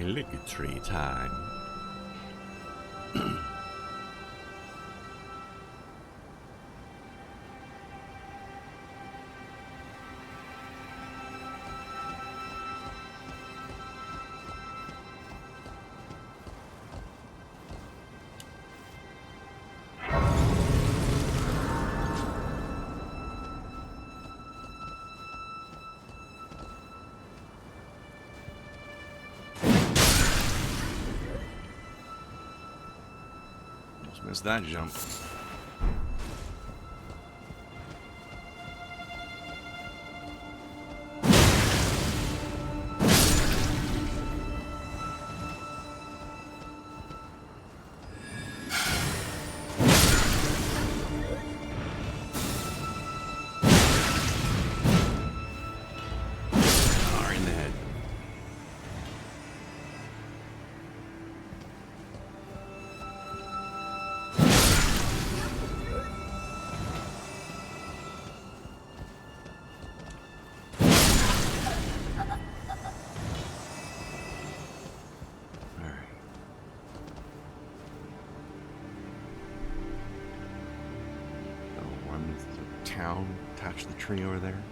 Haligtree time. Missed that jump. Right in the head. Town attached to the tree over there.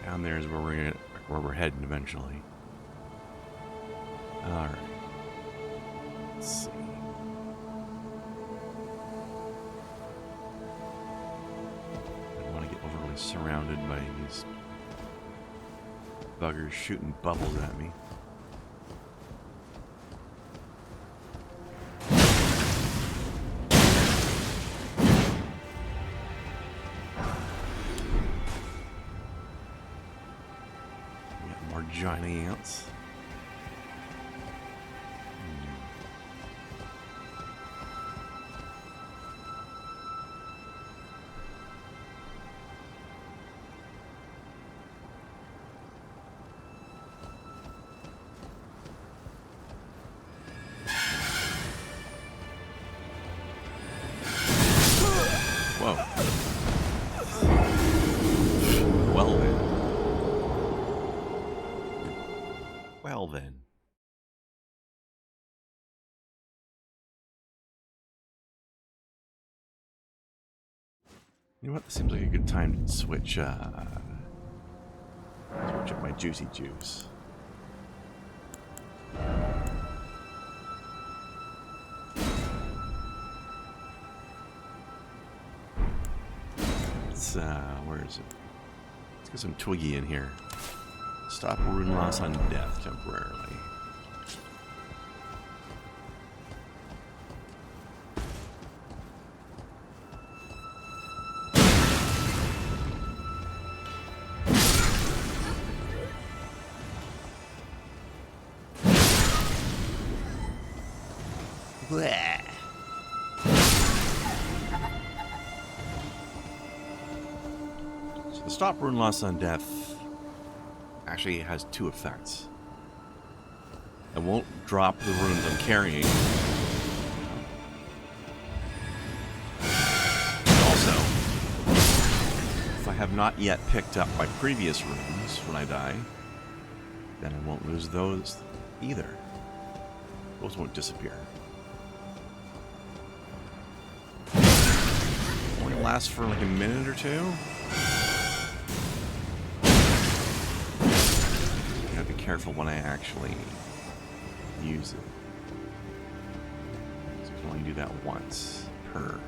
Down there is where we're heading eventually. All right. Let's see. I don't want to get overly surrounded by these buggers shooting bubbles at me. Giant ants. Whoa. Well then. Well then. You know what? This seems like a good time to switch up my juicy juice. Let's, where is it? Let's get some Twiggy in here. Stop rune loss on death temporarily. Blech. So the stop rune loss on death actually has two effects. I won't drop the runes I'm carrying. Also, if I have not yet picked up my previous runes when I die, then I won't lose those either. Those won't disappear. Only lasts for like a minute or two. Be careful when I actually use it. So I can only do that once per.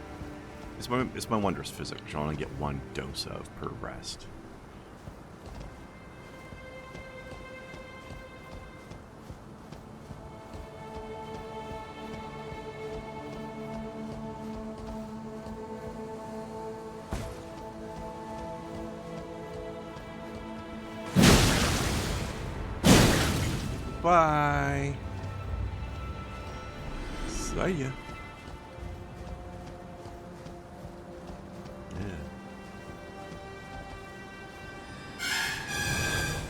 It's my wondrous physics, which I only get one dose of per rest. Bye. See ya. Yeah.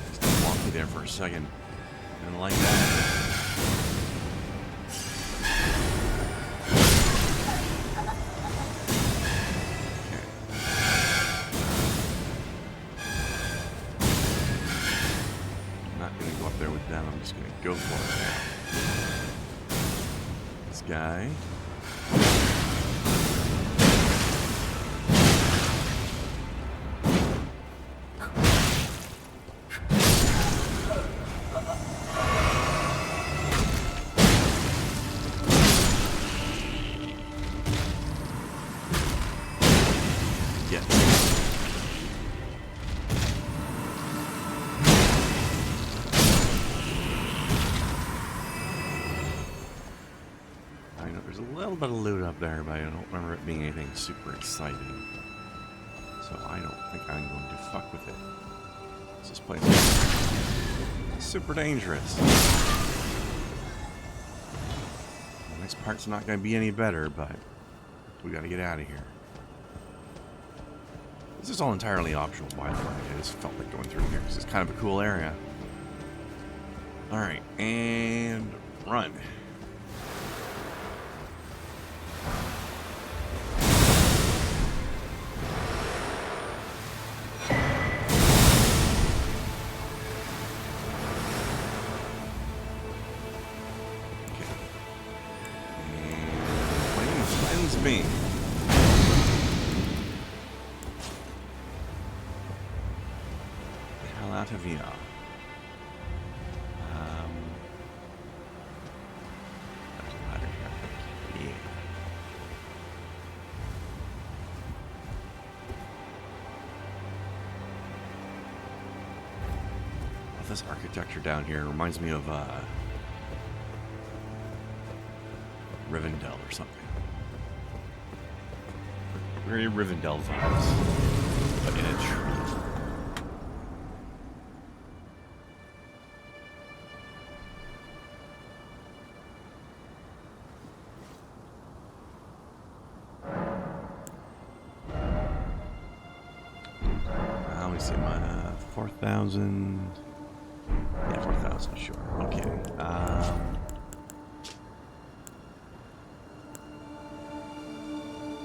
Just wonky there for a second. Didn't like that. Okay. Go for it. This guy. Bit of loot up there, but I don't remember it being anything super exciting. So I don't think I'm going to fuck with it. This place is super dangerous. The next part's not going to be any better, but we got to get out of here. This is all entirely optional, by the way. I just felt like going through here because it's kind of a cool area. Alright, and run. Me. The hell out of here. There's a ladder here, I think. Yeah. Well, this architecture down here reminds me of Rivendell or something. Very Rivendell vibes, but in a tree. Let me see, my 4,000. Yeah, 4,000, sure. Okay.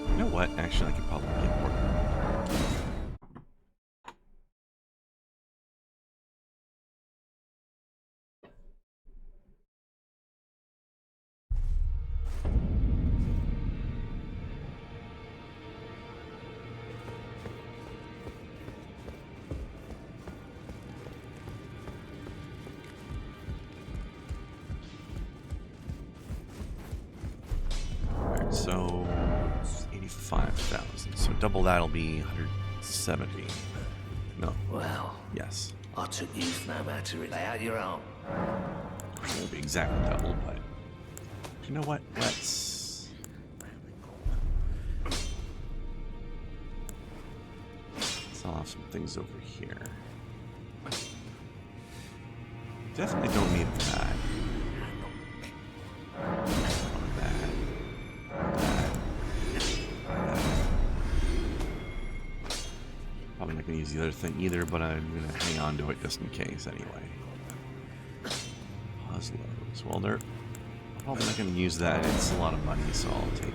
You know what? Actually, I could probably get more. Alright, so 85,000. So double that'll be 170. No. Well. Yes. I took you no matter it lay out your own. It won't be exactly double, but you know what? Let's sell off some things over here. Definitely don't need that. Probably not going to use the other thing either, but I'm going to hang on to it just in case anyway. Puzzles. Well, they're probably not going to use that. It's a lot of money, so I'll take it.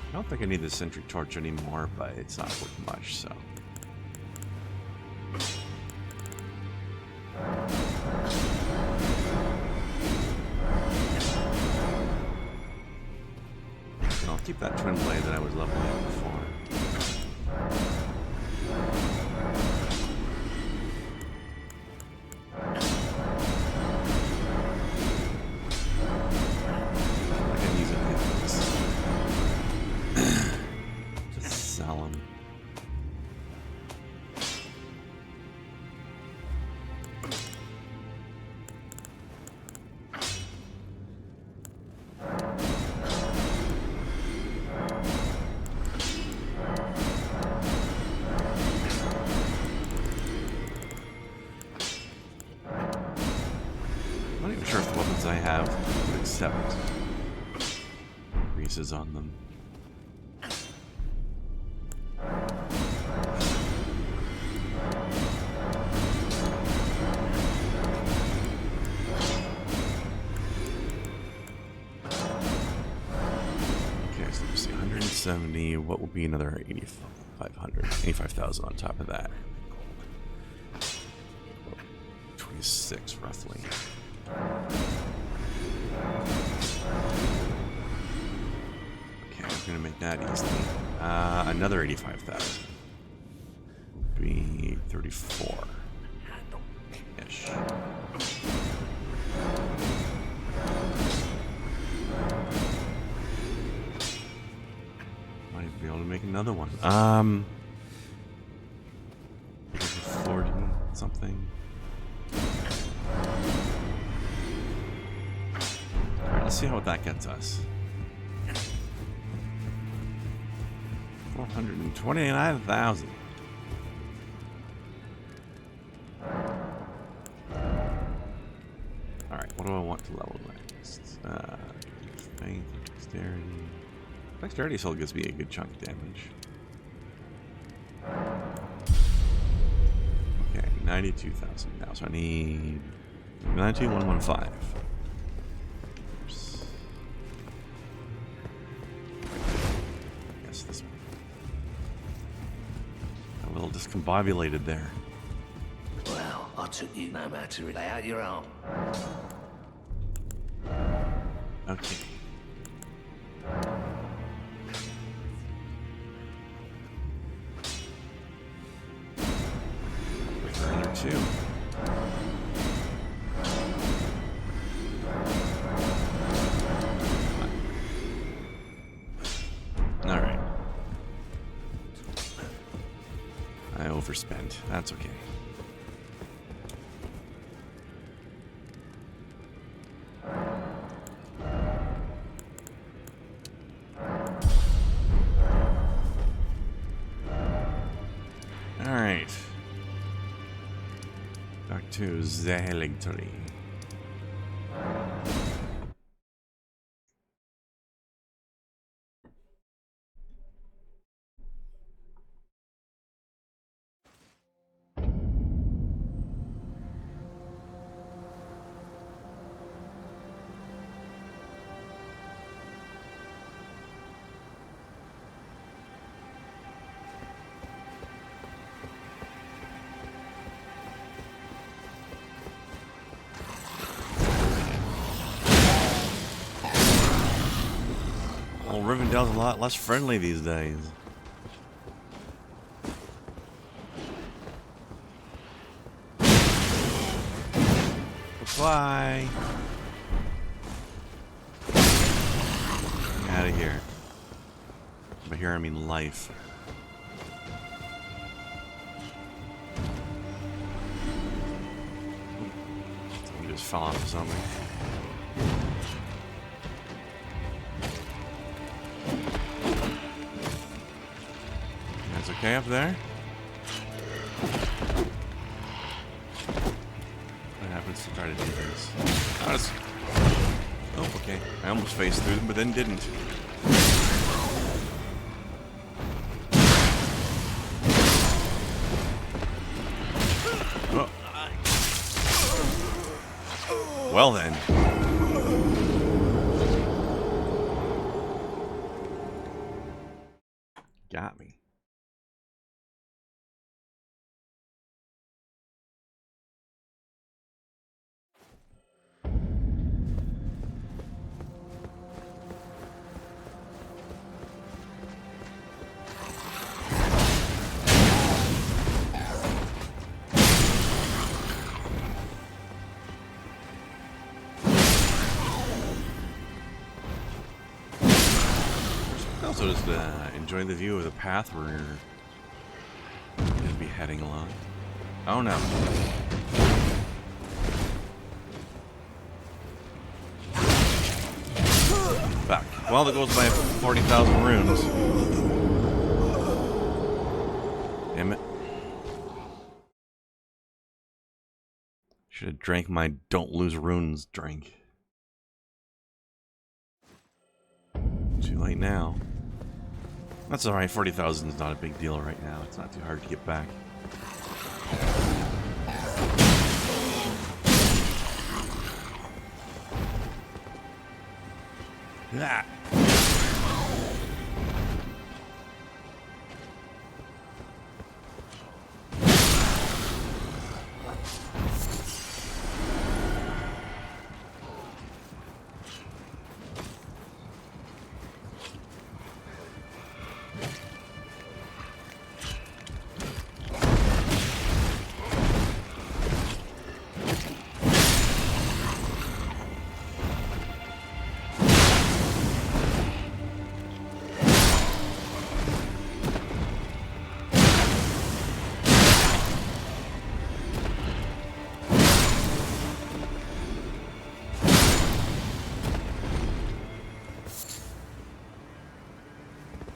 I don't think I need the sentry torch anymore, but it's not worth much, so. And I'll keep that twin blade that I was leveling up before. I'm not even sure if the weapons I have would accept pieces on them. Okay, so let's see, 170. What will be another 85,000 on top of that? 26 roughly. Okay, I'm gonna make that easily. Another 85,000. Be 34-ish. Might be able to make another one. 40 something. Alright, let's see how that gets us. 429,000. Alright, what do I want to level next? Strength, dexterity. Dexterity still gives me a good chunk of damage. Okay, 92,000 now, so I need 92,115. Yes, this one. A little discombobulated there. Well, I took you no matter. Lay out your arm. Okay. Another two. All right. I overspent. That's okay. All right. Back to the Haligtree. Well, Rivendell's a lot less friendly these days. Goodbye. Out of here. By here I mean life. He just fell off something. That's okay up there? What happens to try to do this? Oh, okay. I almost faced through them, but then didn't. Oh. Well then. Got me. Also, just enjoy the view of the path we're going to be heading along. Oh no. Fuck. Well, that goes by 40,000 runes. Damn it. Should have drank my don't lose runes drink. 2 Too late now. That's alright, 40,000 is not a big deal right now. It's not too hard to get back. Ah.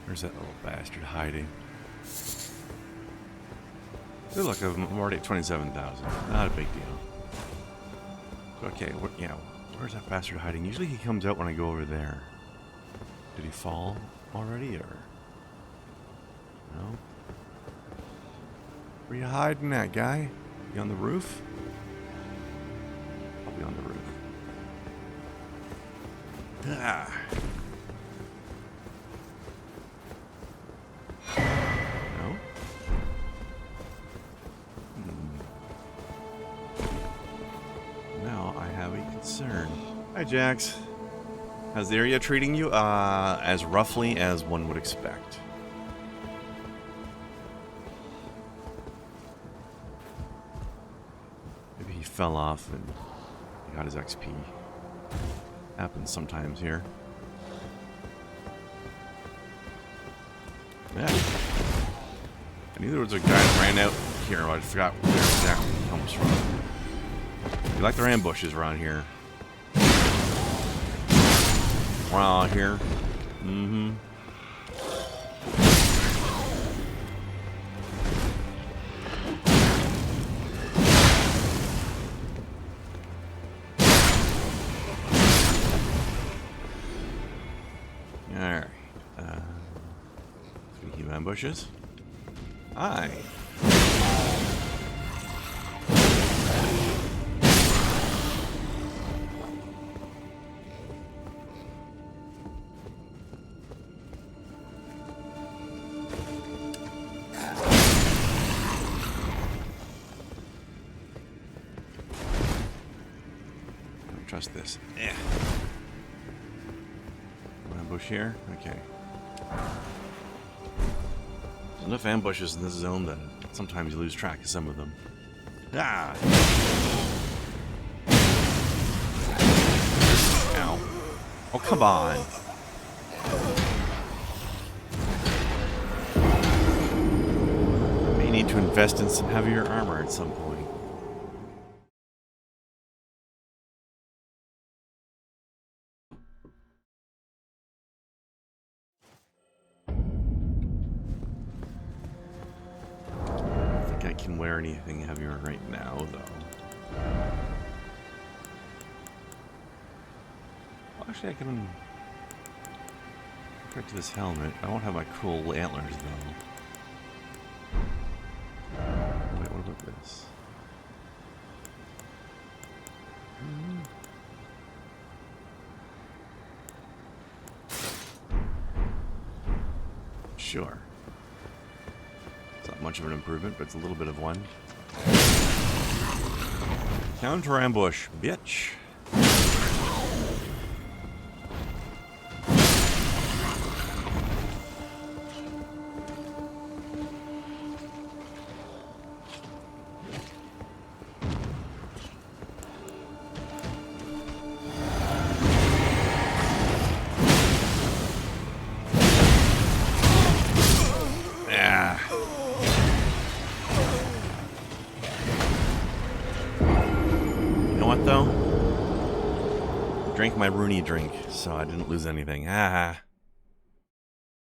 Where's that little bastard hiding? Good luck, I'm already at 27,000. Not a big deal. Okay, yeah, where's that bastard hiding? Usually he comes out when I go over there. Did he fall already, or? No? Where you hiding at, guy? You on the roof? Probably on the roof. Ah. Hi, Jax. How's the area treating you? As roughly as one would expect. Maybe he fell off and he got his XP. Happens sometimes here. Yeah. I knew there was a guy that ran out here. I forgot where exactly he comes from. We like their ambushes around here. Around here. Mm-hmm. Alright. Speaking of ambushes. Hi. Trust this. Yeah. Ambush here? Okay. There's enough ambushes in this zone that sometimes you lose track of some of them. Ah! Ow. Oh, come on. I may need to invest in some heavier armor at some point. Can wear anything heavier right now, though. Well, actually, I can compared to this helmet. I won't have my cool antlers, though. Wait, what about this? Sure. It's not much of an improvement, but it's a little bit of one. Counter ambush, bitch. Drank my Rooney drink, so I didn't lose anything. Ah,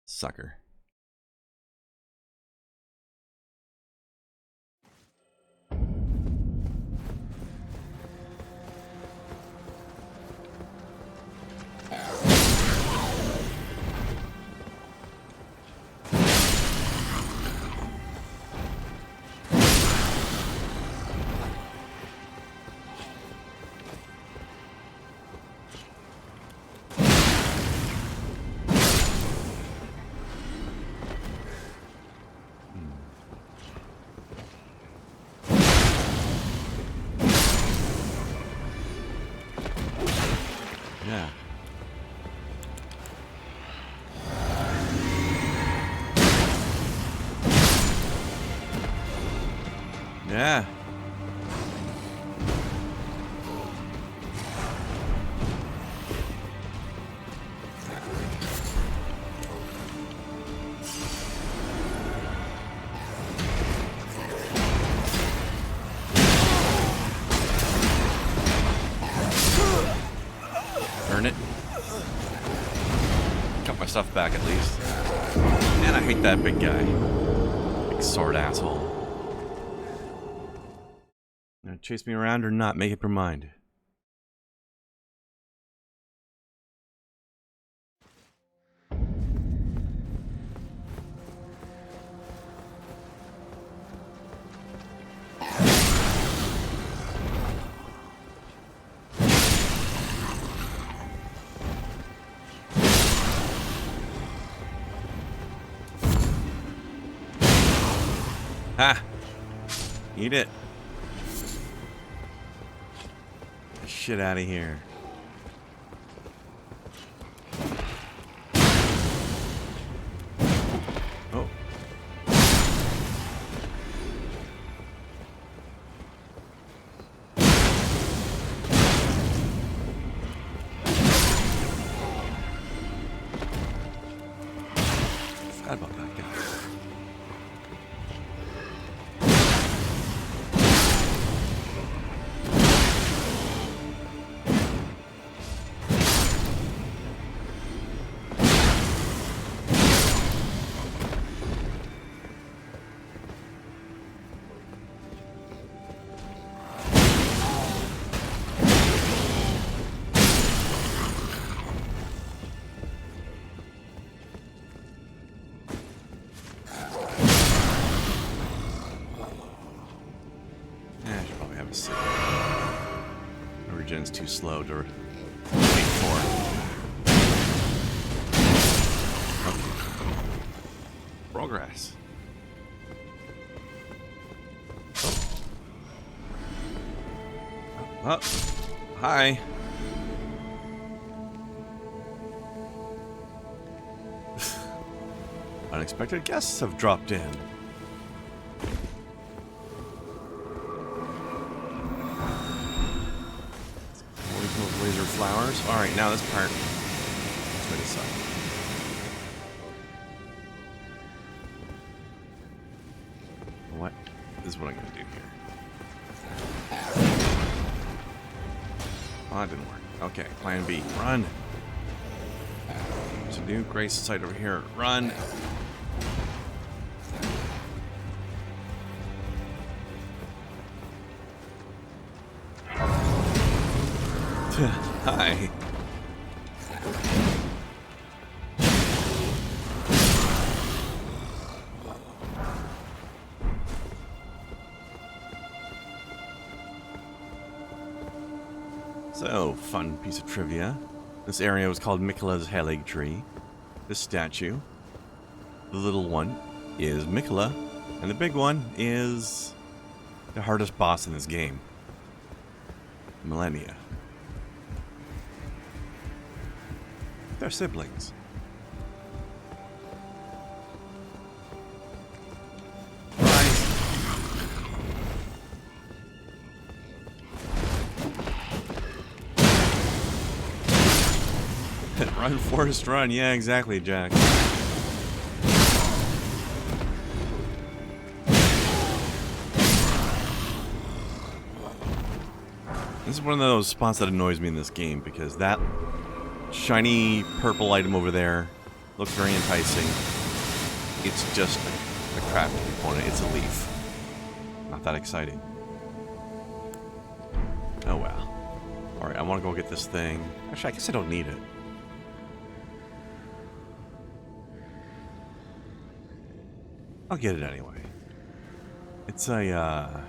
sucker. Yeah. Earn it. Got my stuff back at least. And I hate that big guy. Big sword asshole. Gonna chase me around or not? Make up your mind. Ha! Eat it. Get the shit out of here. Oh. Forgot about that guy. Regen's too slow to wait for. Okay. Progress. Oh. Hi. Unexpected guests have dropped in. Laser flowers. Alright, now this part. Let's try this out. What? This is what I'm going to do here. Oh, that didn't work. Okay, plan B. Run. There's a new Grace site over here. Run. Hi. So, fun piece of trivia. This area was called Miquella's Haligtree. This statue, the little one, is Miquella, and the big one is the hardest boss in this game. Millennia. They're siblings. Run, Forrest, run. Yeah, exactly, Jack. This is one of those spots that annoys me in this game because that shiny purple item over there looks very enticing. It's just a crafting component. It's a leaf. Not that exciting. Oh well. Alright, I want to go get this thing. Actually, I guess I don't need it. I'll get it anyway. It's a,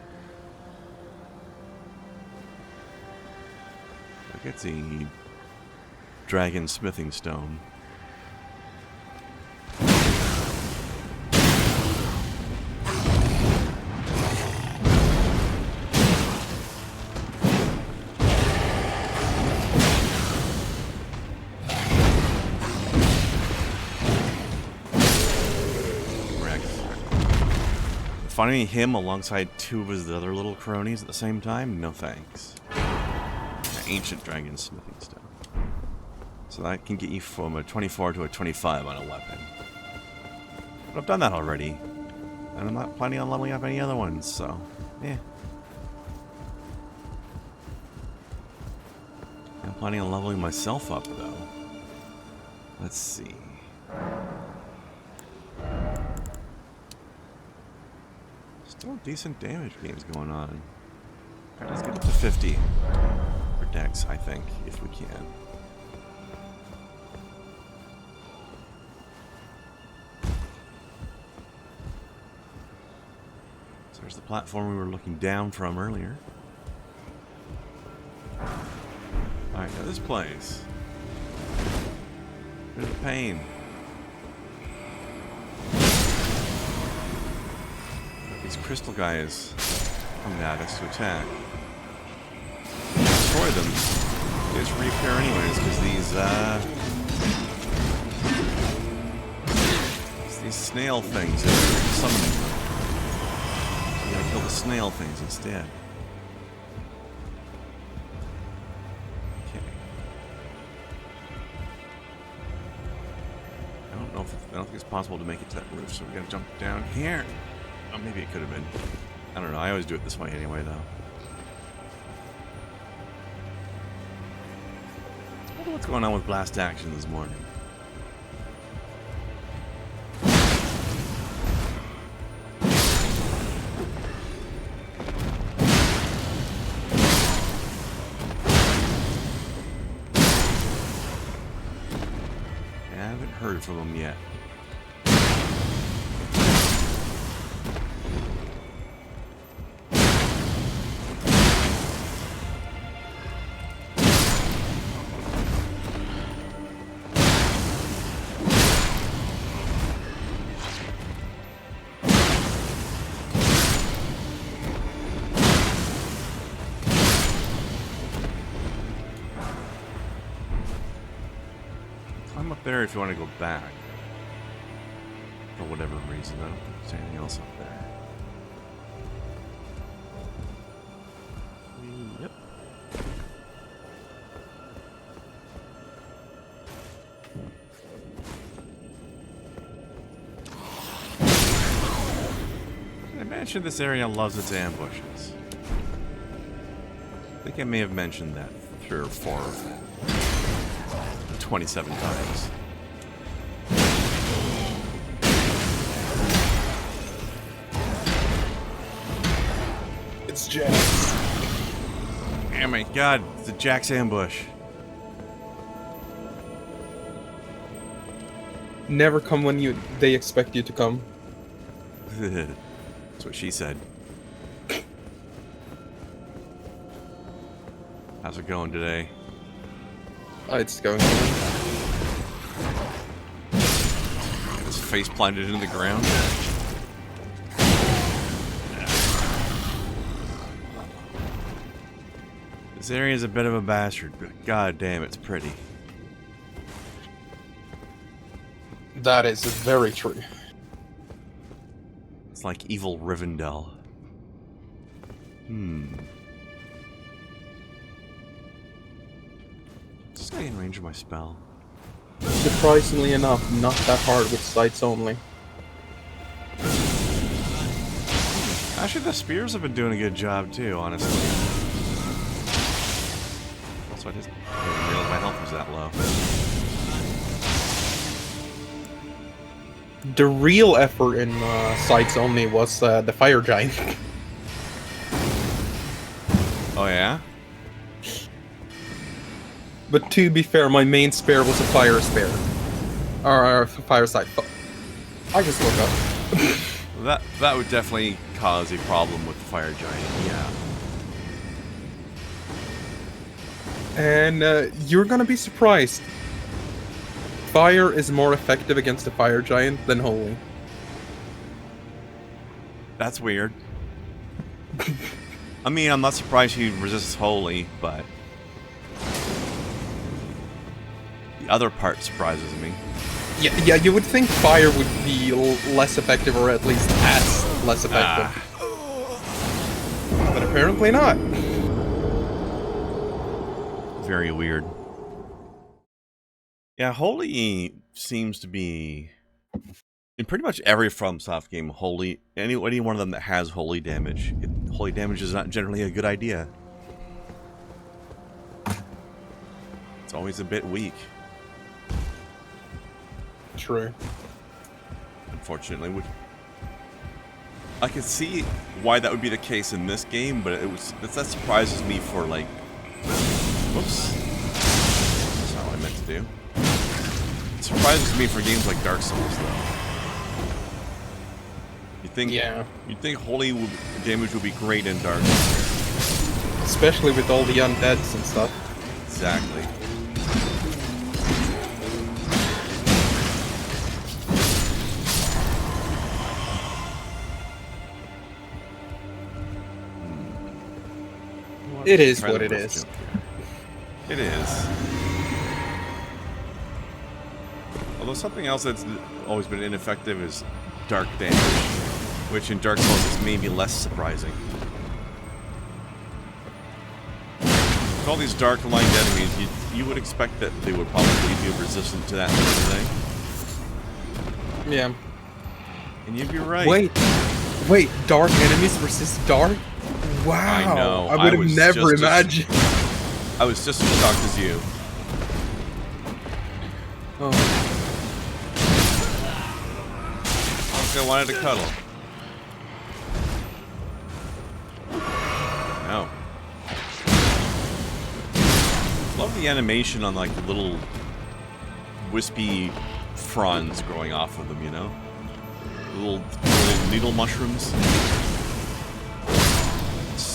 I think it's a dragon smithing stone. finding him alongside two of his other little cronies at the same time? No thanks. Ancient dragon smithing stone. So that can get you from a 24 to a 25 on a weapon. But I've done that already. And I'm not planning on leveling up any other ones, so yeah. I'm planning on leveling myself up though. Let's see. Still decent damage gains going on. Alright, let's get up to 50 for Dex, I think, if we can. So there's the platform we were looking down from earlier. Alright, now this place. There's a pain. These crystal guys coming at us to attack. Destroy them. They just reappear anyways, because these snail things are summoning them. So you gotta kill the snail things instead. Okay. I don't think it's possible to make it to that roof, so we gotta jump down here. Oh, maybe it could have been. I don't know. I always do it this way anyway, though. I wonder what's going on with blast action this morning. I haven't heard from them yet. Climb up there if you want to go back. For whatever reason, I don't think there's anything else up there. Yep. I mentioned this area loves its ambushes. I think I may have mentioned that 3 or 4 of them. 27 times. It's Jax. Oh my god, it's a Jax ambush. Never come when they expect you to come. That's what she said. How's it going today? It's going. His face planted into the ground. This area is a bit of a bastard, but god damn, it's pretty. That is very true. It's like evil Rivendell. Just stay in range of my spell. Surprisingly enough, not that hard with sights only. Actually, the spears have been doing a good job too, honestly. Also, I didn't realize my health was that low. The real effort in sights only was the fire giant. Oh yeah? But to be fair, my main spare was a fire spare. Or fire sight. I just look up. That would definitely cause a problem with the fire giant, yeah. And you're gonna be surprised. Fire is more effective against a fire giant than holy. That's weird. I mean, I'm not surprised he resists holy, but the other part surprises me. Yeah, you would think fire would be less effective, or at least as less effective. But apparently not. Very weird. Yeah, Holy seems to be in pretty much every FromSoft game. Holy, any one of them that has holy damage. Holy damage is not generally a good idea. It's always a bit weak. True. Unfortunately, I can see why that would be the case in this game, but that surprises me for like. Whoops. That's not what I meant to do. It surprises me for games like Dark Souls, though. You'd think holy damage would be great in Dark Souls. Especially with all the undeads and stuff. Exactly. It is what it is. It is. Although something else that's always been ineffective is dark damage, which in Dark Souls is maybe less surprising. With all these dark-lined enemies, you would expect that they would probably be resistant to that sort of thing. Yeah. And you'd be right. Wait, dark enemies resist dark? Wow. I know. I would have never imagined. I was just as shocked as you. Oh. I wanted to cuddle. No. Love the animation on like the little wispy fronds growing off of them, you know? Little needle mushrooms.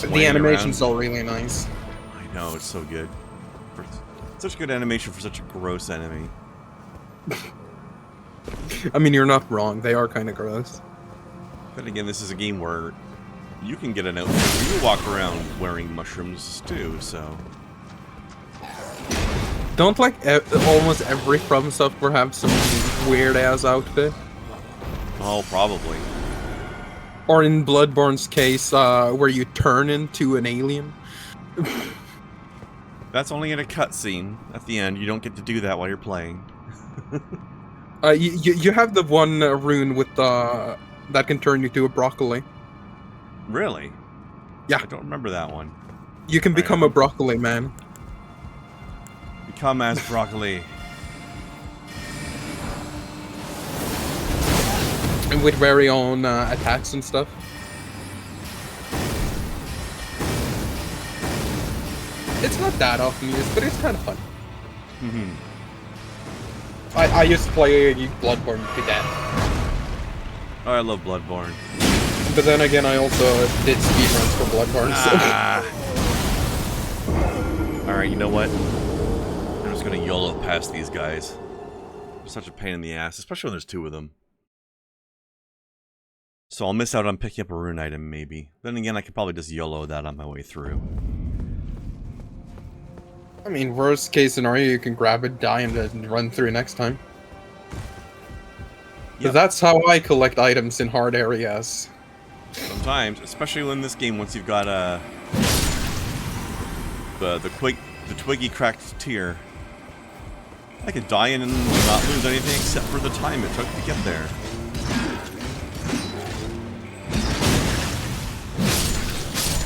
The animation's all really nice. I know, it's so good. Such good animation for such a gross enemy. I mean, you're not wrong. They are kind of gross. But again, this is a game where you can get an outfit where you walk around wearing mushrooms too, so... Don't like almost every From software have some weird-ass outfit? Oh, probably. Or in Bloodborne's case, where you turn into an alien? That's only in a cutscene at the end. You don't get to do that while you're playing. You have the one rune with that can turn you to a broccoli. Really? Yeah. I don't remember that one. You can become a broccoli man. Become as broccoli. And with very own attacks and stuff. It's not that often used, but it's kind of fun. Mm-hmm. I used to play Bloodborne to death. Oh, I love Bloodborne. But then again, I also did speedruns for Bloodborne, so... Alright, you know what? I'm just gonna YOLO past these guys. They're such a pain in the ass, especially when there's two of them. So I'll miss out on picking up a rune item, maybe. Then again, I could probably just YOLO that on my way through. I mean, worst case scenario, you can grab it, die, and then run through next time. Yep. That's how I collect items in hard areas. Sometimes, especially in this game, once you've got the twiggy cracked tier, I could die and not lose anything except for the time it took to get there.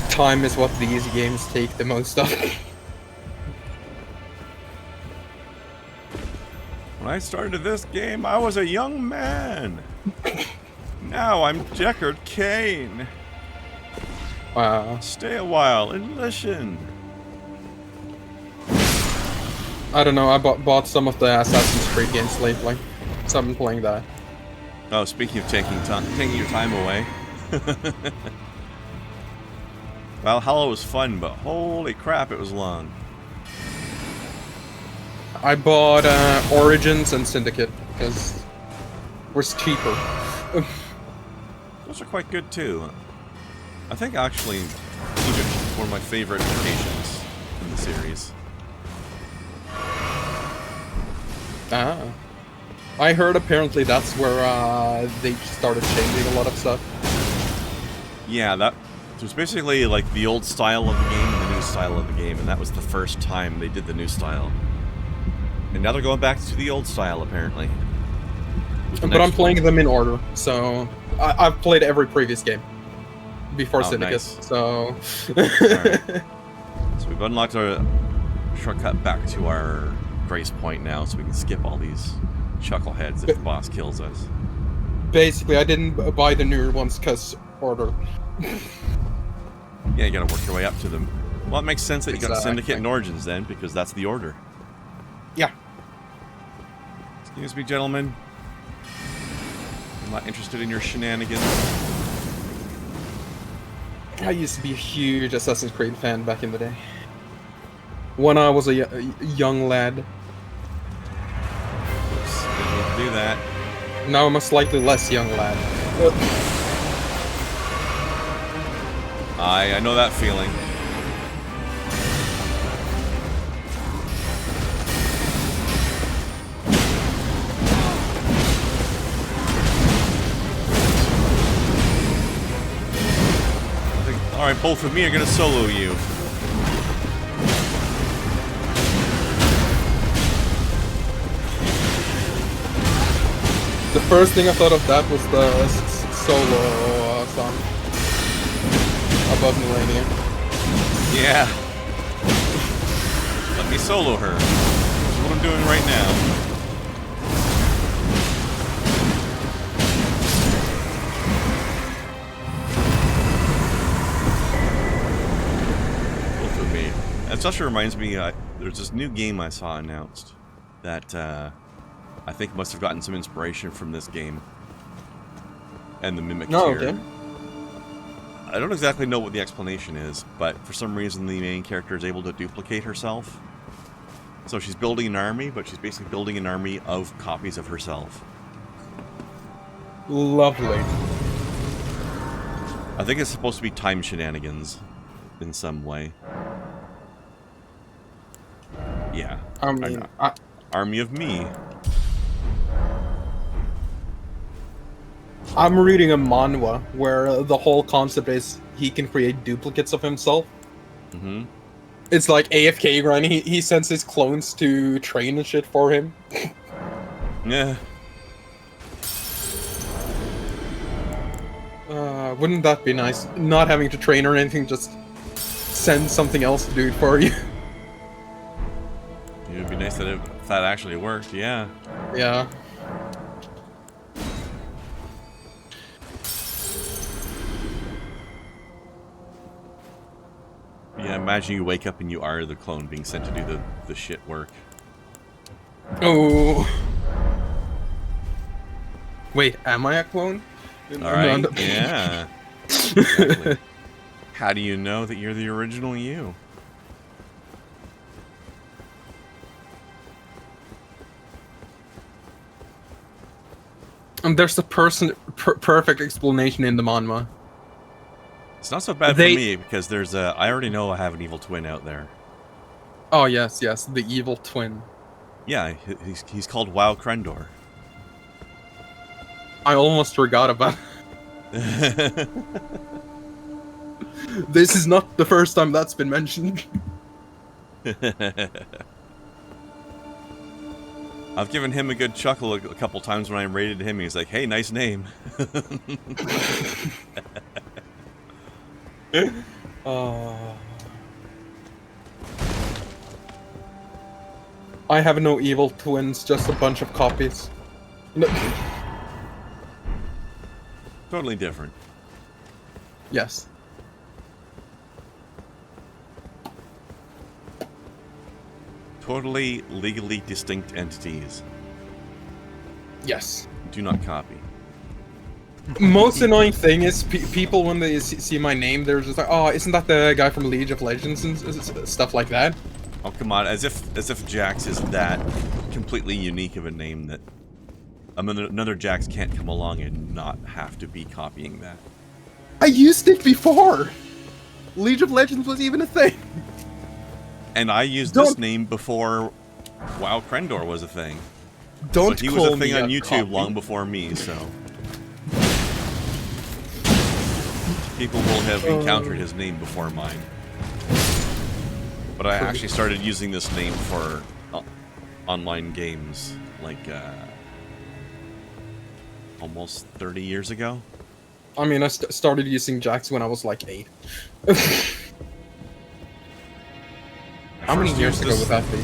Time is what these games take the most of. When I started this game, I was a young man. Now I'm Deckard Cain. Wow. Stay a while and listen. I don't know, I bought some of the Assassin's Creed games lately. So I've been playing that. Oh, speaking of taking your time away. Valhalla was fun, but holy crap, it was long. I bought Origins and Syndicate because it was cheaper. Those are quite good too. I think actually Egypt is one of my favorite locations in the series. Ah. I heard apparently that's where they started changing a lot of stuff. Yeah, that was basically like the old style of the game and the new style of the game, and that was the first time they did the new style. And now they're going back to the old style, apparently. But I'm playing them in order, so I've played every previous game before Syndicus, nice. so... Alright. So we've unlocked our shortcut back to our grace point now, so we can skip all these chuckleheads if the boss kills us. Basically, I didn't buy the newer ones because order. Yeah, you gotta work your way up to them. Well, it makes sense that you got Exactly. Syndicate and Origins then, because that's the order. Yeah. Excuse me, gentlemen. I'm not interested in your shenanigans. I used to be a huge Assassin's Creed fan back in the day. When I was a young lad. Oops, didn't need to do that. Now I'm a slightly less young lad. I know that feeling. Alright, both of me are gonna solo you. The first thing I thought of that was the solo song. Above Millennium. Yeah. Let me solo her. That's what I'm doing right now. Both of me. That also reminds me, there's this new game I saw announced that I think must have gotten some inspiration from this game. And the Mimic Oh, tier. okay. I don't exactly know what the explanation is, but for some reason the main character is able to duplicate herself. So she's building an army, but she's basically building an army of copies of herself. Lovely. I think it's supposed to be time shenanigans in some way. Yeah. I mean, Army of me. I'm reading a manhwa where the whole concept is he can create duplicates of himself. Mm-hmm. It's like AFK grind. He sends his clones to train and shit for him. Yeah. Wouldn't that be nice? Not having to train or anything, just send something else to do it for you. It would be nice that if that actually worked, yeah. Yeah. Yeah, imagine you wake up and you are the clone being sent to do the shit work. Oh. Wait, am I a clone? Alright, yeah. Exactly. How do you know that you're the original you? And there's the perfect explanation in the manhwa. It's not so bad for me because there's a. I already know I have an evil twin out there. Oh yes, the evil twin. Yeah, he's called WoW Krendar. I almost forgot about. This is not the first time that's been mentioned. I've given him a good chuckle a couple times when I raided him. He's like, "Hey, nice name." I have no evil twins, just a bunch of copies. No. Totally different. Yes. Totally legally distinct entities. Yes. Do not copy. Most annoying thing is people when they see my name, they're just like, "Oh, isn't that the guy from League of Legends and stuff like that?" Oh come on, as if Jax is that completely unique of a name that another Jax can't come along and not have to be copying that. I used it before. League of Legends was even a thing. And I used this name before WoW Krendar was a thing. Don't so he was a thing on YouTube long before me, so. people will have encountered his name before mine. But I actually started using this name for online games, like, almost 30 years ago. I mean, I started using Jax when I was like 8. How many years ago would that be?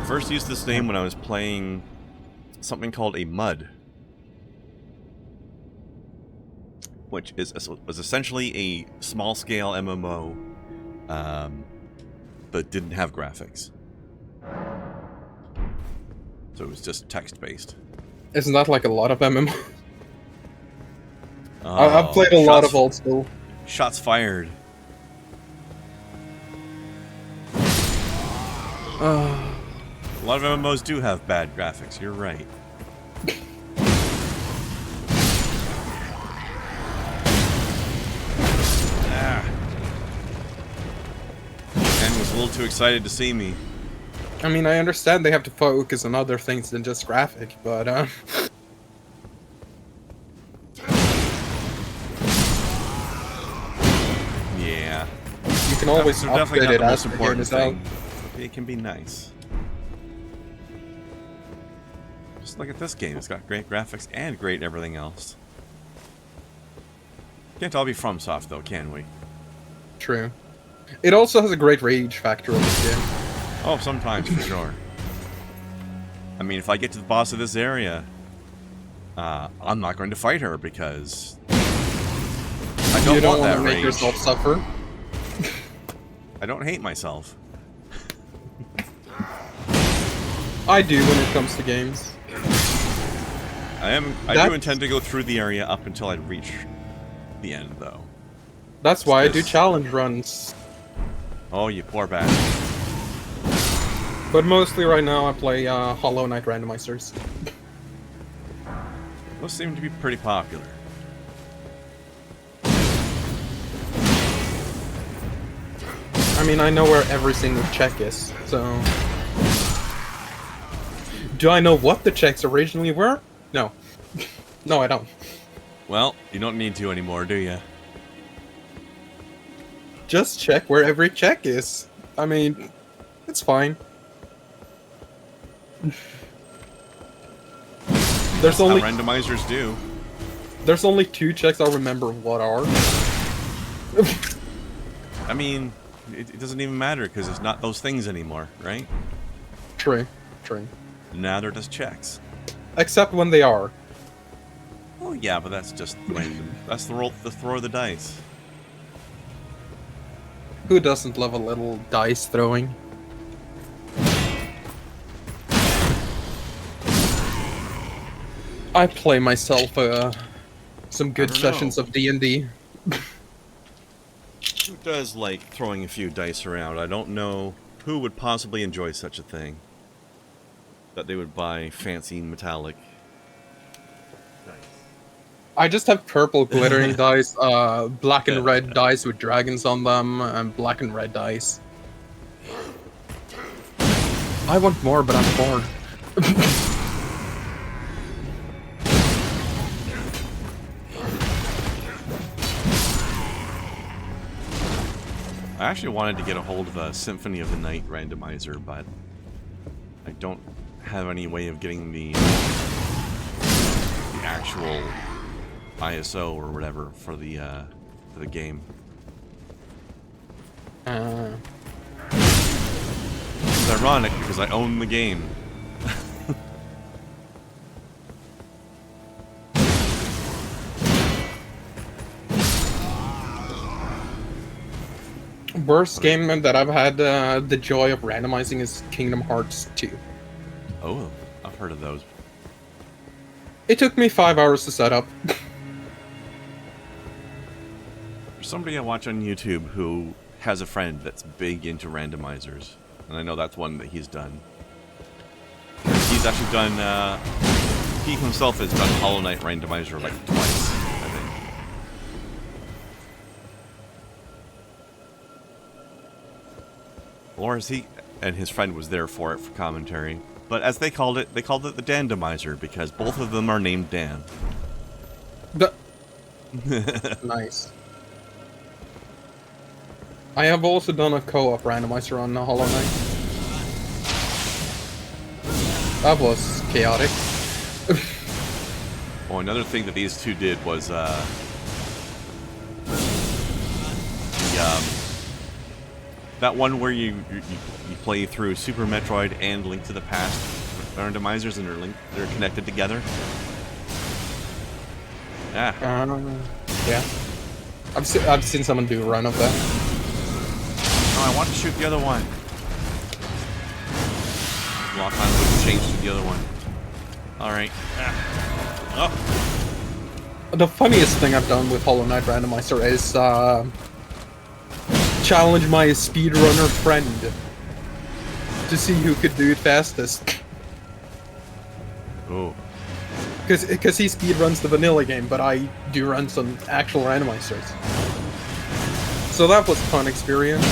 First used this name when I was playing something called a MUD, which was essentially a small-scale MMO, but didn't have graphics. So it was just text-based. Isn't that like a lot of MMO? Oh, I've played a lot of old school. Shots fired. A lot of MMOs do have bad graphics, you're right. Ken was a little too excited to see me. I mean, I understand they have to focus on other things than just graphic, but yeah. You can always They're definitely upgrade not it the as most the game important is out. thing. It can be nice. Just look at this game. It's got great graphics and great everything else. Can't all be FromSoft though, can we? True. It also has a great rage factor in this game. Oh, sometimes for sure. I mean, if I get to the boss of this area, I'm not going to fight her because I don't You don't want that want to make rage. yourself suffer. I don't hate myself. I do when it comes to games. I do intend to go through the area up until I reach the end, though. That's why I do This- challenge runs. Oh, you poor bastard. But mostly right now I play Hollow Knight randomizers. Those seem to be pretty popular. I mean, I know where every single check is, so... Do I know what the checks originally were? No. No, I don't. Well, you don't need to anymore, do you? Just check where every check is. I mean, it's fine. There's How only randomizers do. there's only 2 checks I remember what are. I mean, it doesn't even matter because it's not those things anymore, right? True, true. Now they're just checks. Except when they are. Oh yeah, but that's just random. That's the throw of the dice. Who doesn't love a little dice throwing? I play myself some good I don't sessions know. of D&D. Who does like throwing a few dice around? I don't know who would possibly enjoy such a thing. That they would buy fancy metallic dice. I just have purple glittering dice, black and Yeah. red dice with dragons on them, and black and red dice. I want more, but I'm bored. I actually wanted to get a hold of a Symphony of the Night randomizer, but I don't have any way of getting the actual ISO or whatever for the game. It's ironic because I own the game. Worst game that I've had the joy of randomizing is Kingdom Hearts 2. Oh, I've heard of those. It took me 5 hours to set up. There's somebody I watch on YouTube who has a friend that's big into randomizers, and I know that's one that he's done. He's actually done, he himself has done Hollow Knight randomizer like twice, I think. Or is he and his friend was there for it for commentary. But as they called it the Dandomizer because both of them are named Dan. Nice. I have also done a co-op randomizer on Hollow Knight. That was chaotic. Oh, another thing that these two did was that one where you play through Super Metroid and Link to the Past randomizers, and they're connected together. Yeah. Yeah. I've seen someone do a run of that. Oh, I want to shoot the other one. Lock on would change to the other one. All right. Oh. The funniest thing I've done with Hollow Knight randomizer is challenge my speedrunner friend to see who could do it fastest. Oh. Because he speedruns the vanilla game, but I do runs on actual randomizers. So that was a fun experience.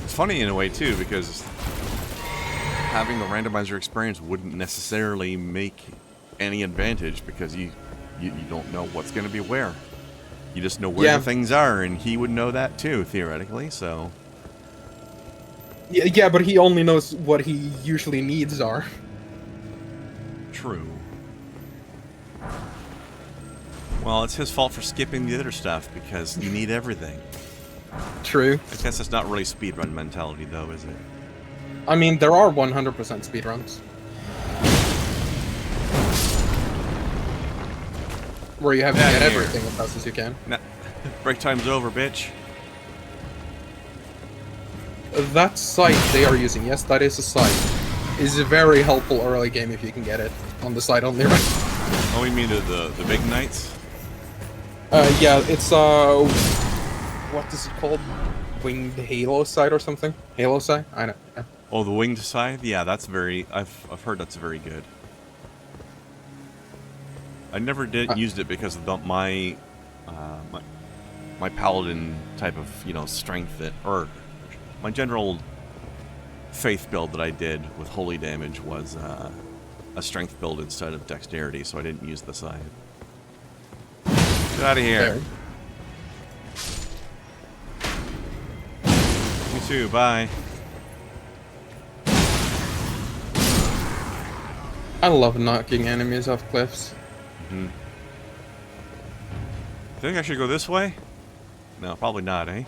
It's funny in a way too, because having the randomizer experience wouldn't necessarily make any advantage, because you don't know what's going to be where. You just know where the things are, and he would know that too, theoretically, so... Yeah, but he only knows what he usually needs are. True. Well, it's his fault for skipping the other stuff, because you need everything. True. I guess that's not really speedrun mentality, though, is it? I mean, there are 100% speedruns. Where you have to get everything as fast as you can. Nah. Break time's over, bitch. That site they are using, yes, that is a site, is a very helpful early game if you can get it on the site only. Oh, you mean the big knights? Yeah, it's what is it called? Winged Halo site or something? Halo site? I don't know. Oh, the winged scythe? Yeah, that's very... I've heard that's very good. I never used it because of my paladin type of, strength or my general faith build that I did with holy damage was a strength build instead of dexterity, so I didn't use the scythe. Get out of here. Me too, bye. I love knocking enemies off cliffs. Think I should go this way? No, probably not, eh?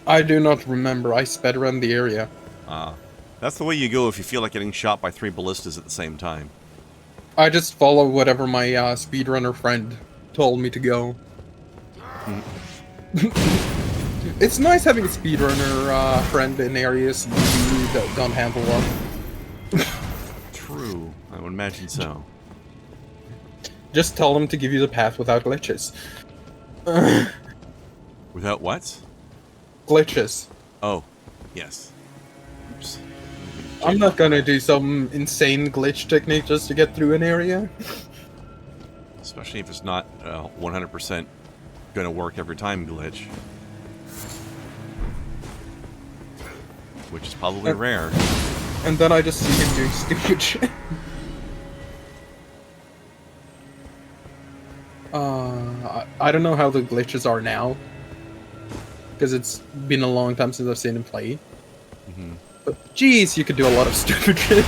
I do not remember. I sped around the area. That's the way you go if you feel like getting shot by 3 ballistas at the same time. I just follow whatever my speedrunner friend told me to go. It's nice having a speedrunner friend in areas you don't handle well. True. I would imagine so. Just tell them to give you the path without glitches. Without what? Glitches. Oh, yes. Oops. I'm not gonna do some insane glitch technique just to get through an area. Especially if it's not 100% gonna work every time glitch. Which is probably rare. And then I just see him doing stupid shit. I don't know how the glitches are now. Because it's been a long time since I've seen him play. But geez, you could do a lot of stupid shit.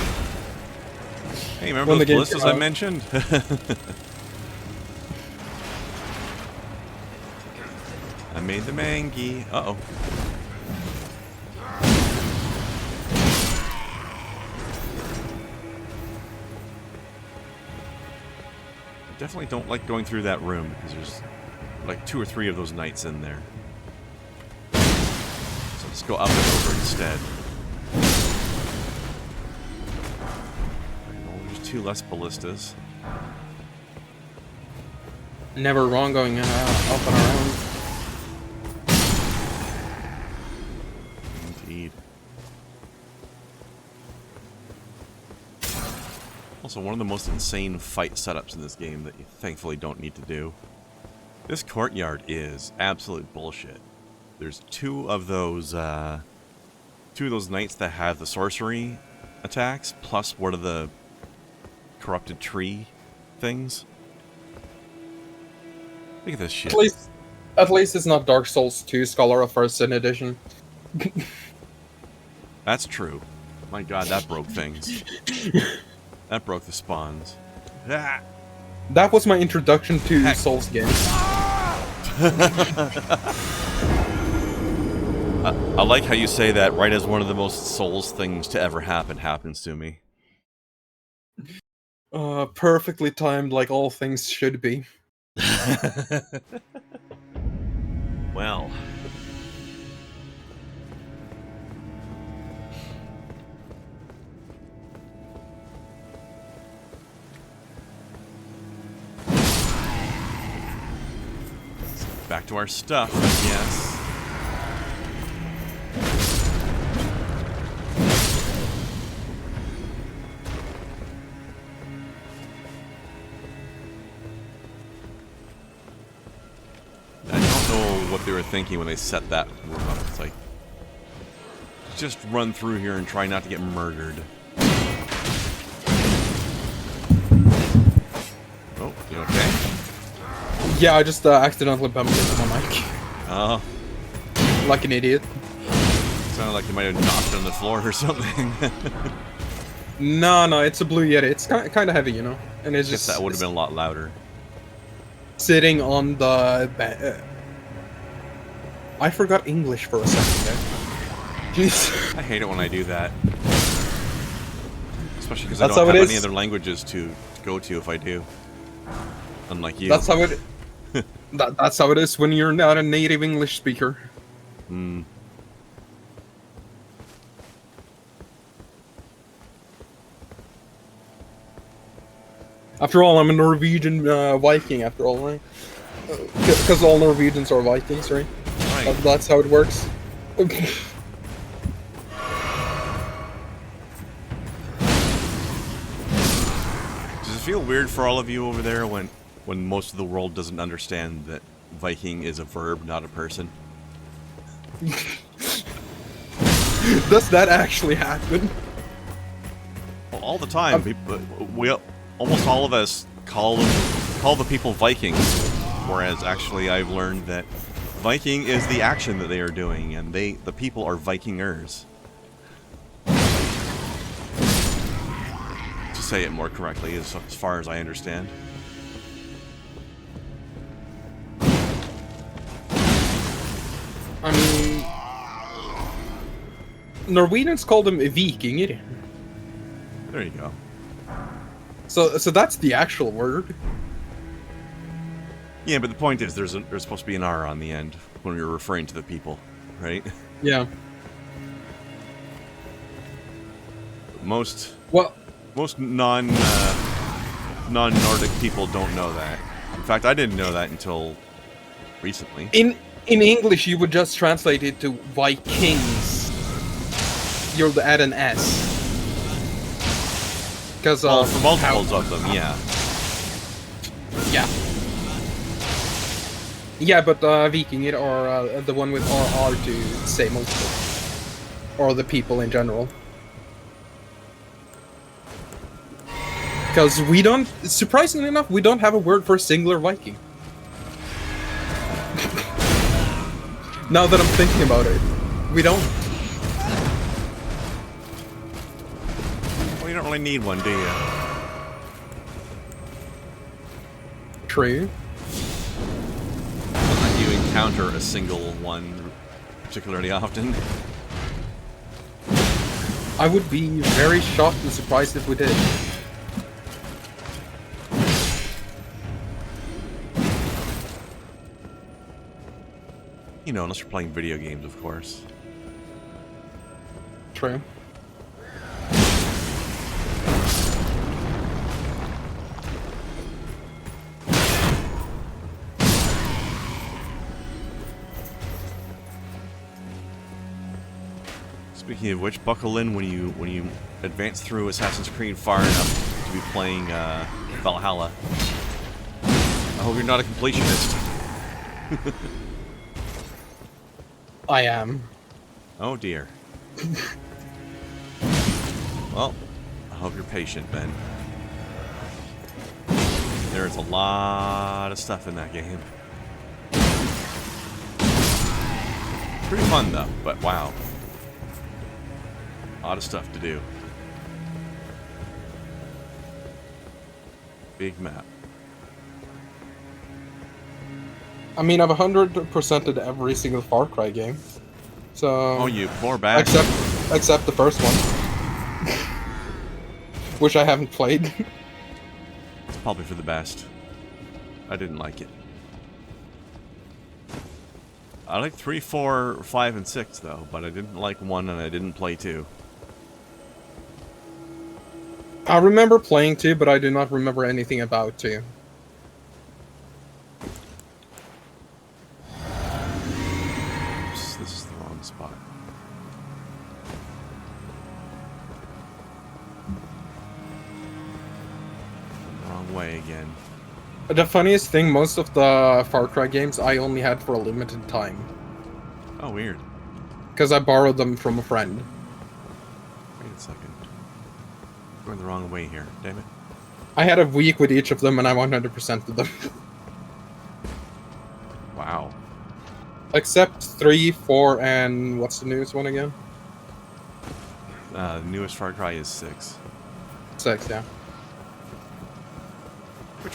Hey, remember those ballistas I mentioned? I made the mangy. Uh-oh. I definitely don't like going through that room because there's like 2 or 3 of those knights in there. So let's go up and over instead. There's 2 less ballistas. Never wrong going up and around. Indeed. Also, one of the most insane fight setups in this game that you thankfully don't need to do. This courtyard is absolute bullshit. There's 2 of those knights that have the sorcery attacks, plus one of the corrupted tree things. Look at this shit. At least it's not Dark Souls 2 Scholar of First Sin Edition. That's true. My god, that broke things. That broke the spawns. Ah! That was my introduction to Souls games. I like how you say that right as one of the most Souls things to ever happens to me. Perfectly timed, like all things should be. Well. Back to our stuff, yes. I don't know what they were thinking when they set that room up. It's like, just run through here and try not to get murdered. Oh, you okay? Yeah, I just accidentally bumped into my mic. Oh. Like an idiot. Sounded like you might have knocked on the floor or something. No, it's a Blue Yeti. It's kind of heavy, you know? And it's Guess just... that would have been a lot louder. Sitting on the... I forgot English for a second there. Jeez. I hate it when I do that. Especially because I That's don't how it have is. any other languages to go to if I do. Unlike you. That's how it... that's how it is when you're not a native English speaker. Hmm. After all, I'm a Norwegian Viking, after all, right? Because all Norwegians are Vikings, right? Right. That's how it works. Does it feel weird for all of you over there when most of the world doesn't understand that Viking is a verb, not a person? Does that actually happen? Well, all the time. Almost all of us call the people Vikings, whereas actually I've learned that Viking is the action that they are doing, and the people are Vikingers. To say it more correctly, as far as I understand. I mean... Norwegians call them Vikinger. There you go. So that's the actual word. Yeah, but the point is, there's supposed to be an R on the end when you're referring to the people, right? Yeah. Most Well, non-Nordic people don't know that. In fact, I didn't know that until recently. in English, you would just translate it to Vikings. You'll add an S. Because Well, for multiples of them, yeah. Yeah. Yeah, but Vikinger are the one with RR to say multiple. Or the people in general. Because we don't, surprisingly enough, we don't have a word for singular Viking. Now that I'm thinking about it, we don't. Well, you don't really need one, do you? True. Not that you encounter a single one particularly often. I would be very shocked and surprised if we did. You know, unless you're playing video games, of course. True. Speaking of which, buckle in when you advance through Assassin's Creed far enough to be playing Valhalla. I hope you're not a completionist. I am. Oh dear. Well, I hope you're patient then. There's a lot of stuff in that game. Pretty fun though, but wow. A lot of stuff to do. Big map. I mean, I've 100%ed every single Far Cry game. So. Oh, you poor bastard. Except the first one, which I haven't played. It's probably for the best. I didn't like it. I like 3, 4, 5, and 6 though, but I didn't like 1 and I didn't play 2. I remember playing 2, but I do not remember anything about 2. Oops, this is the wrong spot. Wrong way again. The funniest thing, most of the Far Cry games I only had for a limited time. Oh, weird. Because I borrowed them from a friend. Wait a second. Going the wrong way here. Damn it. I had a week with each of them and I 100%ed them. Wow. Except 3, 4, and what's the newest one again? The newest Far Cry is 6. 6, yeah. Which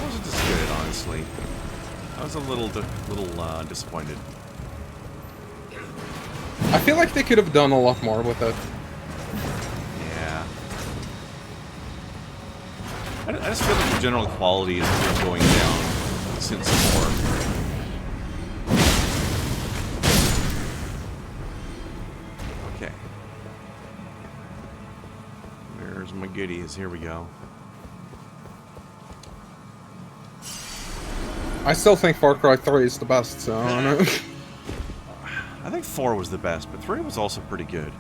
wasn't as good, honestly. I was a little disappointed. I feel like they could have done a lot more with it. Yeah. I just feel like the general quality has been going down since 4. Okay. Where's my goodies? Here we go. I still think Far Cry 3 is the best, so I don't know. I think 4 was the best, but 3 was also pretty good.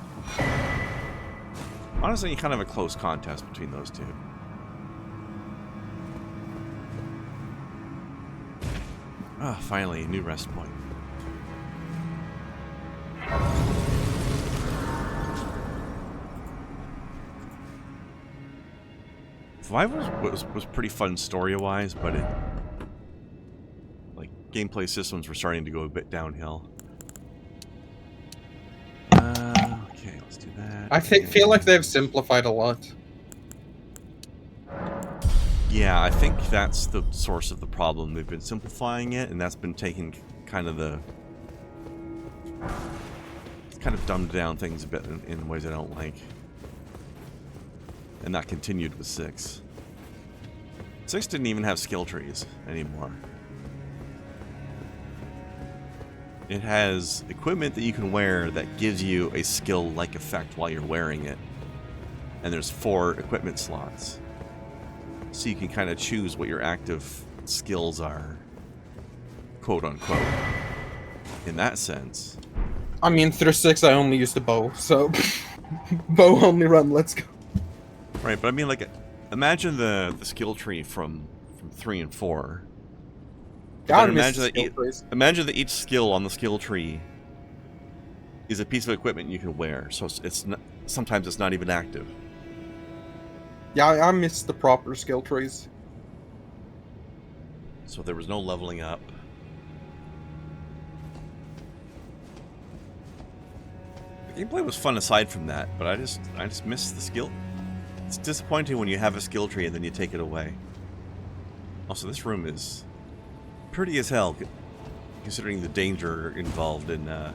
Honestly, kind of a close contest between those two. Ah, finally, a new rest point. Five was pretty fun story-wise, but gameplay systems were starting to go a bit downhill. Okay, let's do that. I feel like they've simplified a lot. Yeah, I think that's the source of the problem. They've been simplifying it, and that's been taking kind of it's kind of dumbed down things a bit in ways I don't like. And that continued with 6. 6 didn't even have skill trees anymore. It has equipment that you can wear that gives you a skill-like effect while you're wearing it. And there's 4 equipment slots. So you can kind of choose what your active skills are, quote-unquote. In that sense. I mean, through 6 I only used a bow, so... bow only run, let's go. Right, but I mean, like, imagine the skill tree from 3 and 4. God, imagine that each skill on the skill tree is a piece of equipment you can wear. So it's not, sometimes it's not even active. Yeah, I miss the proper skill trees. So there was no leveling up. The gameplay was fun aside from that, but I just missed the skill. It's disappointing when you have a skill tree and then you take it away. Also, this room is pretty as hell, considering the danger involved in the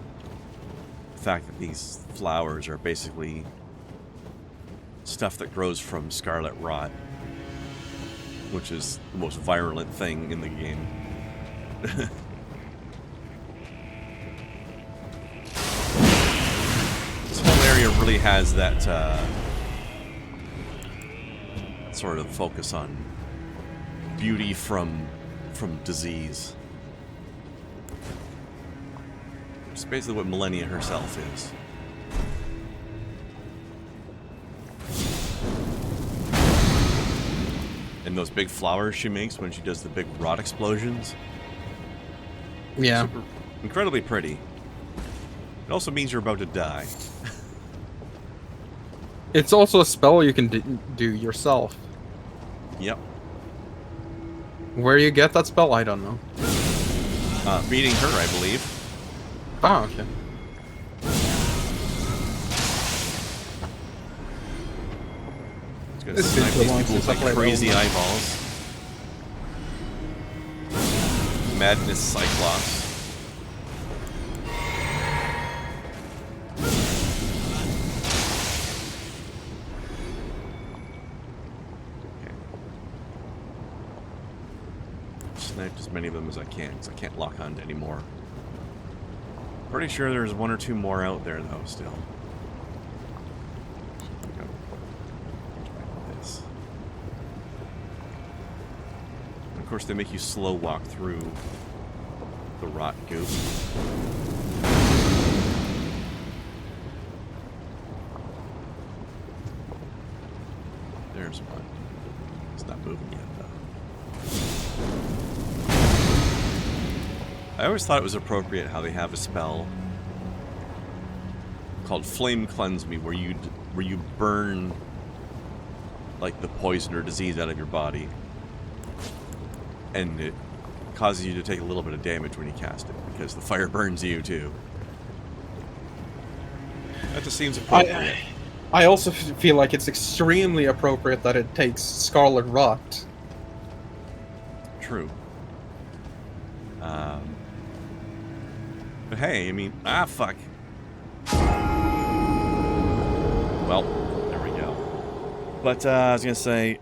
fact that these flowers are basically stuff that grows from scarlet rot, which is the most virulent thing in the game. This whole area really has that sort of focus on beauty from disease. It's basically what Millennia herself is. And those big flowers she makes when she does the big rot explosions. Yeah. Incredibly pretty. It also means you're about to die. It's also a spell you can do yourself. Yep. Where you get that spell, I don't know. Beating her, I believe. Oh, okay. It's gonna It's been snipe too these long people with since I like played crazy Elden. eyeballs. Madness Cyclops. Okay. Sniped as many of them as I can, because I can't lock on to any more. Pretty sure there's one or two more out there, though, still. Go. Like this. And of course, they make you slow walk through the rot goop. There's one. It's not moving yet, though. I always thought it was appropriate how they have a spell called Flame Cleanse Me, where you burn like the poison or disease out of your body, and it causes you to take a little bit of damage when you cast it because the fire burns you too. That just seems appropriate. I also feel like it's extremely appropriate that it takes Scarlet Rot. True. But hey, I mean, fuck. Well, there we go. But I was gonna say,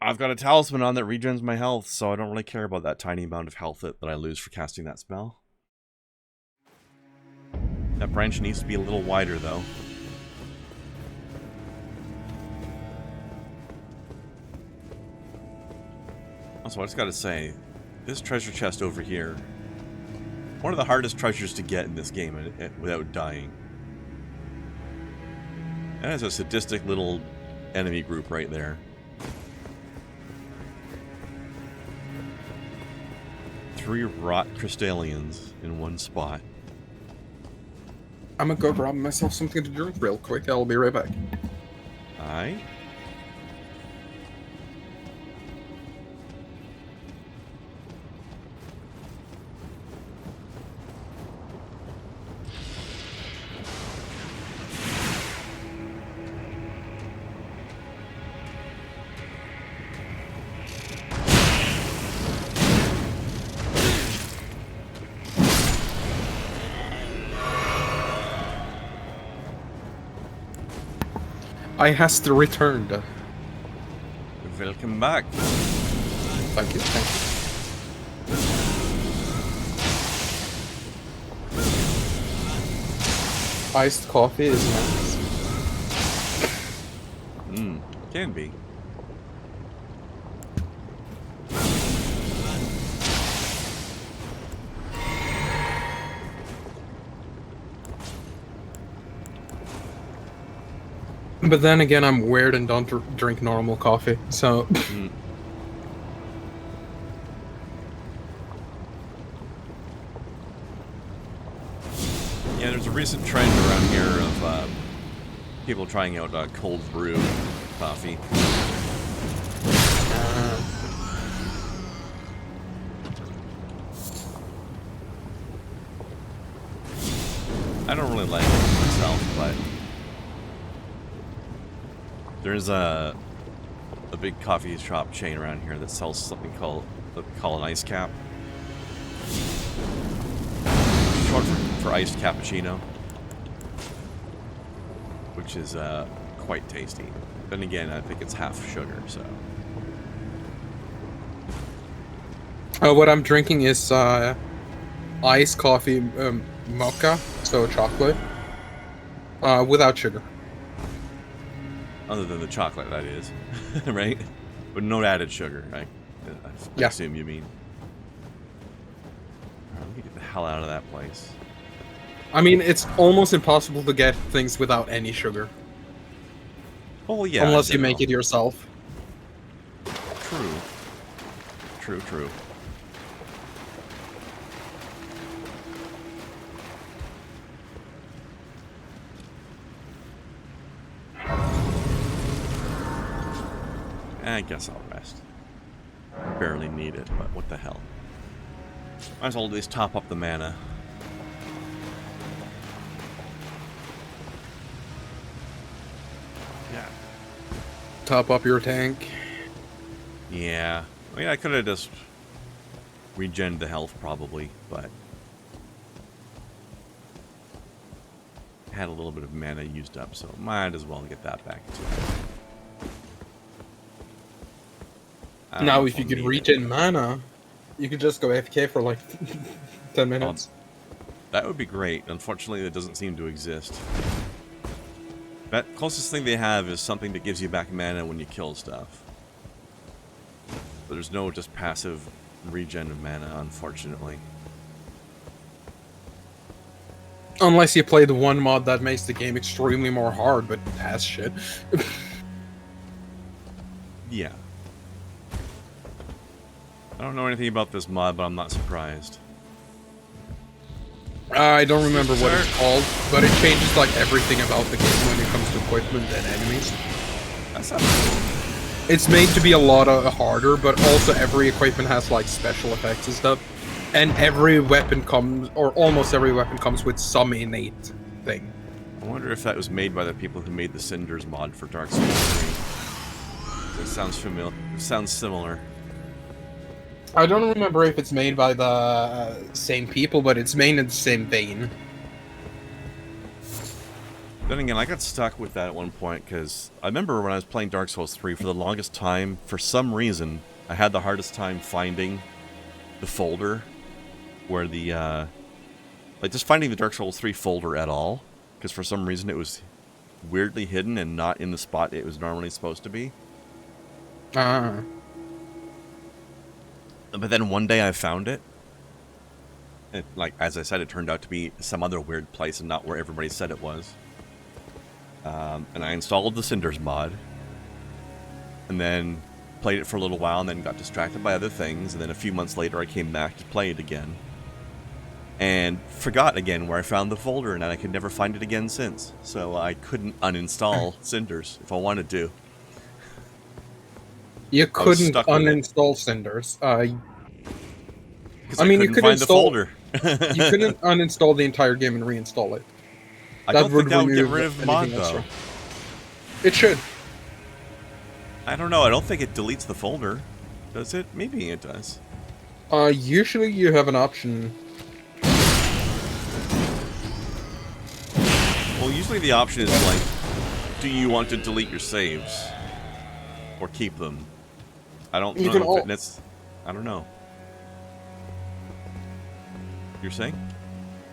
I've got a talisman on that regens my health, so I don't really care about that tiny amount of health that I lose for casting that spell. That branch needs to be a little wider, though. Also, I just gotta say, this treasure chest over here, one of the hardest treasures to get in this game without dying. That is a sadistic little enemy group right there. 3 rot crystallians in one spot. I'm gonna go grab myself something to drink real quick. I'll be right back. Aye. I has to returned. Welcome back. Thank you, thank you. Iced coffee is nice. Can be. But then again, I'm weird and don't drink normal coffee, so... Yeah, there's a recent trend around here of people trying out cold brew coffee. I don't really like it myself, but there's a big coffee shop chain around here that sells something called an ice cap. Short for iced cappuccino, which is quite tasty. Then again, I think it's half sugar, so. What I'm drinking is iced coffee mocha, so chocolate, without sugar. Other than the chocolate, that is. Right? But no added sugar, right? I assume you mean. Alright, let me get the hell out of that place. I mean, it's almost impossible to get things without any sugar. Oh, yeah. Unless you make it yourself. True. True, true. I guess I'll rest. Barely need it, but what the hell. Might as well at least top up the mana. Yeah. Top up your tank. Yeah. I mean, I could have just regened the health probably, but had a little bit of mana used up, so might as well get that back too. Now, if you could regen mana, you could just go AFK for like 10 minutes. That would be great. Unfortunately, that doesn't seem to exist. That closest thing they have is something that gives you back mana when you kill stuff. But there's no just passive regen of mana, unfortunately. Unless you play the one mod that makes the game extremely more hard, but has shit. Yeah. I don't know anything about this mod, but I'm not surprised. I don't remember what it's called, but it changes like everything about the game when it comes to equipment and enemies. That's not cool. It's made to be a lot harder, but also every equipment has like special effects and stuff. And every weapon comes, or almost every weapon comes with some innate thing. I wonder if that was made by the people who made the Cinders mod for Dark Souls 3. It sounds familiar. It sounds similar. I don't remember if it's made by the same people, but it's made in the same vein. Then again, I got stuck with that at one point, because I remember when I was playing Dark Souls 3, for the longest time, for some reason, I had the hardest time finding the folder where the, like, just finding the Dark Souls 3 folder at all, because for some reason it was weirdly hidden and not in the spot it was normally supposed to be. But then one day I found it. It, like, as I said, it turned out to be some other weird place and not where everybody said it was. And I installed the Cinders mod. And then played it for a little while and then got distracted by other things. And then a few months later I came back to play it again. And forgot again where I found the folder, and I could never find it again since. So I couldn't uninstall Cinders if I wanted to. You couldn't uninstall Cinders. I mean, you could find the folder. You couldn't uninstall the entire game and reinstall it. I don't think that would get rid of the mod, though. It should. I don't know. I don't think it deletes the folder. Does it? Maybe it does. Usually you have an option. Well, usually the option is like, do you want to delete your saves? Or keep them? I don't know. I don't know. You're saying?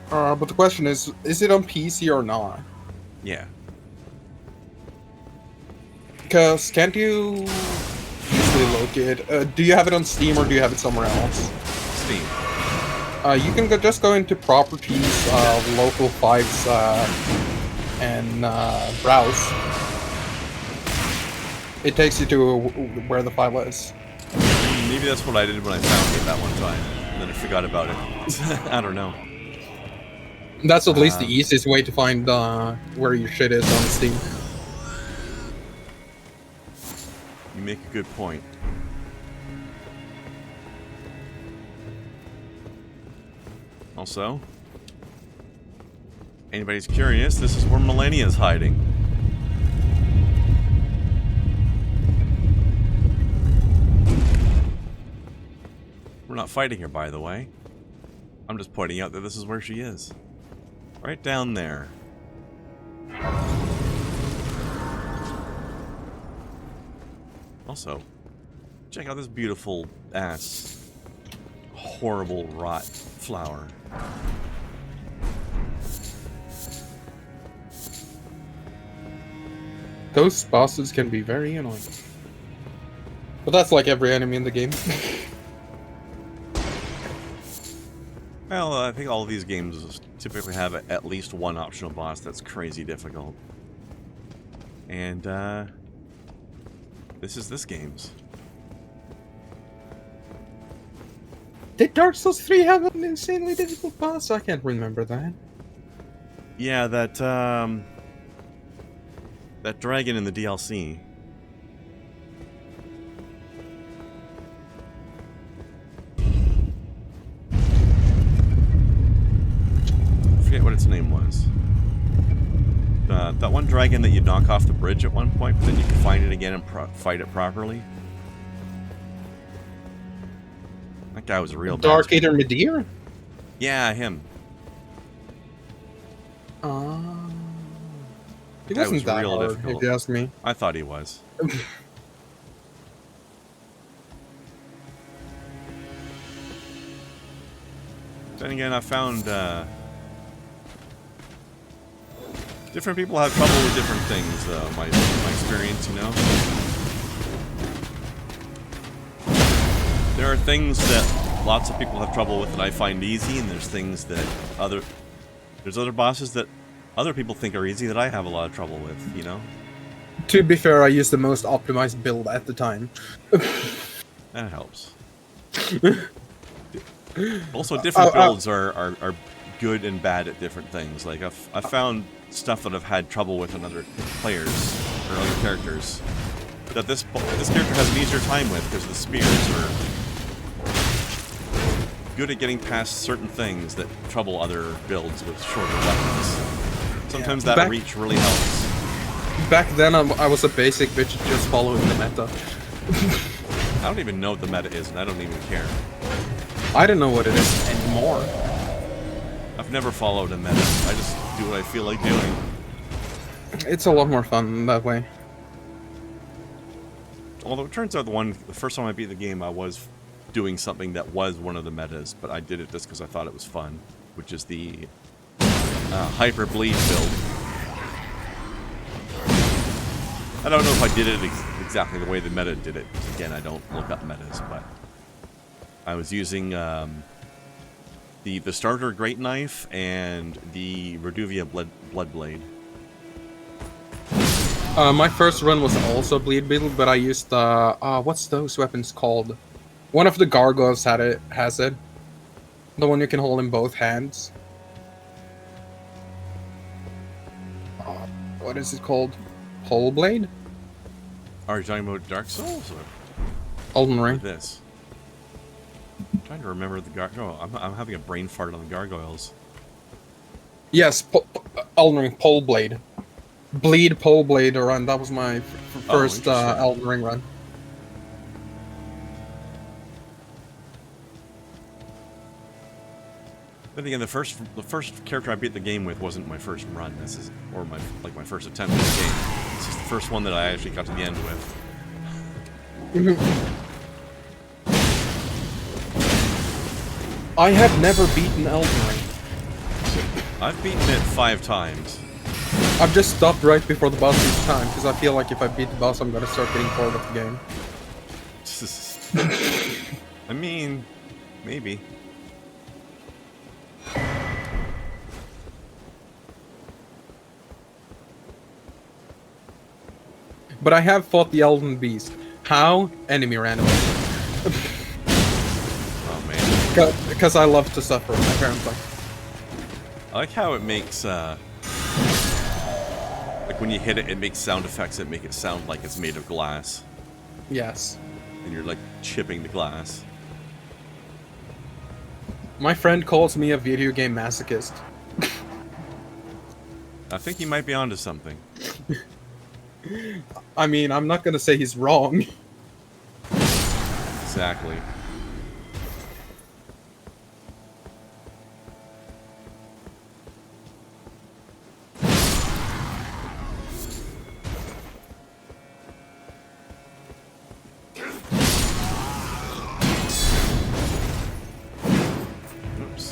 But the question is it on PC or not? Yeah. Because can't you easily locate? Do you have it on Steam or do you have it somewhere else? Steam. You can just go into properties, local files, and browse. It takes you to where the file is. Maybe that's what I did when I found it that one time, and then I forgot about it. I don't know. That's at least the easiest way to find where your shit is on Steam. You make a good point. Also, anybody's curious, this is where Millennia's hiding. We're not fighting her, by the way. I'm just pointing out that this is where she is. Right down there. Also, check out this beautiful ass, horrible rot flower. Those bosses can be very annoying. But that's like every enemy in the game. Well, I think all of these games typically have at least one optional boss that's crazy difficult. And, this is this game's. Did Dark Souls 3 have an insanely difficult boss? I can't remember that. Yeah, that dragon in the DLC. I forget what its name was. that one dragon that you knock off the bridge at one point, but then you can find it again and fight it properly. That guy was a real Dark bastard. Eater Medir? Yeah, him. He That wasn't was that real hard, difficult. if you ask me. I thought he was. Then again, I found different people have trouble with different things, though. My experience, you know. There are things that lots of people have trouble with that I find easy, and there's things that there's other bosses that other people think are easy that I have a lot of trouble with, you know. To be fair, I used the most optimized build at the time. That helps. Also, different builds are good and bad at different things. Like, I've found stuff that I've had trouble with in other players or other characters that this character has an easier time with because the spears are good at getting past certain things that trouble other builds with shorter weapons. Sometimes that reach really helps. Back then, I was a basic bitch just following the meta. I don't even know what the meta is, and I don't even care. I don't know what it is anymore. I've never followed a meta. I just do what I feel like doing. It's a lot more fun that way. Although it turns out the first time I beat the game, I was doing something that was one of the metas, but I did it just because I thought it was fun, which is the Hyper Bleed build. I don't know if I did it exactly the way the meta did it. Again, I don't look up metas, but I was using the starter Great Knife and the Reduvia Blood Blade. My first run was also Bleed build, but I used what's those weapons called? One of the gargoyles has it. The one you can hold in both hands. What is it called? Pole Blade? Are you talking about Dark Souls or Elden Ring. this? I'm trying to remember the I'm having a brain fart on the gargoyles. Yes, Elden Ring Pole Blade. Bleed Pole Blade run. That was my first interesting. Elden Ring run. Then again, the first character I beat the game with wasn't my first run. This is my first attempt at the game. This is the first one that I actually got to the end with. I have never beaten Elden Ring. I've beaten it 5 times. I've just stopped right before the boss each time because I feel like if I beat the boss, I'm gonna start getting bored of the game. I mean, maybe. But I have fought the Elden Beast. How? Enemy randomly. Oh man. Because I love to suffer, apparently. I like how it makes like when you hit it, it makes sound effects that make it sound like it's made of glass. Yes. And you're like chipping the glass. My friend calls me a video game masochist. I think you might be onto something. I mean, I'm not gonna say he's wrong. Exactly. Oops.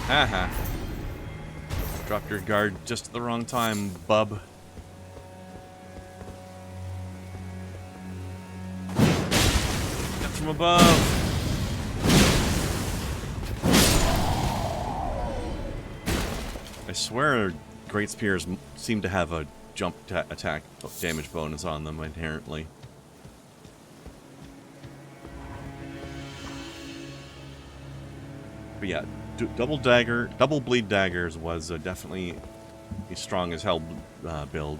Haha. Dropped your guard just at the wrong time, bub. Get from above. I swear Great Spears seem to have a jump attack damage bonus on them inherently. But yeah, double bleed daggers was definitely a strong as hell build.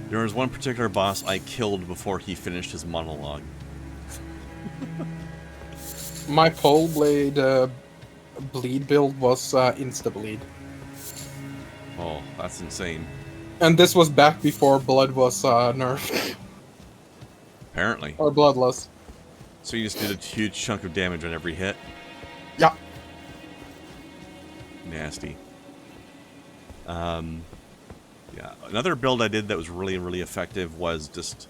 There was one particular boss I killed before he finished his monologue. My pole blade bleed build was insta bleed, Oh, that's insane. and this was back before blood was nerfed Apparently. or bloodless. So you just did a huge chunk of damage on every hit. Yeah. Nasty. Yeah. Another build I did that was really, really effective was just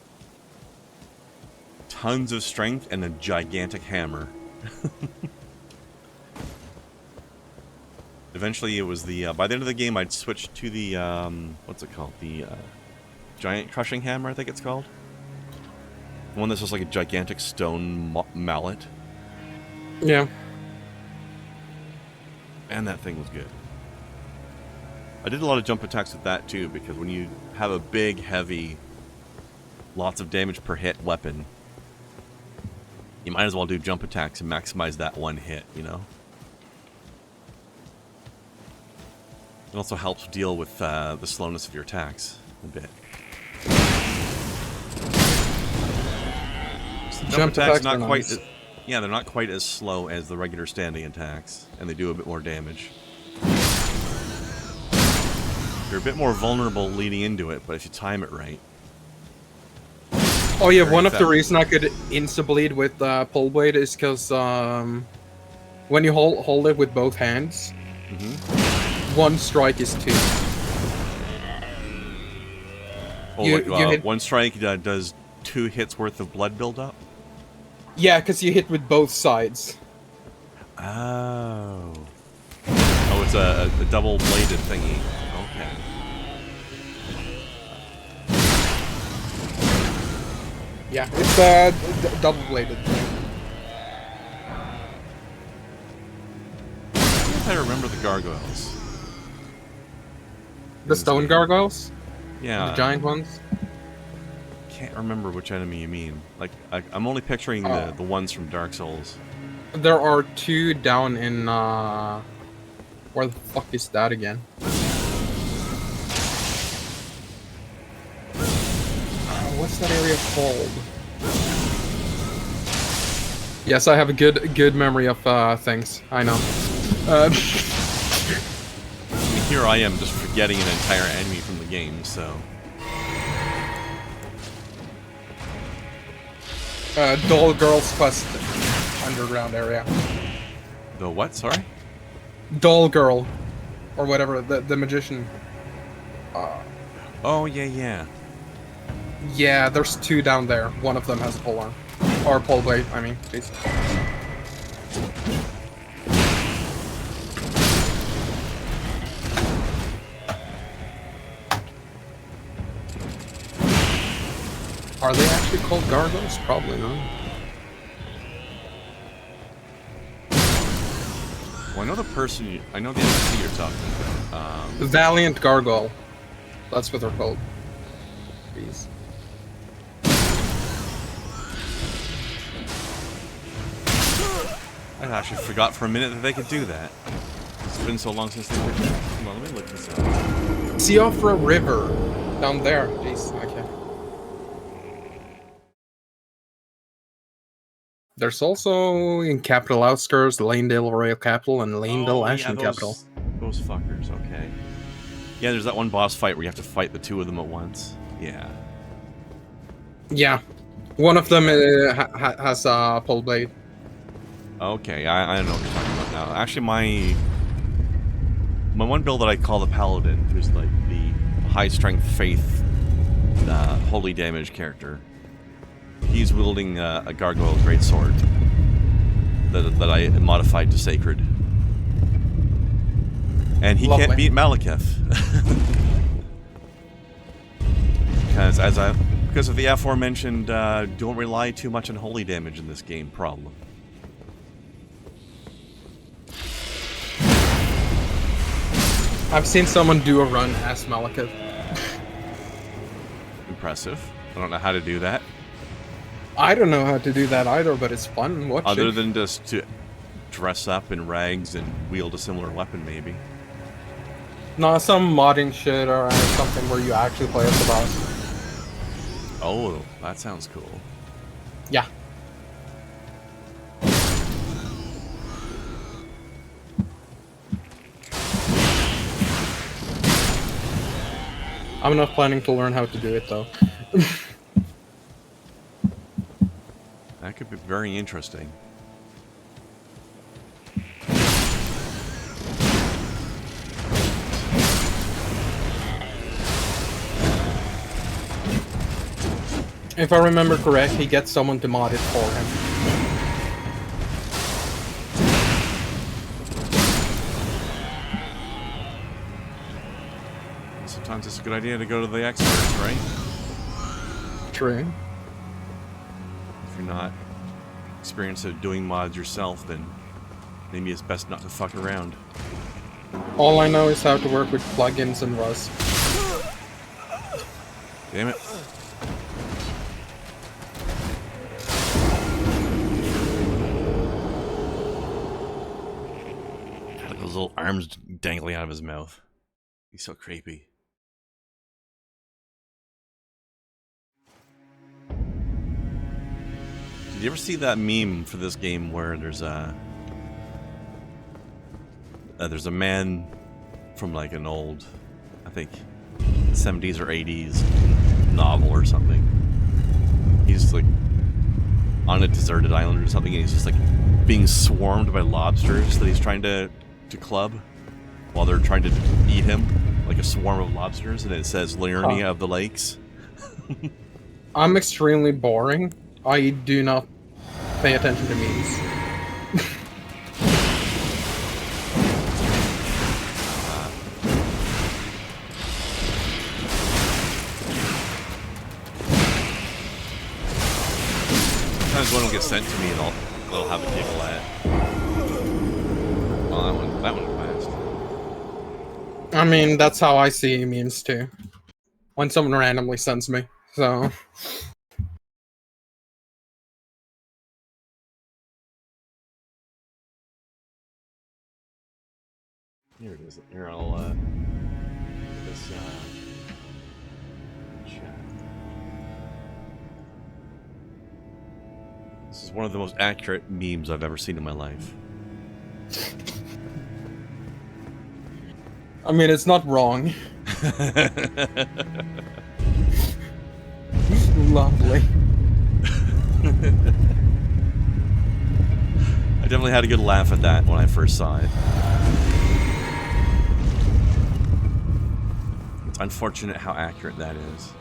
tons of strength and a gigantic hammer. Eventually, it was the by the end of the game, I'd switched to the what's it called? The giant crushing hammer, I think it's called. The one that's just like a gigantic stone mallet. Yeah. And that thing was good. I did a lot of jump attacks with that too, because when you have a big, heavy, lots of damage per hit weapon, you might as well do jump attacks and maximize that one hit, you know? It also helps deal with the slowness of your attacks a bit. So jump attacks not quite nice. yeah, they're not quite as slow as the regular standing attacks, and they do a bit more damage. You're a bit more vulnerable leading into it, but if you time it right. Oh yeah, Very one of the effective. reasons I could insta-bleed with pole blade is because when you hold it with both hands, one strike is 2. Oh, You- like, you hit- one strike does 2 hits worth of blood buildup? Yeah, because you hit with both sides. Oh. Oh, it's a double-bladed thingy. Okay. Yeah, it's double-bladed. I don't know if I remember the gargoyles. The stone gargoyles? Yeah. The giant ones? Can't remember which enemy you mean. Like, I'm only picturing the ones from Dark Souls. There are 2 down in, where the fuck is that again? What's that area called? Yes, I have a good memory of things. I know. I mean, here I am just forgetting an entire enemy from the game, so... Doll Girl's Quest underground area. The what, sorry? Doll Girl, or whatever, the magician. Oh, yeah. Yeah, there's 2 down there. One of them has a pole arm. Or pole blade, I mean, jeez. Are they actually called gargoyles? Probably not. Well, I know the person, I know the NPC you're talking about. Valiant Gargoyle. That's what they're called. Jeez. I actually forgot for a minute that they could do that. It's been so long since they did that. Come on, let me look this up. Siofra River. Down there. Jeez, okay. There's also in Capital Outskirts, Lanedale Royal Capital, and Lanedale Ashen Capital. Those fuckers, okay. Yeah, there's that one boss fight where you have to fight the 2 of them at once. Yeah. Yeah. One of them has a pole blade. Okay, I know what you're talking about now. Actually, my one build that I call the Paladin, who's like the high-strength faith, holy damage character, he's wielding a gargoyle greatsword that I modified to sacred. And he Lovely. can't beat Malekith. Because of the aforementioned don't rely too much on holy damage in this game problem. I've seen someone do a run as Malekith. Impressive. I don't know how to do that. I don't know how to do that either, but it's fun watching. Other than just to dress up in rags and wield a similar weapon, maybe. No, some modding shit or something where you actually play as the boss. Oh, that sounds cool. Yeah. I'm not planning to learn how to do it though. That could be very interesting. If I remember correct, he gets someone to mod it for him. Sometimes it's a good idea to go to the experts, right? True. If you're not experienced at doing mods yourself, then maybe it's best not to fuck around. All I know is how to work with plugins and Rust. Damn it. Got those little arms dangling out of his mouth. He's so creepy. Did you ever see that meme for this game where there's a man from like an old, I think, 70s or 80s novel or something. He's like on a deserted island or something, and he's just like being swarmed by lobsters that he's trying to club while they're trying to eat him, like a swarm of lobsters, and it says Liurnia of the Lakes. I'm extremely boring. I do not pay attention to memes. Sometimes one will get sent to me and they'll have a giggle at. Well, that one passed. I mean, that's how I see memes too. When someone randomly sends me, so... Here it is. Here, I'll, this, chat. This is one of the most accurate memes I've ever seen in my life. I mean, it's not wrong. Lovely. I definitely had a good laugh at that when I first saw it. It's unfortunate how accurate that is.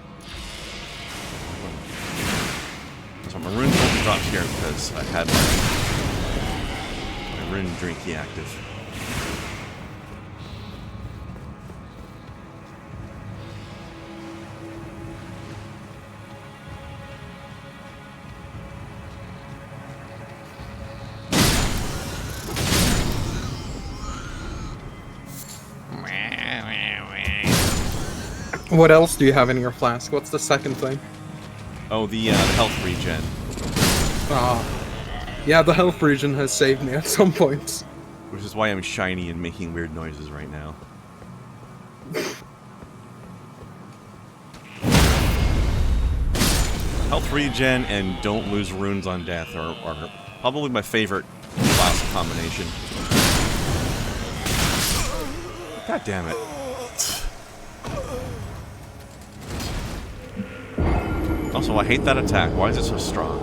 So my rune won't drop here because I had my rune drinky active. What else do you have in your flask? What's the second thing? Oh, the health regen. Yeah, the health regen has saved me at some points. Which is why I'm shiny and making weird noises right now. Health regen and don't lose runes on death are probably my favorite class combination. God damn it. Also, I hate that attack. Why is it so strong?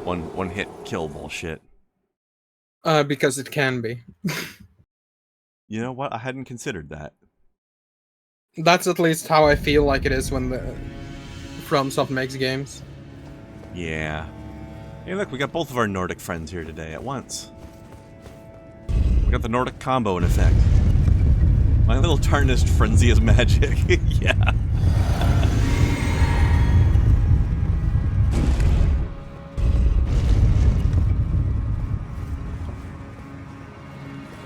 One hit kill bullshit. Because it can be. You know what? I hadn't considered that. That's at least how I feel like it is when the FromSoft makes games. Yeah. Hey, look, we got both of our Nordic friends here today at once. We got the Nordic combo in effect. My little tarnished frenzy is magic. Yeah.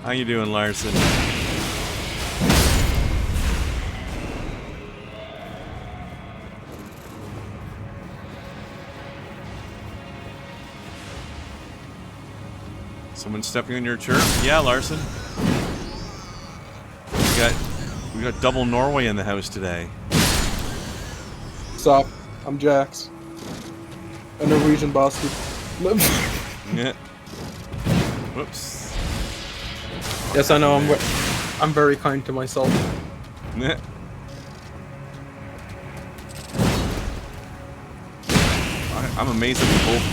How you doing, Larson? Someone stepping on your turf? Yeah, Larson. We got double Norway in the house today. What's up? I'm Jax. A Norwegian bastard. Yeah. Whoops. Yes, I know. I'm very kind to myself. Yeah. I'm amazed that we both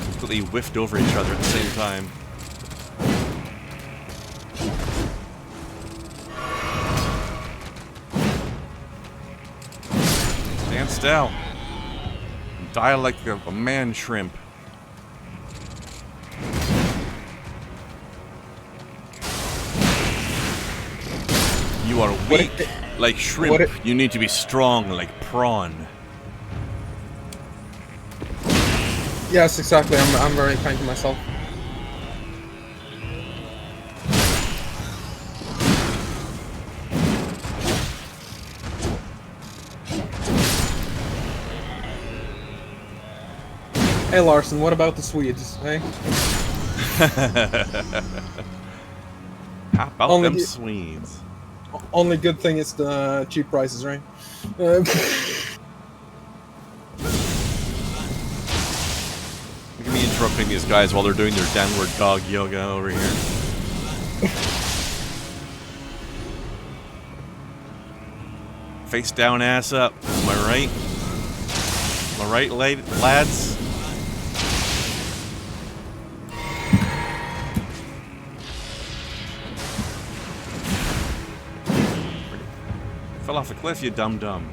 completely whiffed over each other at the same time. Stand still. Die like a man shrimp. You are weak like shrimp. You need to be strong like prawn. Yes, exactly. I'm very kind to myself. Hey Larson, what about the Swedes, eh? How about them Swedes? Only good thing is the cheap prices, right? Look at me interrupting these guys while they're doing their downward dog yoga over here. Face down, ass up. Am I right? Am I right, lads? Fell off a cliff, you dum-dum.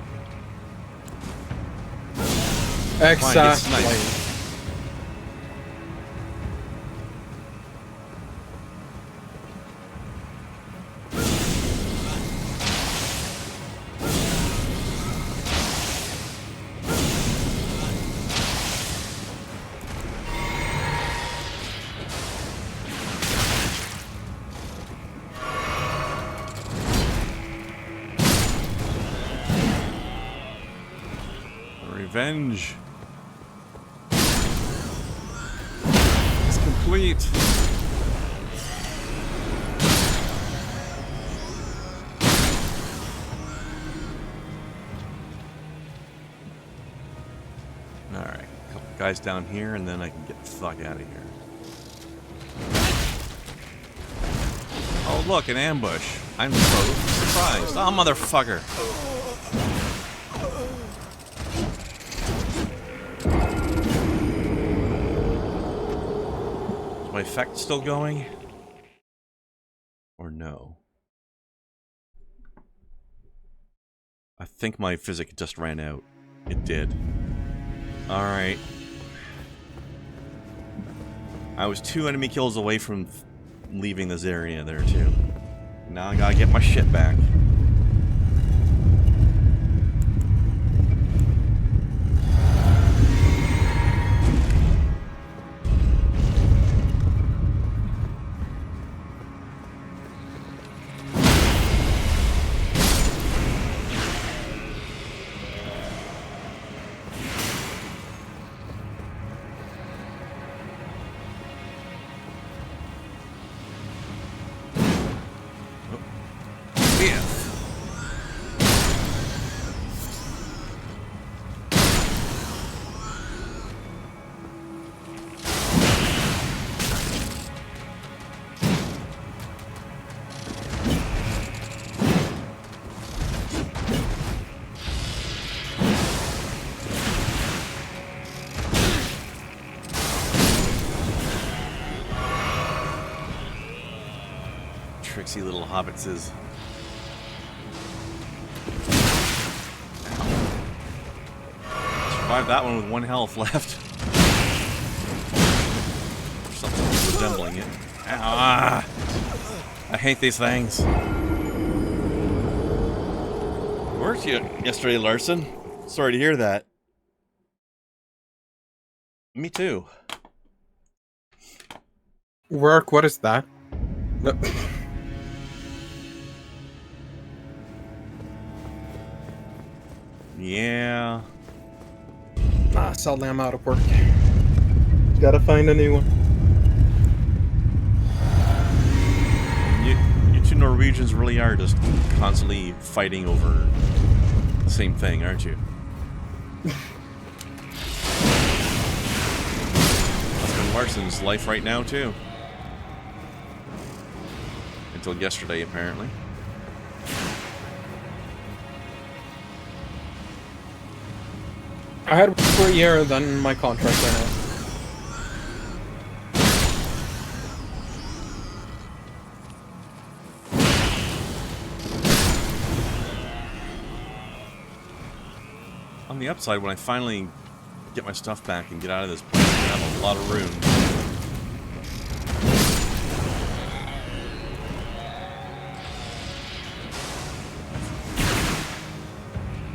Exactly. Revenge is complete. Alright, a couple guys down here and then I can get the fuck out of here. Oh look, an ambush. I'm so surprised. Oh motherfucker. My effect still going? Or no? I think my physic just ran out. It did. Alright. I was 2 enemy kills away from leaving this area there too. Now I gotta get my shit back. Tricksy little hobbitses. Survived that one with 1 health left. Or something resembling it. Ah! I hate these things. Weren't you yesterday, Larson? Sorry to hear that. Me too. Work, what is that? Yeah. Nah, sadly I'm out of work. Gotta find a new one. You two Norwegians really are just constantly fighting over the same thing, aren't you? That's been Larson's life right now, too. Until yesterday, apparently. I had one for a year, then my contract ran out. On the upside, when I finally get my stuff back and get out of this place, I have a lot of room.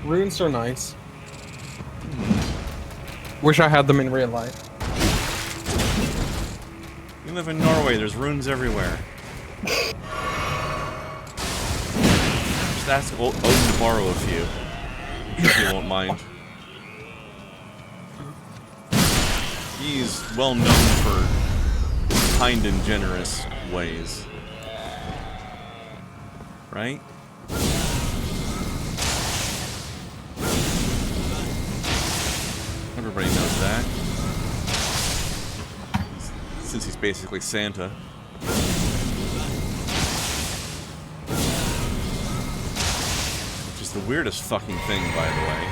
Runes are nice. Wish I had them in real life. You live in Norway, there's runes everywhere. Just ask Odin to borrow a few. I'm sure he won't mind. He's well known for kind and generous ways. Right? Everybody knows that. Since he's basically Santa. Which is the weirdest fucking thing, by the way.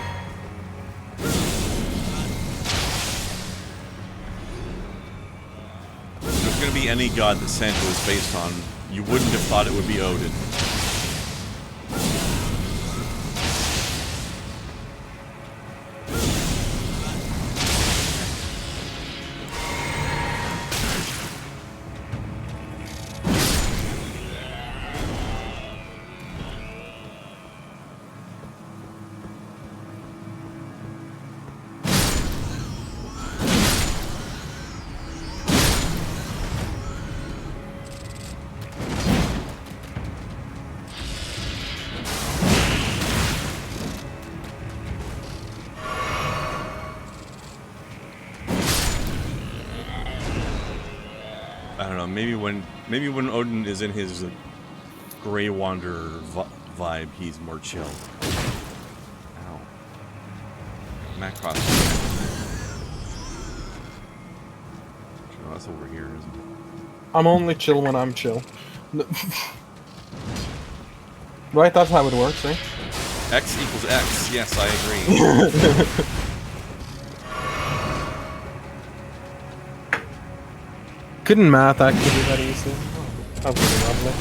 If there's gonna be any god that Santa was based on, you wouldn't have thought it would be Odin. I don't know, maybe when Odin is in his Grey Wanderer vibe, he's more chill. Ow. Macross. Oh, that's over here, isn't it? I'm only chill when I'm chill. Right, that's how it works, eh? X equals X, yes, I agree. Couldn't math actually be that easy? Oh, that would be lovely.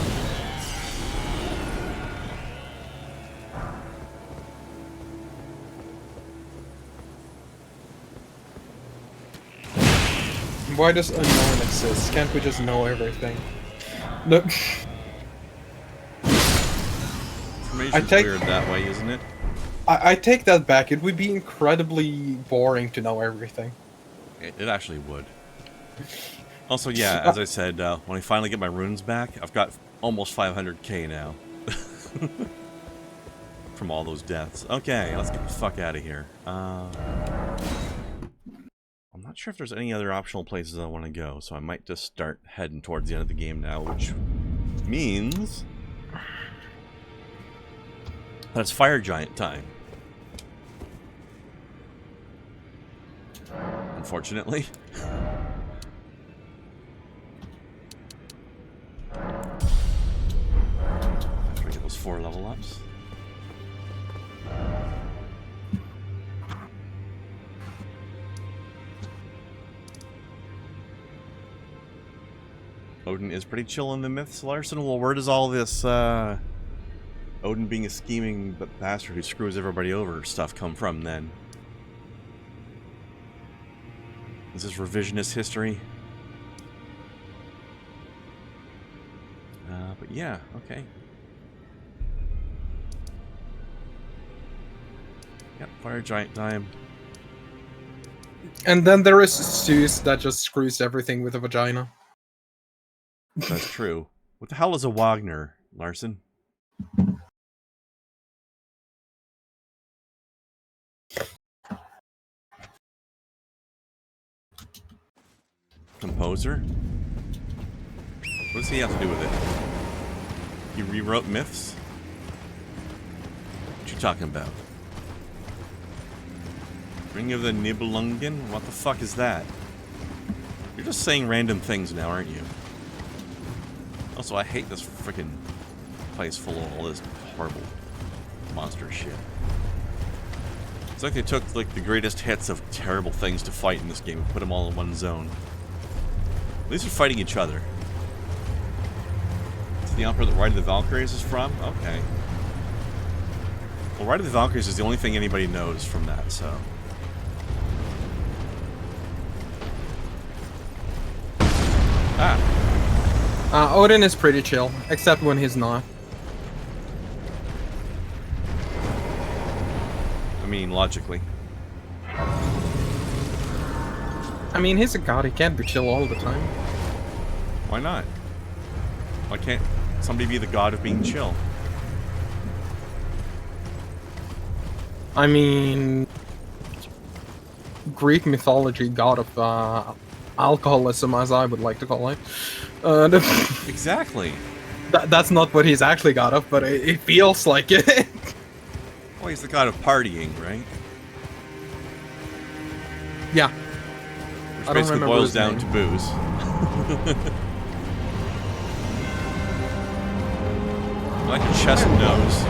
Why does unknown exist? Can't we just know everything? No. Information's weird that way, isn't it? I take that back. It would be incredibly boring to know everything. It actually would. Also, yeah, as I said, when I finally get my runes back, I've got almost 500k now. From all those deaths. Okay, let's get the fuck out of here. I'm not sure if there's any other optional places I want to go, so I might just start heading towards the end of the game now, which means that it's Fire Giant time. Unfortunately. After I get those 4 level ups. Odin is pretty chill in the myths, Larson. Well, where does all this, Odin being a scheming bastard who screws everybody over stuff come from, then? Is this revisionist history? But yeah, okay. Yep, Fire Giant time. And then there is Zeus that just screws everything with a vagina. That's true. What the hell is a Wagner, Larson? Composer? What does he have to do with it? He rewrote myths? What you talking about? Ring of the Nibelungen? What the fuck is that? You're just saying random things now, aren't you? Also, I hate this freaking place full of all this horrible monster shit. It's like they took like the greatest hits of terrible things to fight in this game and put them all in one zone. At least they're fighting each other. It's the Emperor that Ride of the Valkyries is from? Okay. Well, Ride of the Valkyries is the only thing anybody knows from that, so... Odin is pretty chill, except when he's not. I mean, logically. I mean, he's a god, he can't be chill all the time. Why not? Why can't somebody be the god of being chill? I mean... Greek mythology god of, alcoholism, as I would like to call it. Exactly. That's not what he's actually god of, but it feels like it. Well, he's the god of partying, right? Yeah. Which I don't basically remember boils his down name. to booze. I like a chest nose.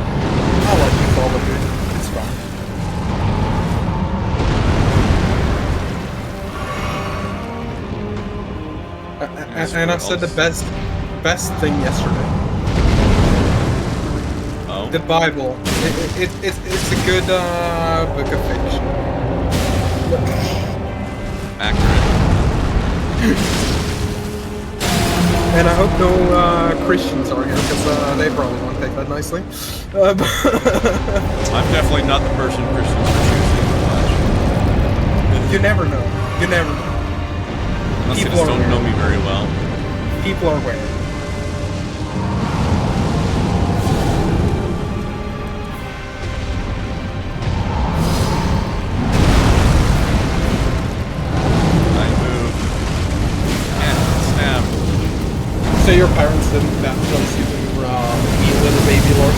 I like mythology. It's fine. And I said the best thing yesterday. Oh? The Bible. It's a good book of fiction. Accurate. And I hope no Christians are here, because they probably won't take that nicely. I'm definitely not the person Christians are choosing to watch. You never know. You never know. Unless they People just are don't know weird. me very well. People are weird. I move. Yeah, snap. So your parents didn't baptize you when you were a little baby Lord?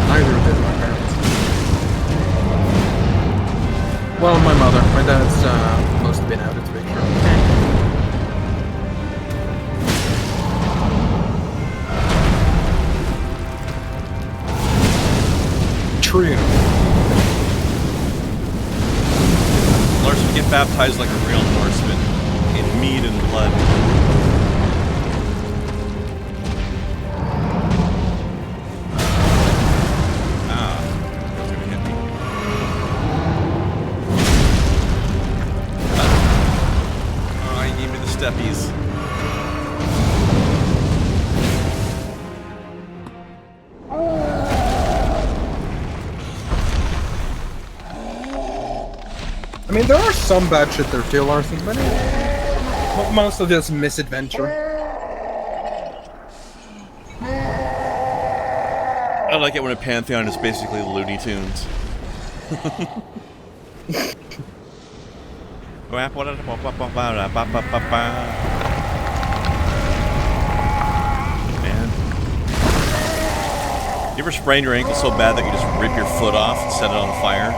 Neither did my parents. Well, my mother. My dad's must have been out at picture. True. Larson, get baptized like a real Norseman in mead and blood. That's gonna hit me. Oh, he gave me the steppies. I mean, there are some bad shit there too, Larson, but most of it's misadventure. I like it when a pantheon is basically Looney Tunes. Man. You ever sprain your ankle so bad that you just rip your foot off and set it on fire?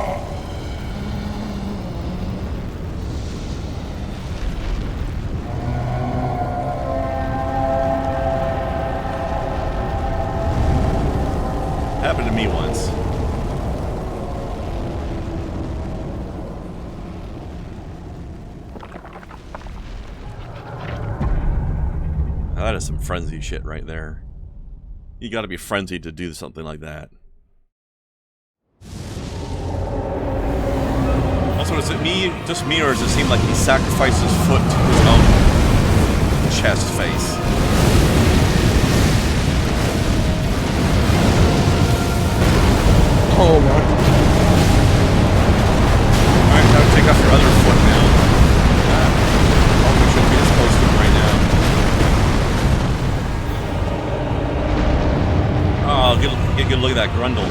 Happened to me once. Now that is some frenzy shit right there. You gotta be frenzied to do something like that. Also, is it me, just me, or does it seem like he sacrificed his foot to his own chest face? Oh my. Alright, now take off your other foot now. Probably shouldn't be this close to him right now. Oh, get a good look at that grundle.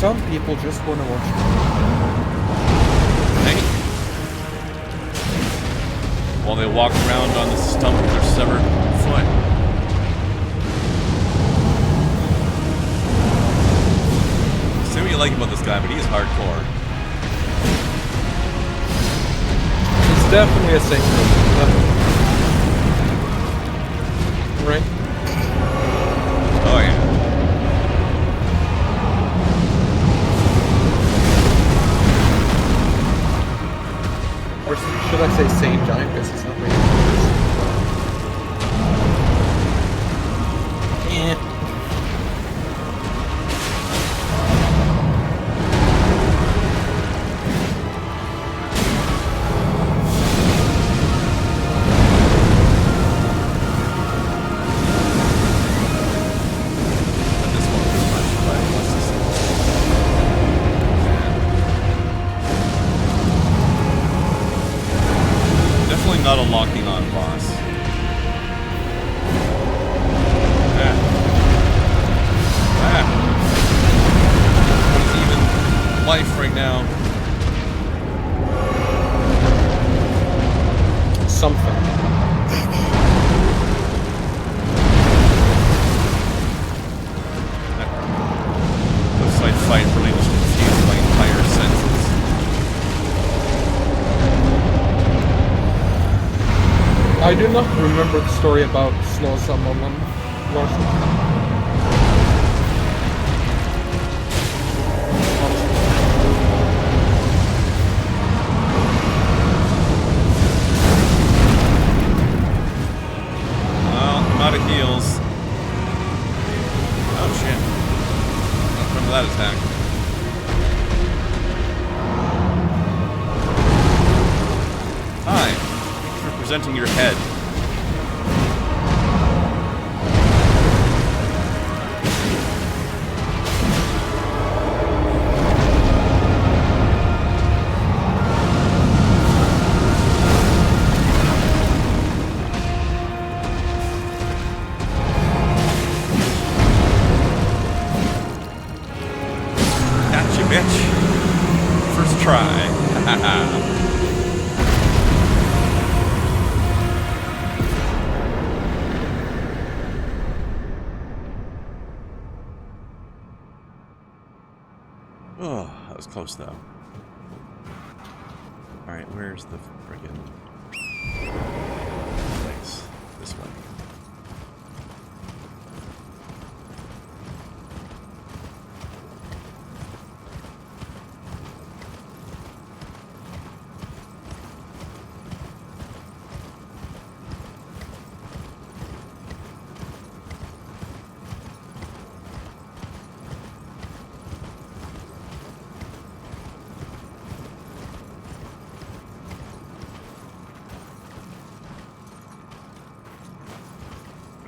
Some people just want to watch. Hey. While they walk around on the stump of their severed foot. Say what you like about this guy, but he's hardcore. It's definitely a safe right? Oh yeah. Or should I say Saint Giant, because he's not really not a locking on boss. He's even life right now. something. The side fight really just confused my entire senses. I do not remember the story about Slow Summon Larson. Well, I'm out of heals. Oh shit. Not from that attack. Hi. Thanks for presenting your head. Gotcha, bitch. First try. Oh, that was close though. Alright, where's the friggin' place? This one.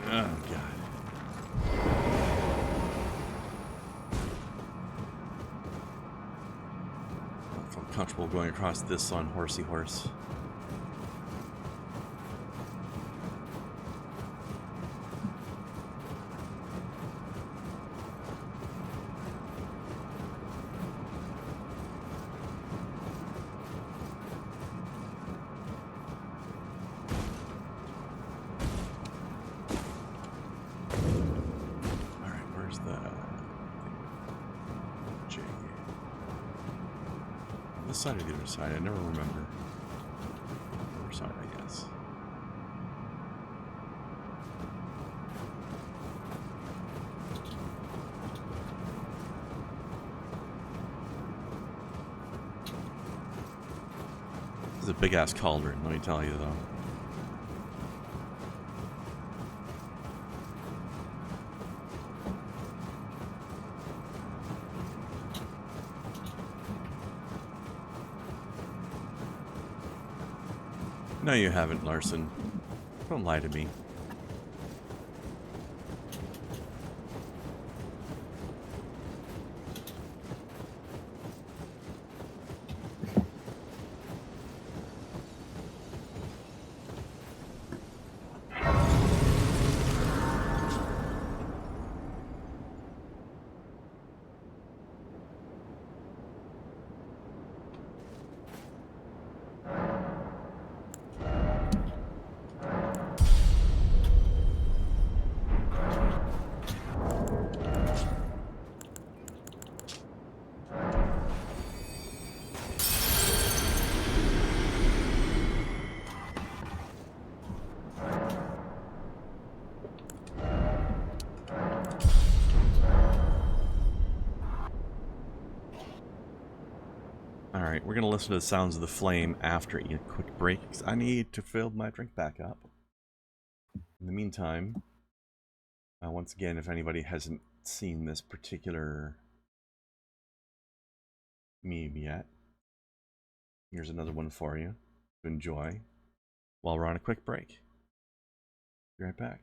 Oh, God. I don't feel comfortable going across this on Horsey Horse. This side or the other side? I never remember. Other side, I guess. This is a big ass cauldron, let me tell you though. No, you haven't, Larson. Don't lie to me. Alright, we're going to listen to the sounds of the flame after a quick break, because I need to fill my drink back up. In the meantime, once again, if anybody hasn't seen this particular meme yet, here's another one for you to enjoy while we're on a quick break. Be right back.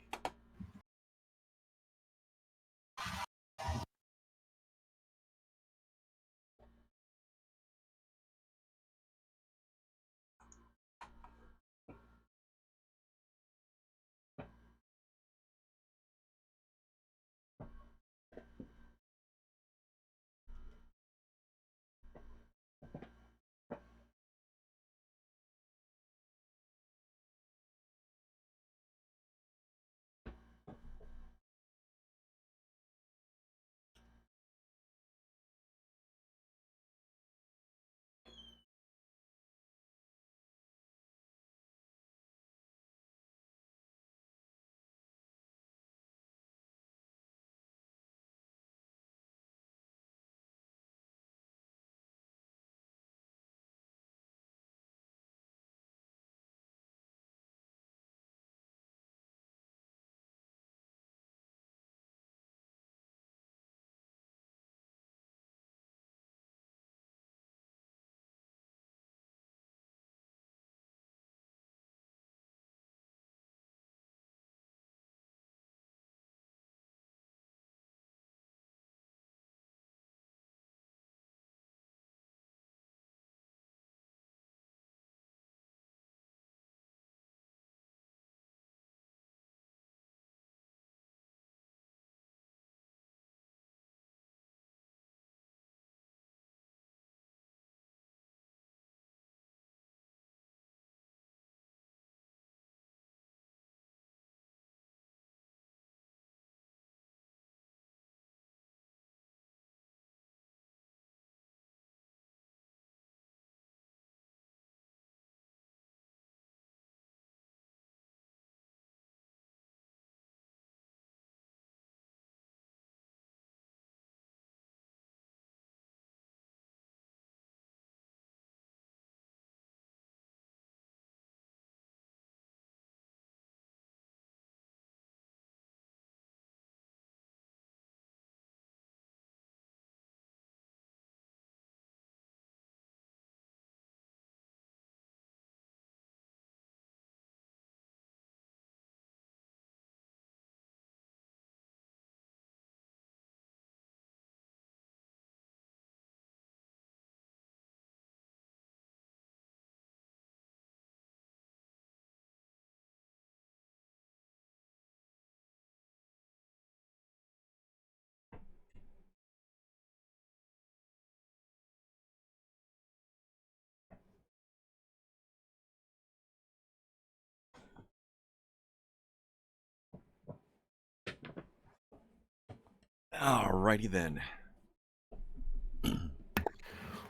Alrighty then.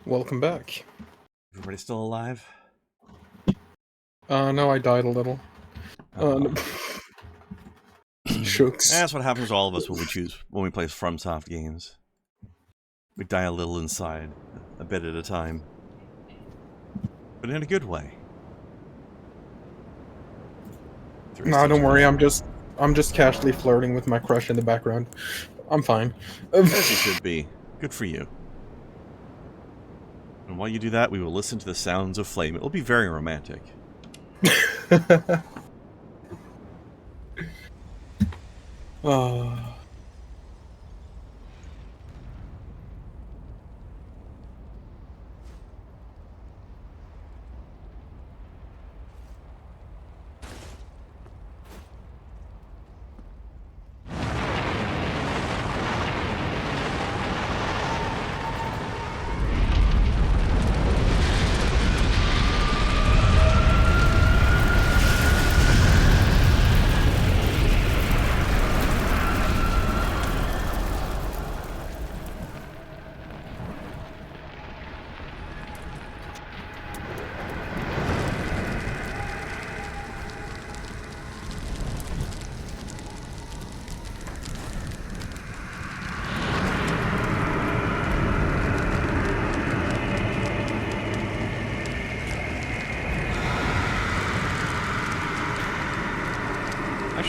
Welcome back. Everybody still alive? No, I died a little. No. Shooks. That's what happens to all of us when we play FromSoft games. We die a little inside, a bit at a time. But in a good way. No, don't worry, I'm just casually flirting with my crush in the background. I'm fine. As you should be. Good for you. And while you do that, we will listen to the sounds of flame. It will be very romantic. Oh.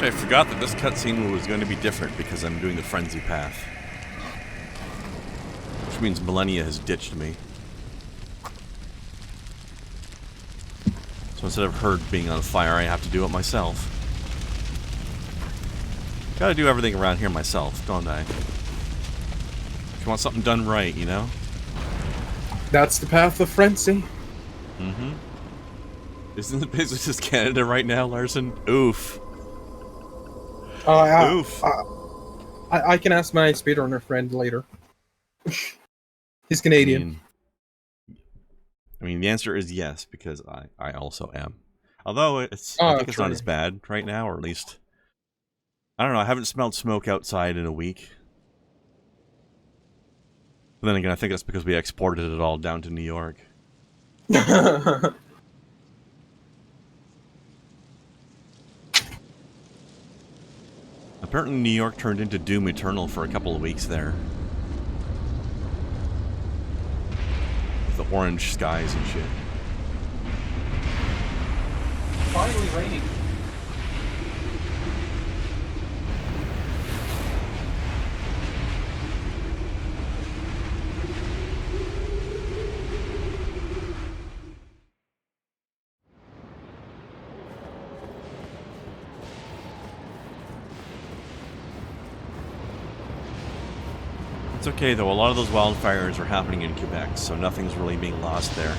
Actually, I forgot that this cutscene was going to be different because I'm doing the frenzy path. Which means Millennia has ditched me. So instead of her being on fire, I have to do it myself. Gotta do everything around here myself, don't I? If you want something done right, you know? That's the path of frenzy. Mm-hmm. Isn't the business just Canada right now, Larson? Oof. Oof. I can ask my speedrunner friend later. He's Canadian. I mean, the answer is yes, because I also am. Although I think it's not as bad right now, or at least... I don't know, I haven't smelled smoke outside in a week. But then again, I think that's because we exported it all down to New York. Apparently New York turned into Doom Eternal for a couple of weeks there. With the orange skies and shit. Finally raining. It's okay though, a lot of those wildfires are happening in Quebec, so nothing's really being lost there.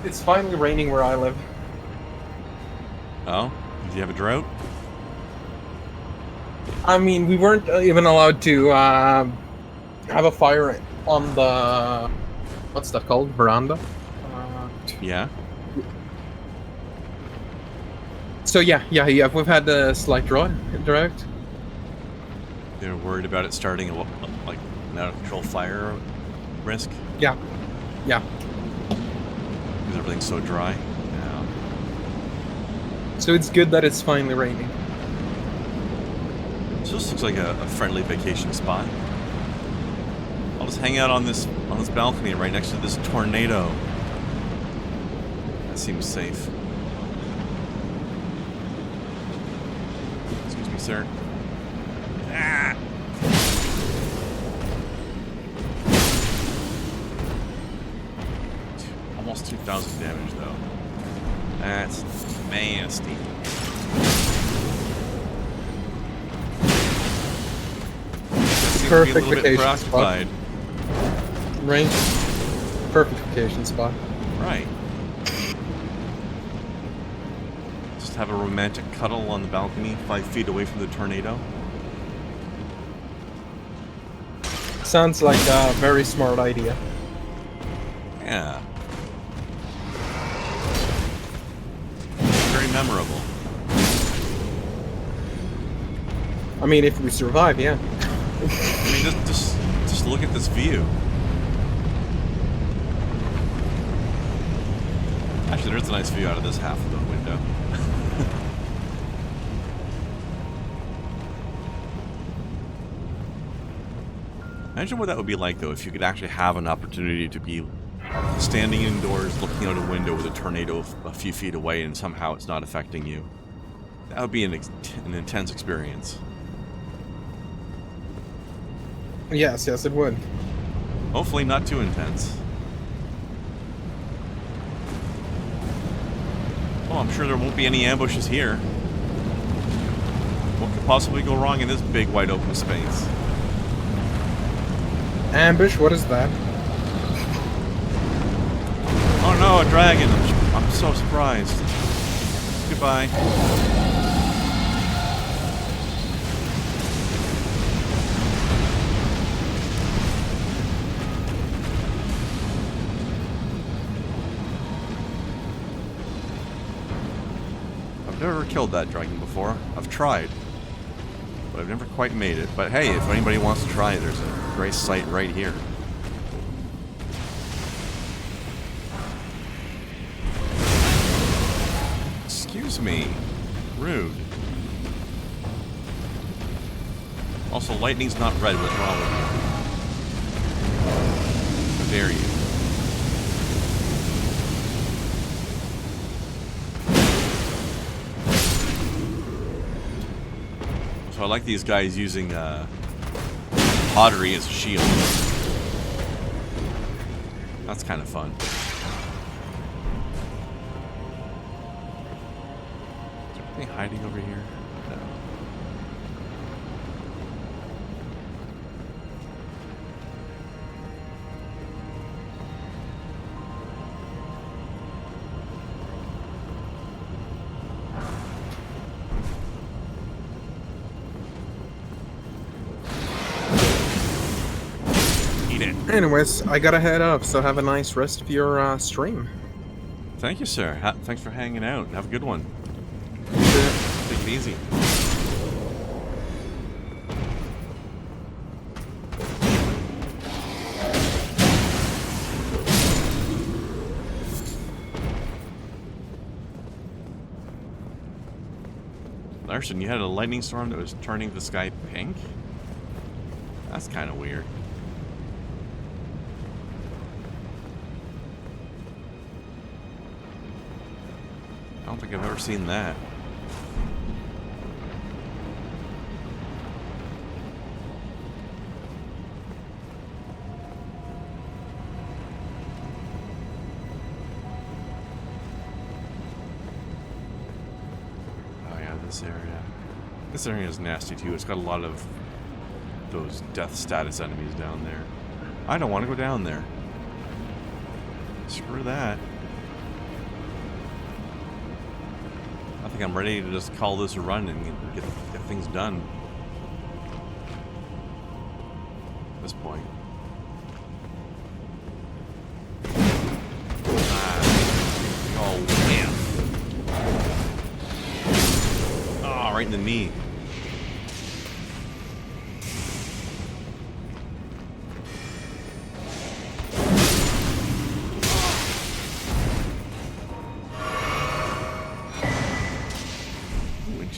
It's finally raining where I live. Oh? Did you have a drought? I mean, we weren't even allowed to have a fire on the... What's that called? Veranda? Yeah? So yeah, we've had a slight drought. They're worried about it starting a, like, an out-of-control fire risk? Yeah. Because everything's so dry? Yeah. So it's good that it's finally raining. So this looks like a friendly vacation spot. I'll just hang out on this balcony right next to this tornado. That seems safe. Excuse me, sir. Ah! Almost 2,000 damage, though. That's nasty. Perfect a little bit vacation preoccupied. spot. Range. Perfect vacation spot. Right. Just have a romantic cuddle on the balcony, 5 feet away from the tornado. Sounds like a very smart idea. Yeah. Very memorable. I mean, if we survive, yeah. I mean, just look at this view. Actually, there's a nice view out of this half of the window. Imagine what that would be like, though, if you could actually have an opportunity to be standing indoors, looking out a window with a tornado a few feet away, and somehow it's not affecting you. That would be an intense experience. Yes, it would. Hopefully not too intense. Oh, I'm sure there won't be any ambushes here. What could possibly go wrong in this big, wide open space? Ambush? What is that? Oh no, a dragon! I'm so surprised. Goodbye. I've never killed that dragon before. I've tried. But I've never quite made it. But hey, if anybody wants to try, there's a great site right here. Excuse me. Rude. Also, lightning's not red. What's wrong with you? How dare you? So I like these guys using pottery as a shield. That's kind of fun. Is there anything hiding over here? No. Anyways, I gotta head up, so have a nice rest of your stream. Thank you, sir. Thanks for hanging out. Have a good one. Take it easy. Larson, you had a lightning storm that was turning the sky pink? That's kind of weird. I don't think I've ever seen that. Oh yeah, this area. This area is nasty too. It's got a lot of those death status enemies down there. I don't want to go down there. Screw that. I think I'm ready to just call this a run and get things done. At this point. Oh, man. Oh, right in the knee.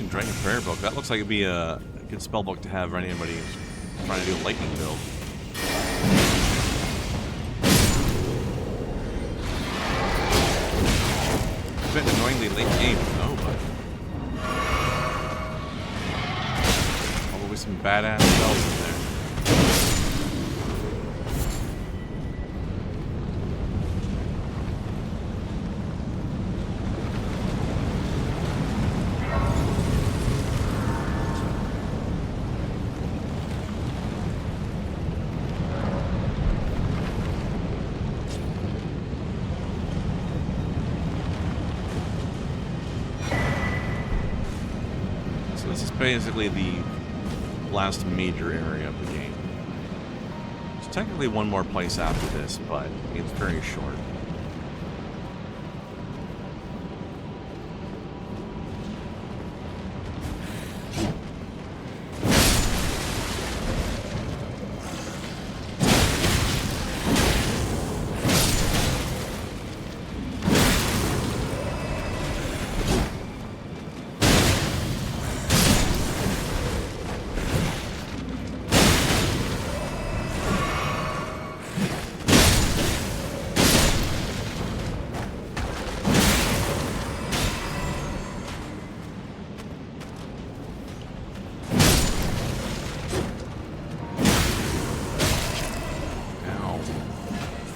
Dragon Prayer Book. That looks like it'd be a good spell book to have for anybody who's trying to do a lightning build. It's been annoyingly late game, though, but probably some badass spells in there. Basically the last major area of the game. There's technically one more place after this, but it's very short.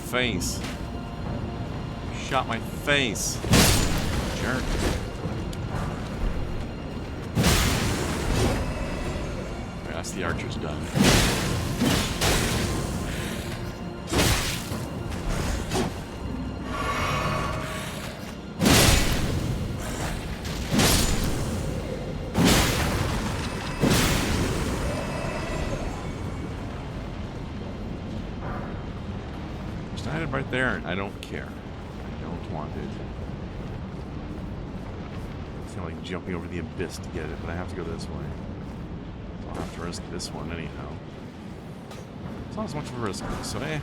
Face. Shot my face. Jerk. Right, that's the archer's done. Right there, and I don't care. I don't want it. It's kind of like jumping over the abyss to get it, but I have to go this way. So I'll have to risk this one anyhow. It's not as much of a risk, so eh.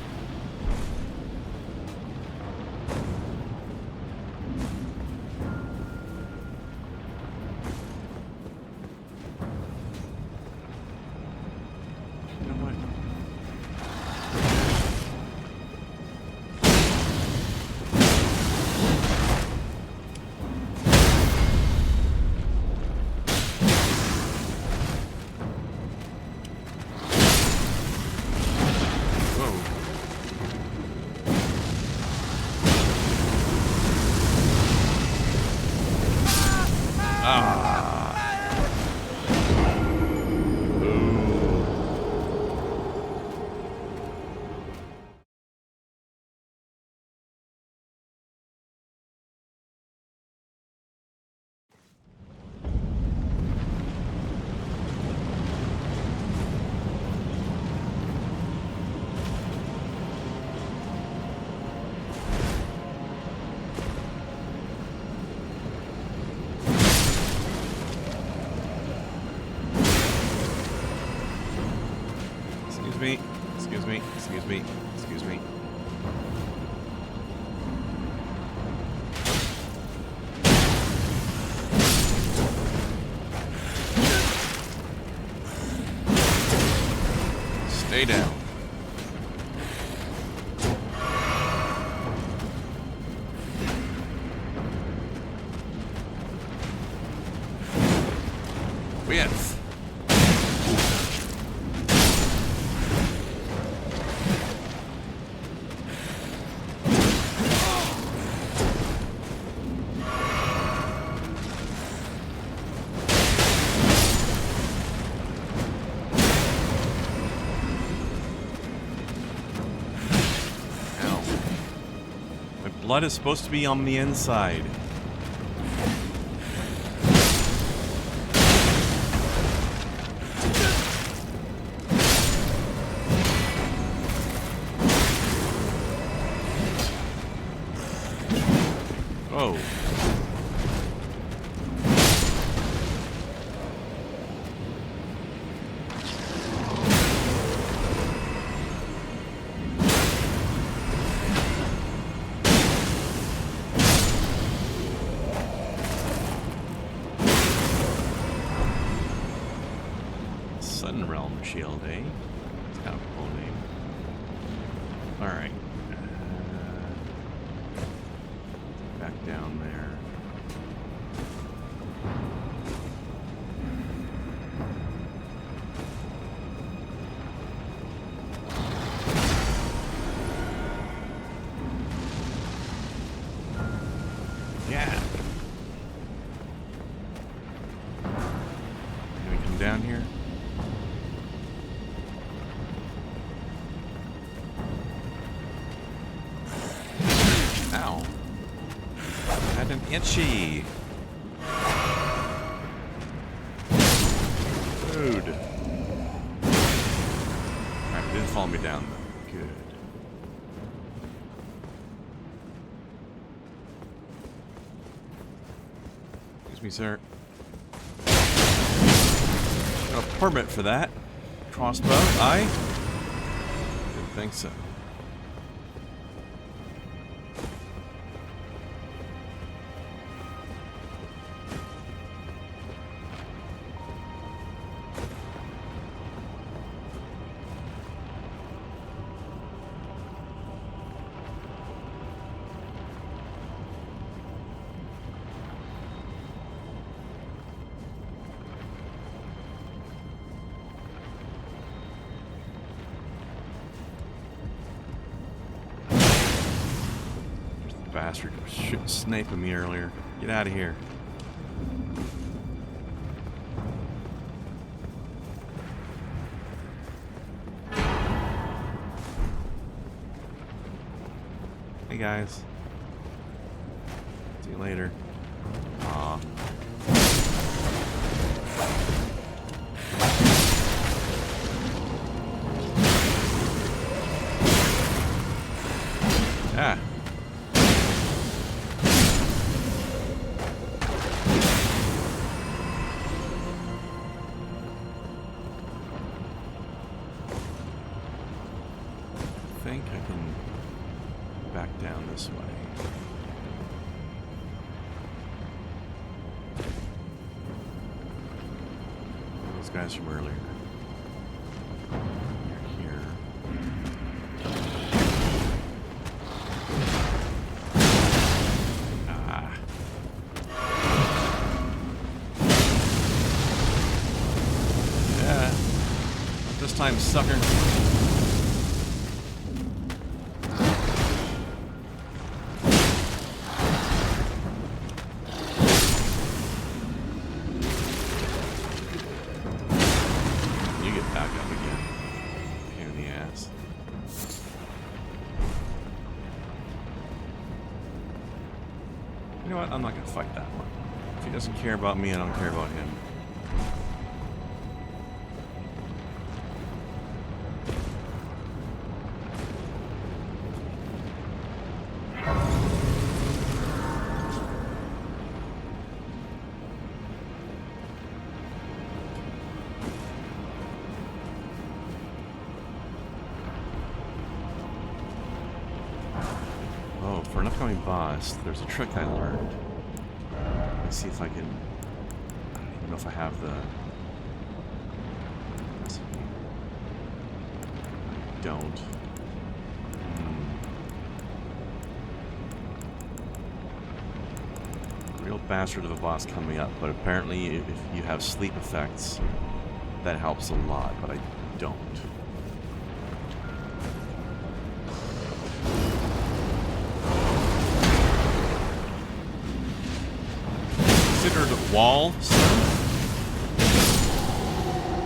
Excuse me. Excuse me. Excuse me. Excuse me. Stay down. Yes. Blood is supposed to be on the inside. Oh. Sudden Realm Shield, eh? It's kind of a cool name. Alright. Back down there. Yeah. Can we come down here? Ow. Had an itchy. Dude. Alright, it didn't fall me down though. Good. Excuse me, sir. Got a permit for that. Crossbow, aye? Didn't think so. Bastard was sniping me earlier. Get out of here. Hey guys. See you later. Aw. Ah. I think I can back down this way. Those guys from earlier. They're here. Ah. Yeah. Not this time, sucker. Back up again. Pain in the ass. You know what? I'm not gonna fight that one. If he doesn't care about me, I don't care about him. upcoming boss, there's a trick I learned. Let's see if I can... I don't even know if I have the... I don't. Real bastard of a boss coming up, but apparently if you have sleep effects, that helps a lot, but I don't. Considered wall, sir?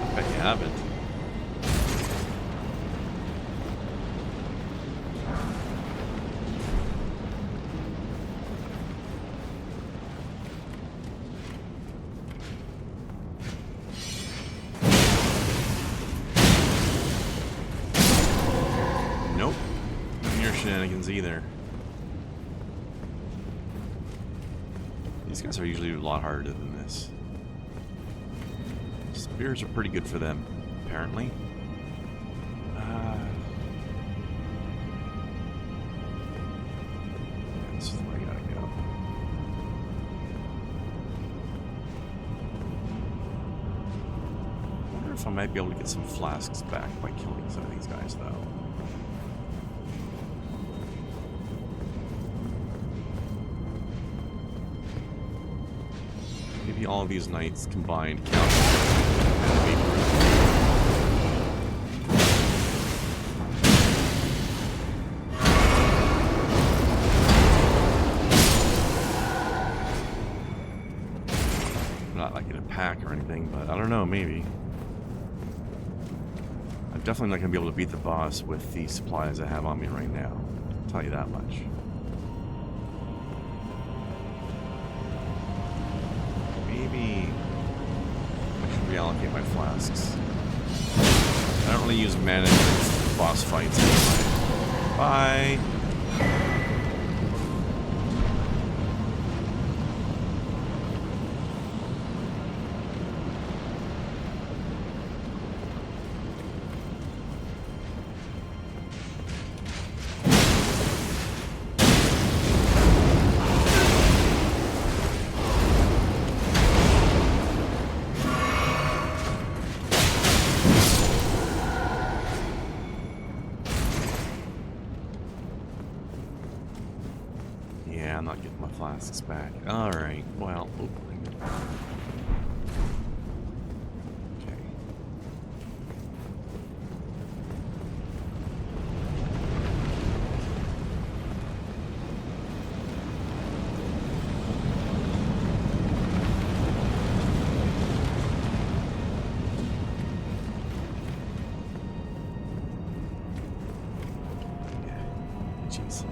I bet you haven't. Nope. None of your shenanigans either. These guys are usually a lot harder than this. Spears are pretty good for them, apparently. This is where I gotta go. I wonder if I might be able to get some flasks back by killing some of these guys, though. Maybe all of these knights combined count. Not like in a pack or anything, but I don't know, maybe. I'm definitely not going to be able to beat the boss with the supplies I have on me right now. I'll tell you that much. Maybe I should reallocate my flasks. I don't really use mana in boss fights anyway. Bye! Yeah, I'm not getting my flasks back. Alright, well... Okay. Yeah, jeez.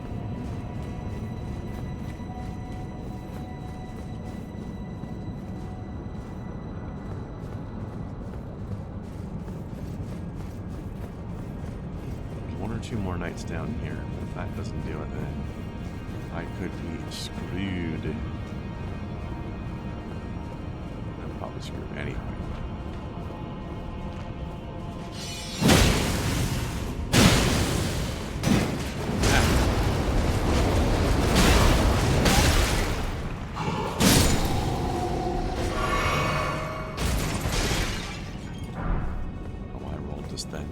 Two more knights down here. If that doesn't do it, then I could be screwed. I'm probably screwed anyway. Oh, I rolled this then.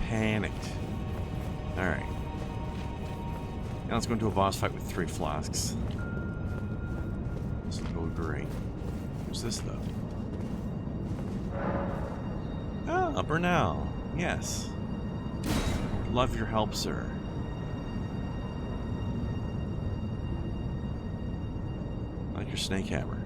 Panicked. Alright. Now let's go into a boss fight with 3 flasks. This will go great. Who's this, though? Ah, Bernal. Yes. Love your help, sir. I like your snake hammer.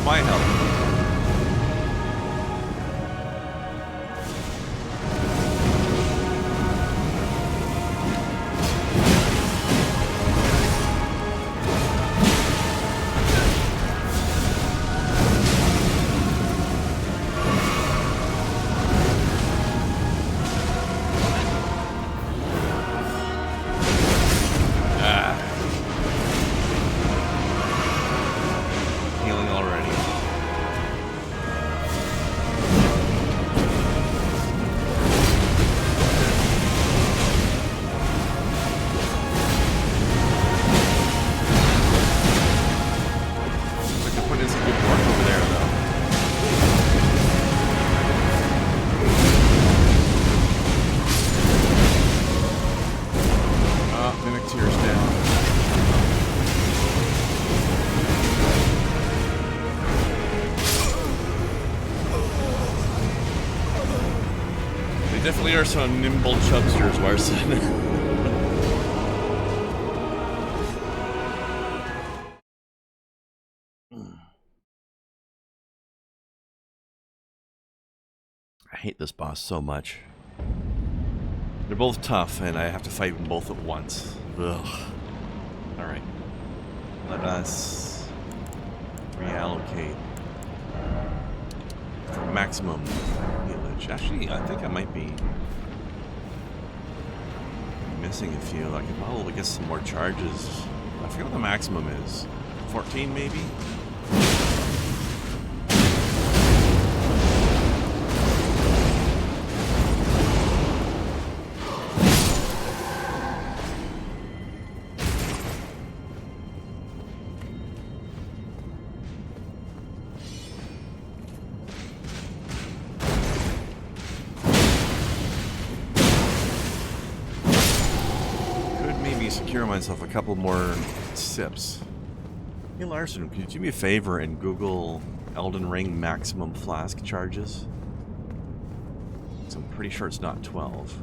My help. definitely are some nimble chubsters, Warson. I hate this boss so much. They're both tough, and I have to fight them both at once. Ugh. Alright. Let us reallocate for maximum healage. Actually, I think I might be missing a few. I could probably get some more charges. I forget what the maximum is. 14 maybe? Secure myself a couple more sips. Hey Larson, could you do me a favor and Google Elden Ring maximum flask charges? So I'm pretty sure it's not 12.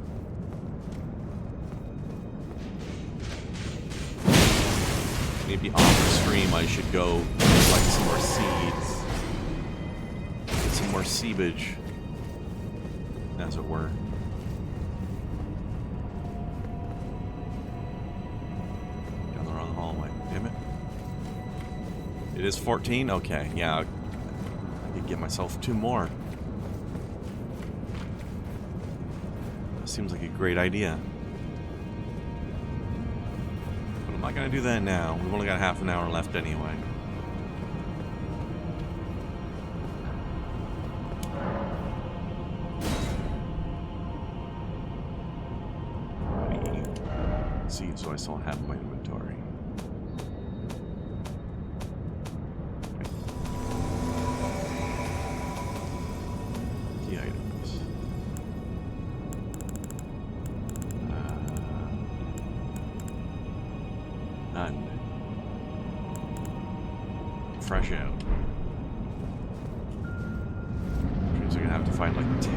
Maybe off stream I should go collect some more seeds. Get some more seepage, as it were. It is 14? Okay, yeah. I could get myself 2 more. That seems like a great idea. But I'm not going to do that now. We've only got half an hour left anyway. Seeds so I still have in my inventory. Fresh out. Means I'm gonna have to find like 10.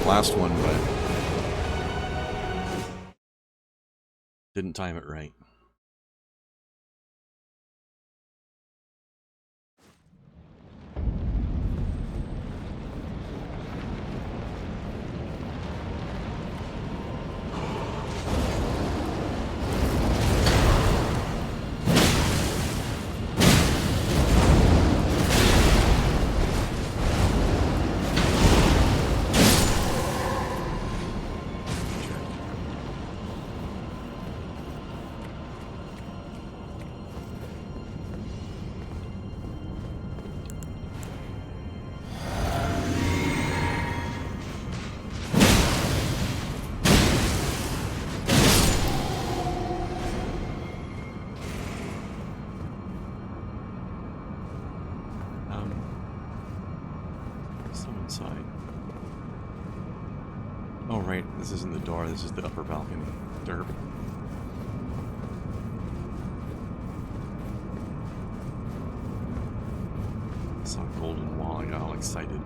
Last one, but didn't time it right. This isn't the door, this is the upper balcony. Derp. I saw a golden wall, I got all excited.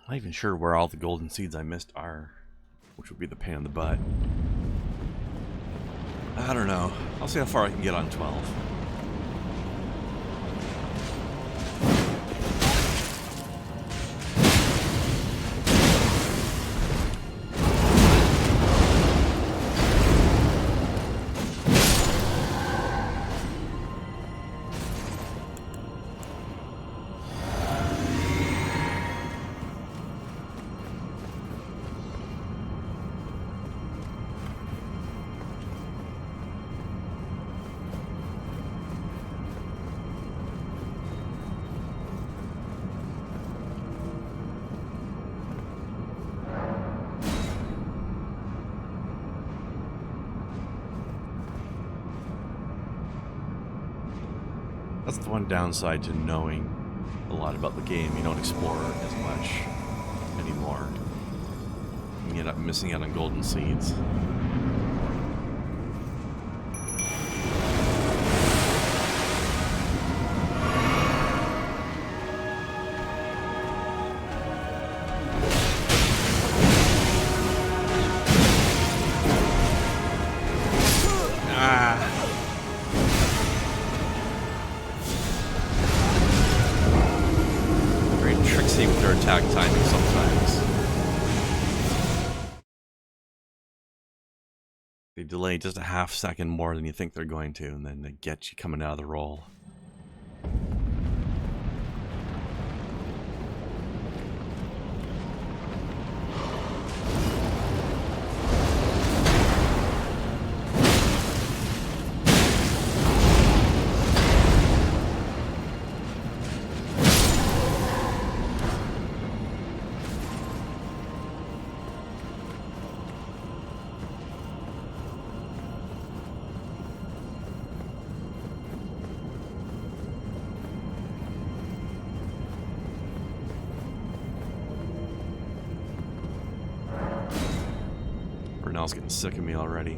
I'm not even sure where all the golden seeds I missed are, which would be the pain in the butt. I don't know. I'll see how far I can get on 12. That's the one downside to knowing a lot about the game. You don't explore as much anymore. You end up missing out on golden seeds. With their attack timing sometimes. They delay just a half second more than you think they're going to, and then they get you coming out of the roll. Bernal's getting sick of me already.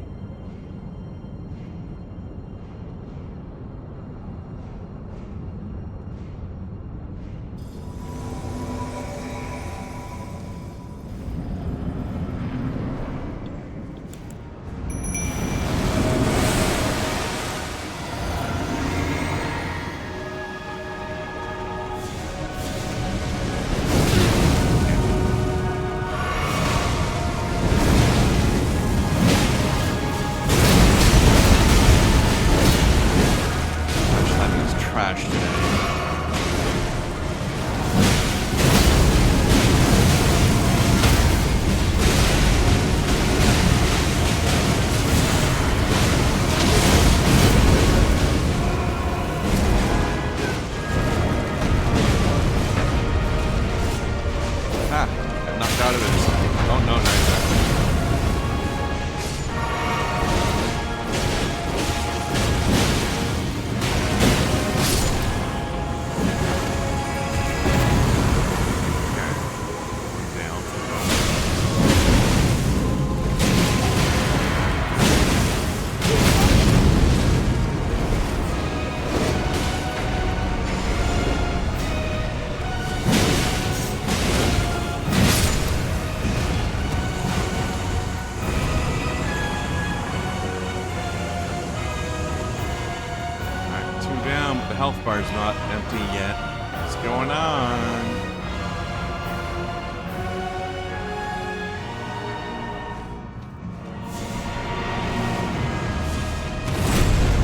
Health bar's not empty yet. What's going on?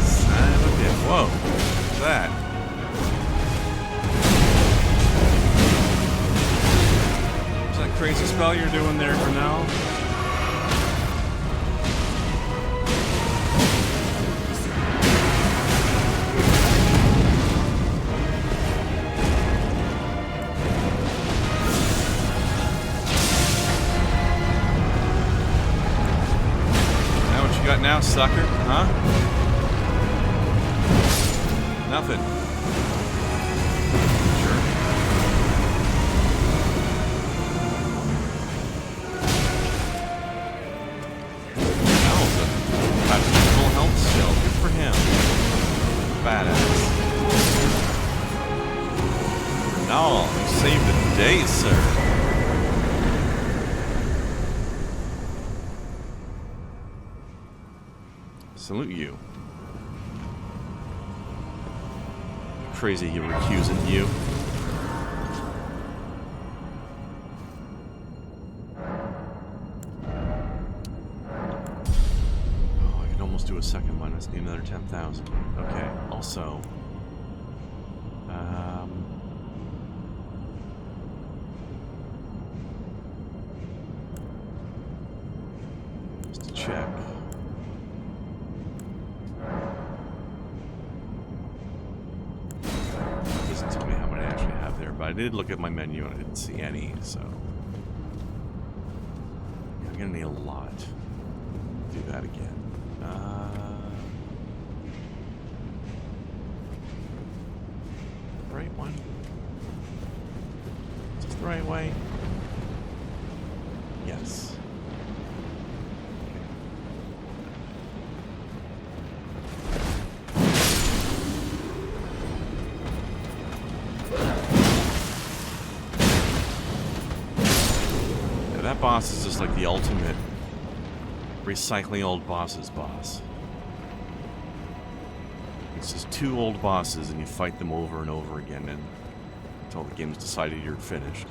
Son of a bitch. Whoa. What's that? What's that crazy spell you're doing there for now? Now, sucker, huh? Nothing. Sure. Elden. Got full health still. Good for him. Badass. No, you saved the day, sir. Salute you. Crazy you recusant you. Oh, I could almost do a second one. Let's need another 10,000. Okay. Also, just to check. Doesn't tell me how many I actually have there, but I did look at my menu and I didn't see any, so yeah, I'm gonna need a lot. Do that again. Right one. Is this the right way? Yes. That boss is just like the ultimate recycling old bosses boss. It's just two old bosses and you fight them over and over again and until the game's decided you're finished.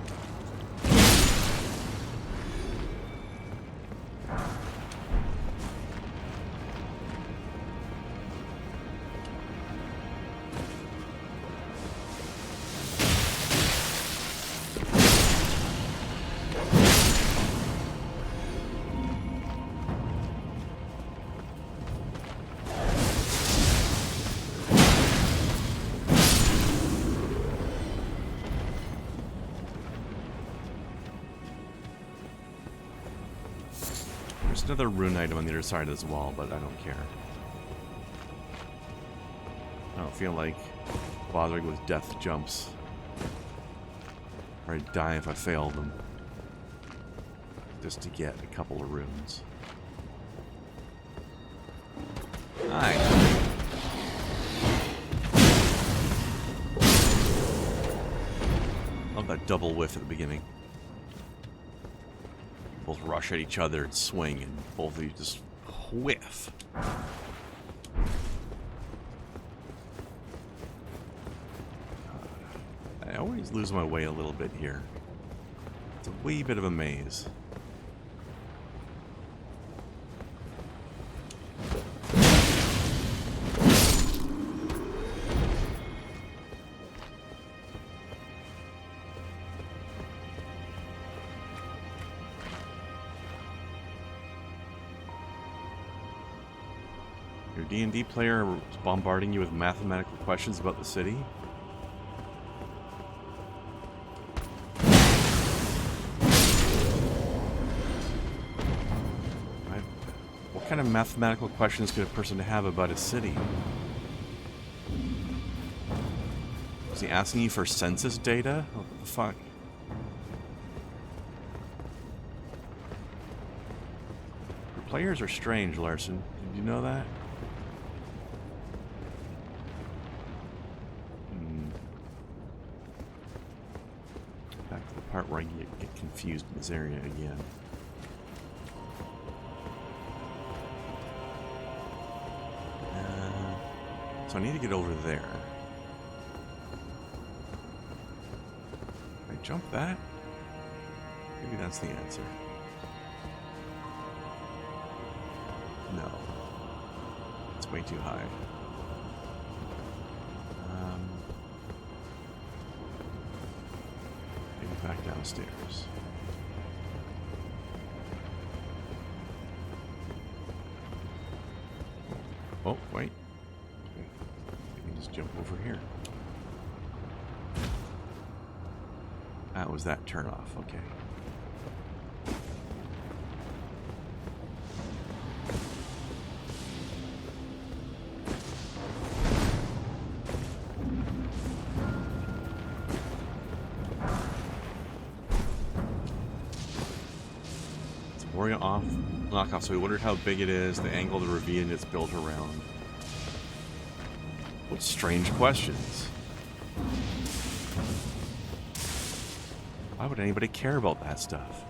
There's another rune item on the other side of this wall, but I don't care. I don't feel like bothering with death jumps. Or I'd die if I failed them. Just to get a couple of runes. Hi. Love that double whiff at the beginning. Both rush at each other and swing, and both of you just whiff. I always lose my way a little bit here. It's a wee bit of a maze. Your D&D player is bombarding you with mathematical questions about the city? What kind of mathematical questions could a person have about a city? Is he asking you for census data? What the fuck? Your players are strange, Larson. Did you know that? Back to the part where I get confused in this area again. So I need to get over there. Can I jump that? Maybe that's the answer. No. It's way too high. Maybe back downstairs. Oh, wait. Jump over here. That was that turn off, okay. It's Moria off, knockoff, so we wondered how big it is, the angle of the ravine it's built around. What strange questions. Why would anybody care about that stuff?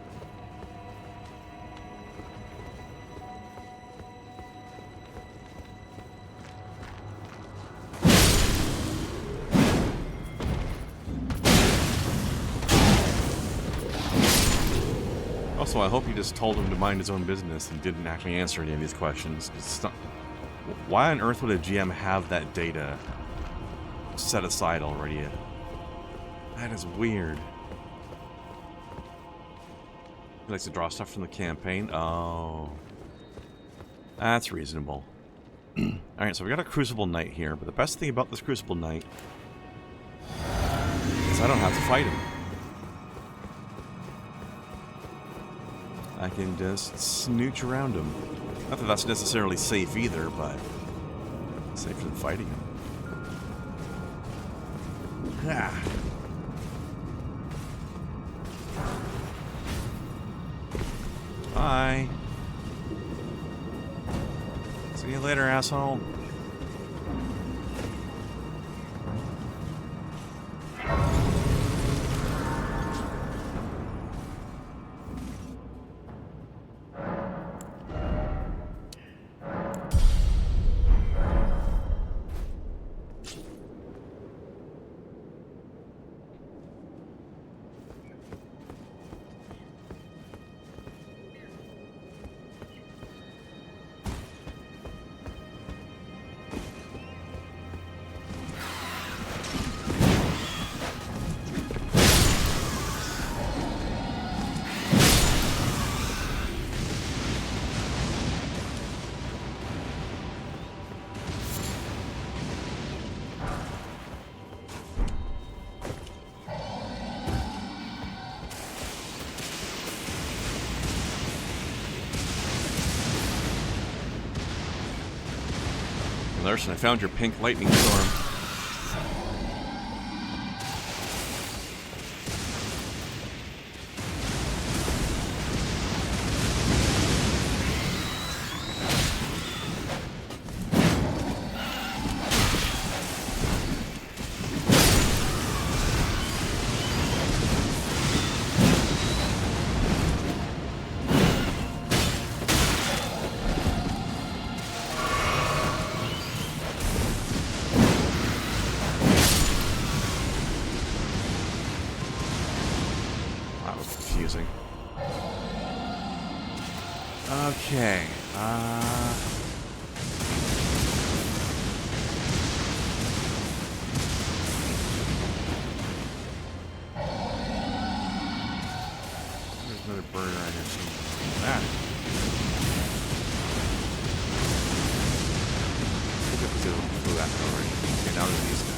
Also, I hope you just told him to mind his own business and didn't actually answer any of these questions. It's not, why on earth would a GM have that data set aside already? That is weird. He likes to draw stuff from the campaign. Oh. That's reasonable. Alright, so we got a Crucible Knight here, but the best thing about this Crucible Knight is I don't have to fight him. I can just snooch around him. Not that that's necessarily safe either, but safer than fighting him. Ah. Bye. See you later, asshole. Larson, I found your pink lightning storm. Okay. There's another bird right here. Ah. Look at the blue apple already. Okay, now there's these guys.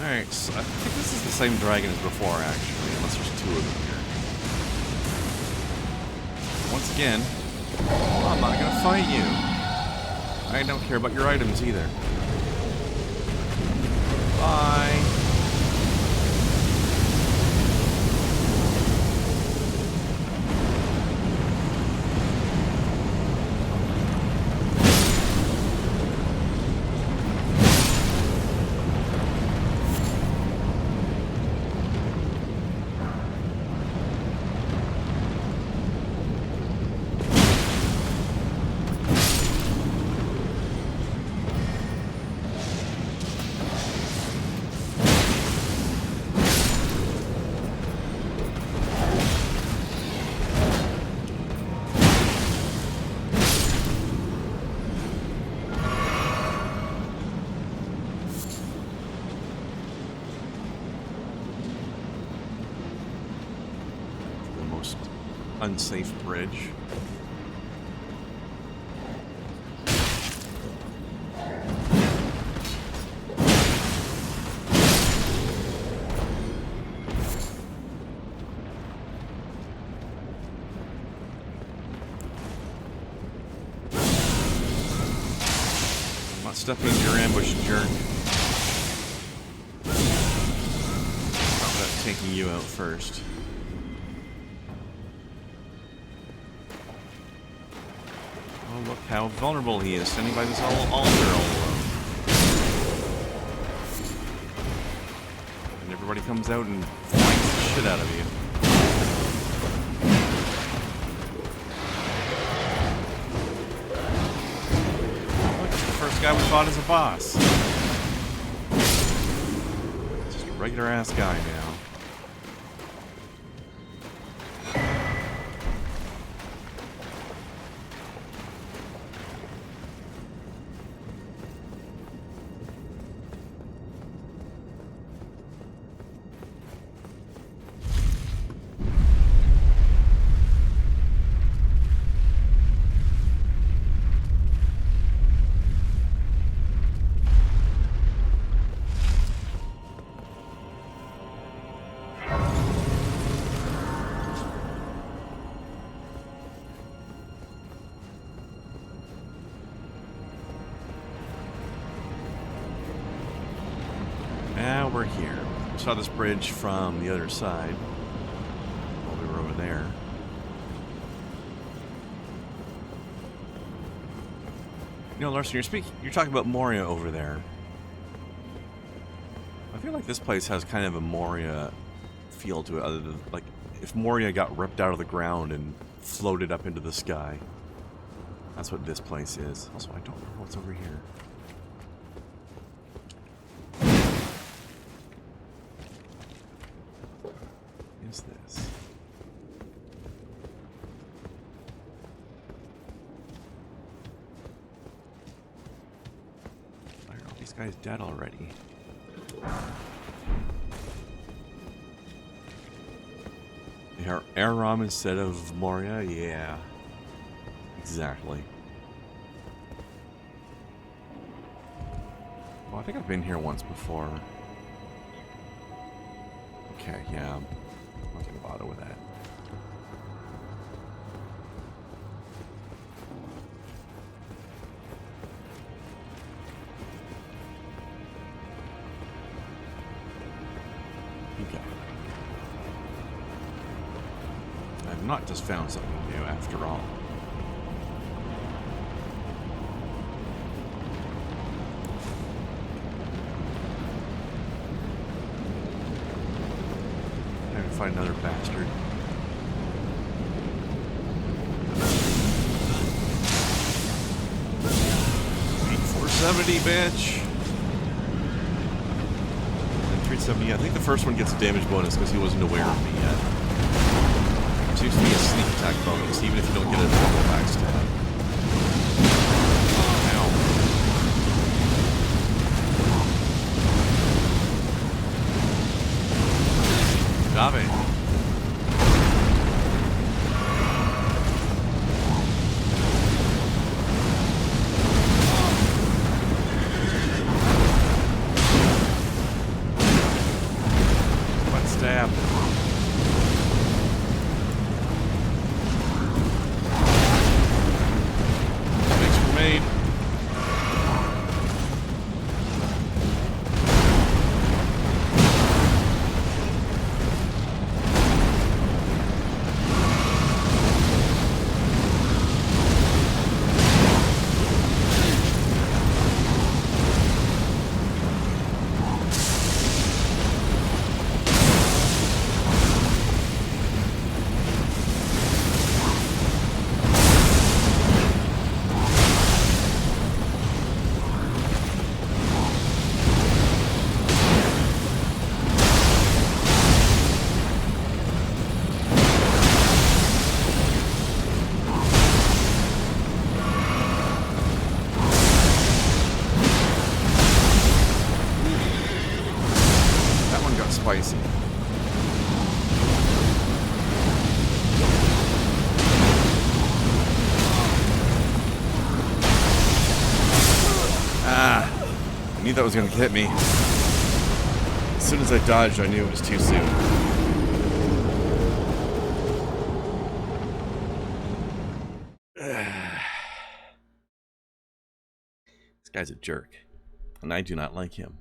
Alright, so I think this is the same dragon as before, actually, unless there's two of them here. Once again, I'm not gonna fight you. I don't care about your items either. Bye. Unsafe bridge. I'm not stepping into your ambush, jerk. How about taking you out first? Oh, look how vulnerable he is, standing by this altar all alone. And everybody comes out and flanks the shit out of you. Look, it's the first guy we fought as a boss. Just a regular ass guy now. Now we're here. We saw this bridge from the other side while we were over there. You know, Larson, you're talking about Moria over there. I feel like this place has kind of a Moria feel to it, other than like if Moria got ripped out of the ground and floated up into the sky. That's what this place is. Also, I don't remember what's over here. Is this? Why are all these guys dead already? They are Aram instead of Moria? Yeah. Exactly. Well, I think I've been here once before. Okay, yeah. I'm not gonna bother with that. Okay. I've not just found something new after all. Find another bastard. 470, bitch. And 370. I think the first one gets a damage bonus because he wasn't aware of me yet. There seems to be a sneak attack bonus, even if you don't get a normal backstab. Stop it. One stab. Thanks for me. Spicy. I knew that was going to hit me. As soon as I dodged, I knew it was too soon. This guy's a jerk, and I do not like him.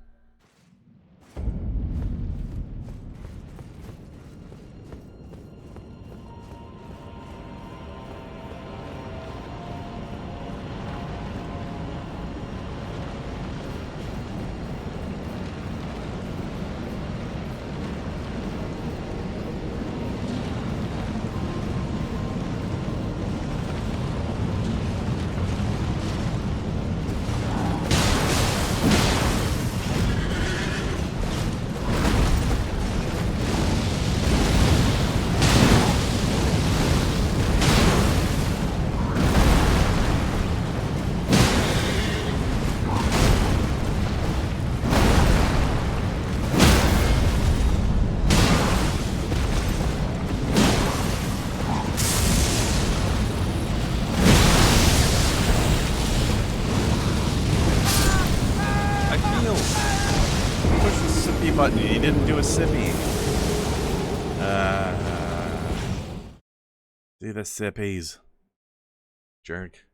button. You didn't do a sippy. Do the sippies. Jerk.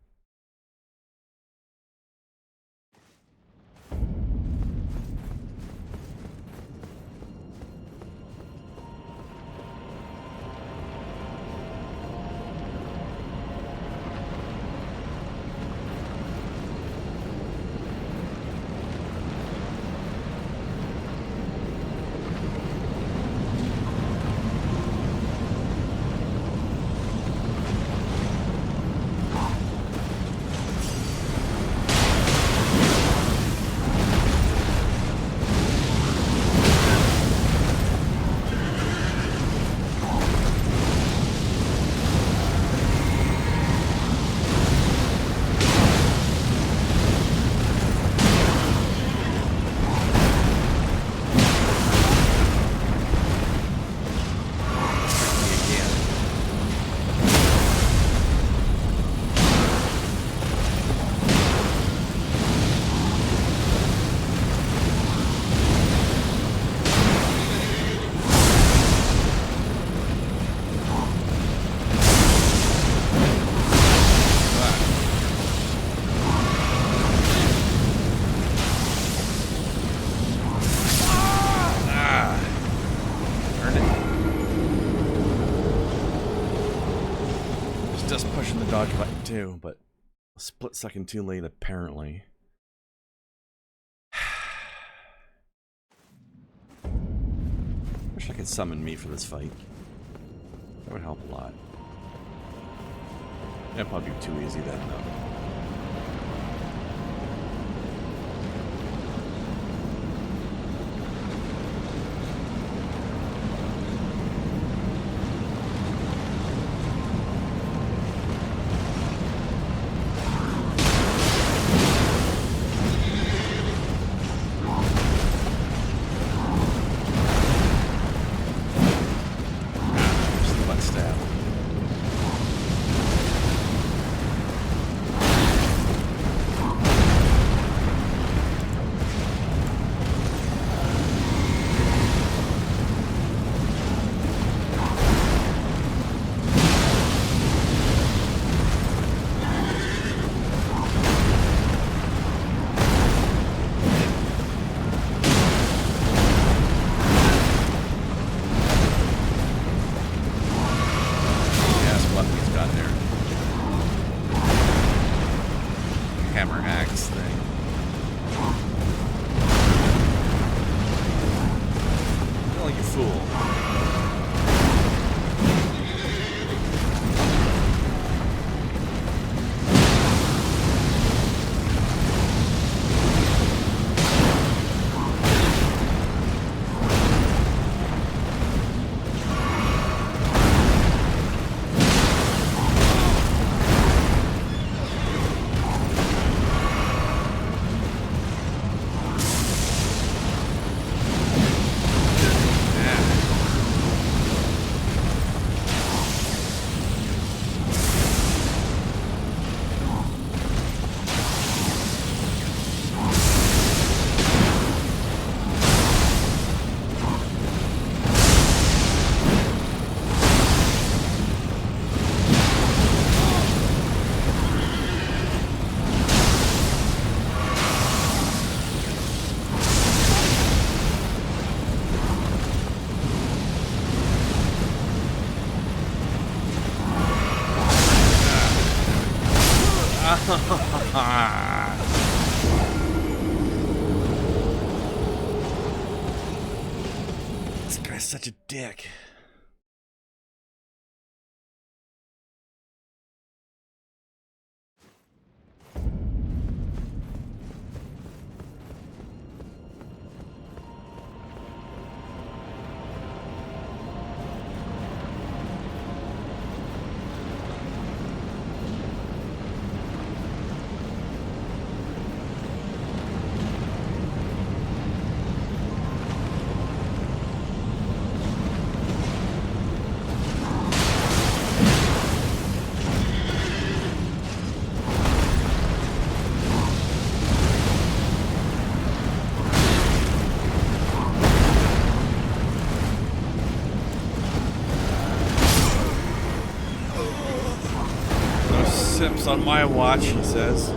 Dog button too, but a split second too late apparently. Wish I could summon me for this fight. That would help a lot. That'd probably be too easy then though. This guy's such a dick. Less on my watch, he says.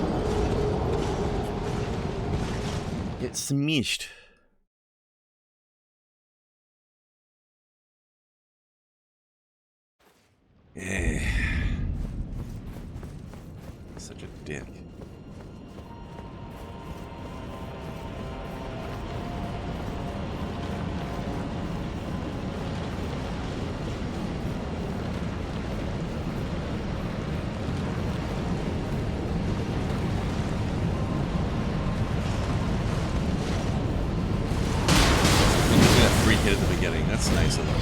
Get smeeshed. Eh. Such a dick. Free hit at the beginning. That's nice of them.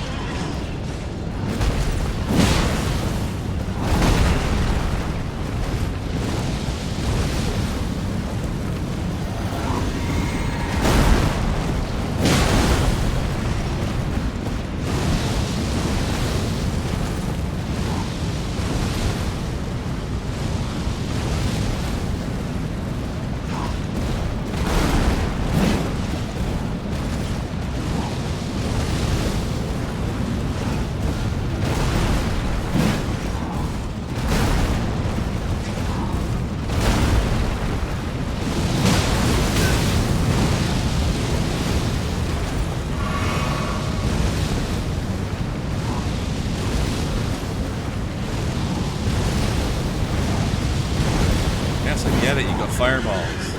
Get it, you got fireballs.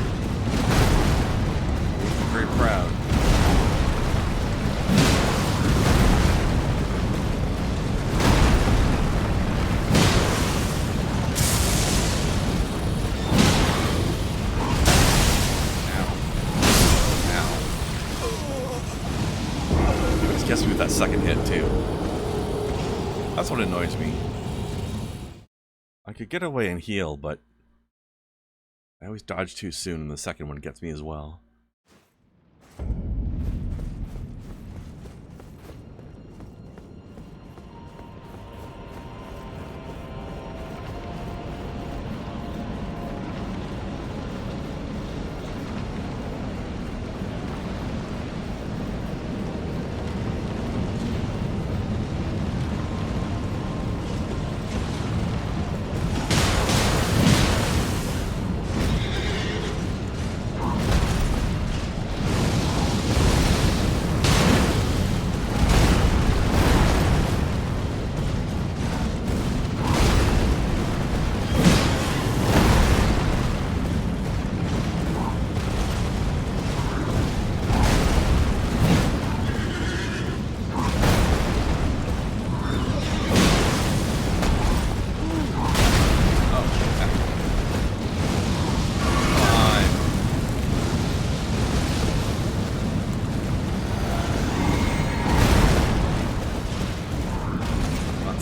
I'm very proud. Ow. Just gets me with that second hit too. That's what annoys me. I could get away and heal, but I always dodge too soon, and the second one gets me as well.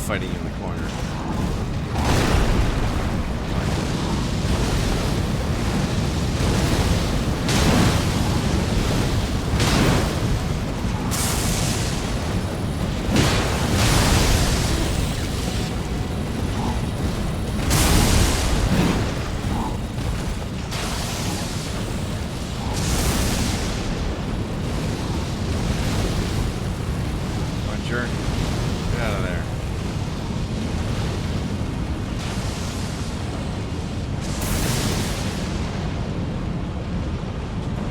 Fighting in the corner. Come on, jerk. Get out of there.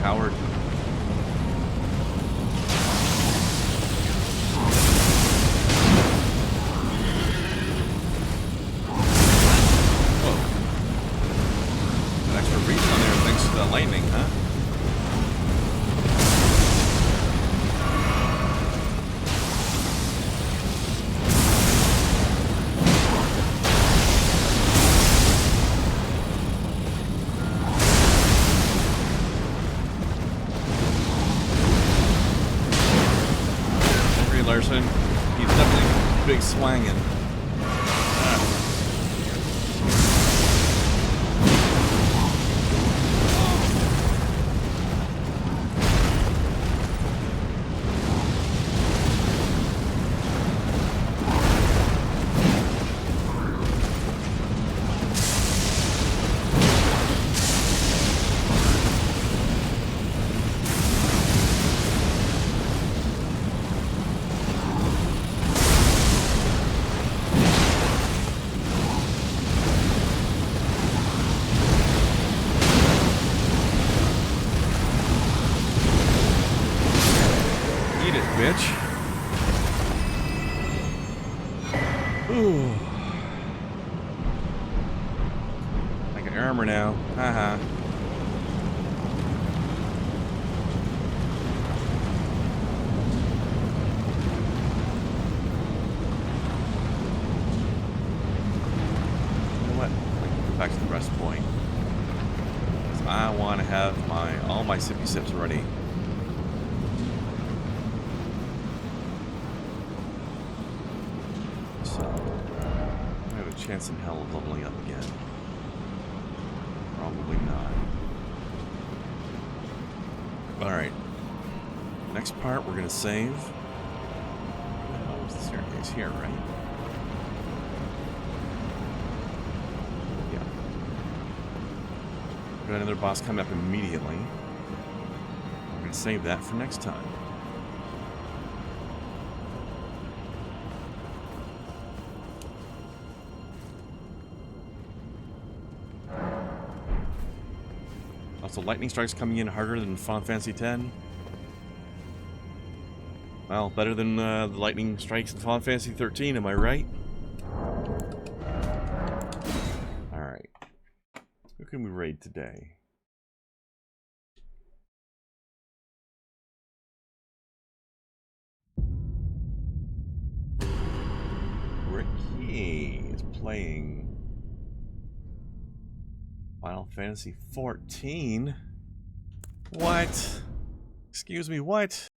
Howard. Whoa. An extra reach on there thanks to the lightning, huh? Larson, he's definitely big swangin'. damage. Ooh. I got armor now. Haha. You know what? Go back to the rest point. I want to have all my sippy sips ready. So I have a chance in hell of leveling up again. Probably not. Alright. Next part we're gonna save. Oh, what's the staircase here, right? Got another boss coming up immediately. We're going to save that for next time. Also, lightning strikes coming in harder than Final Fantasy X. Well, better than the lightning strikes in Final Fantasy 13, am I right? Alright. Who can we raid today? Ricky is playing Final Fantasy 14. What? Excuse me, what?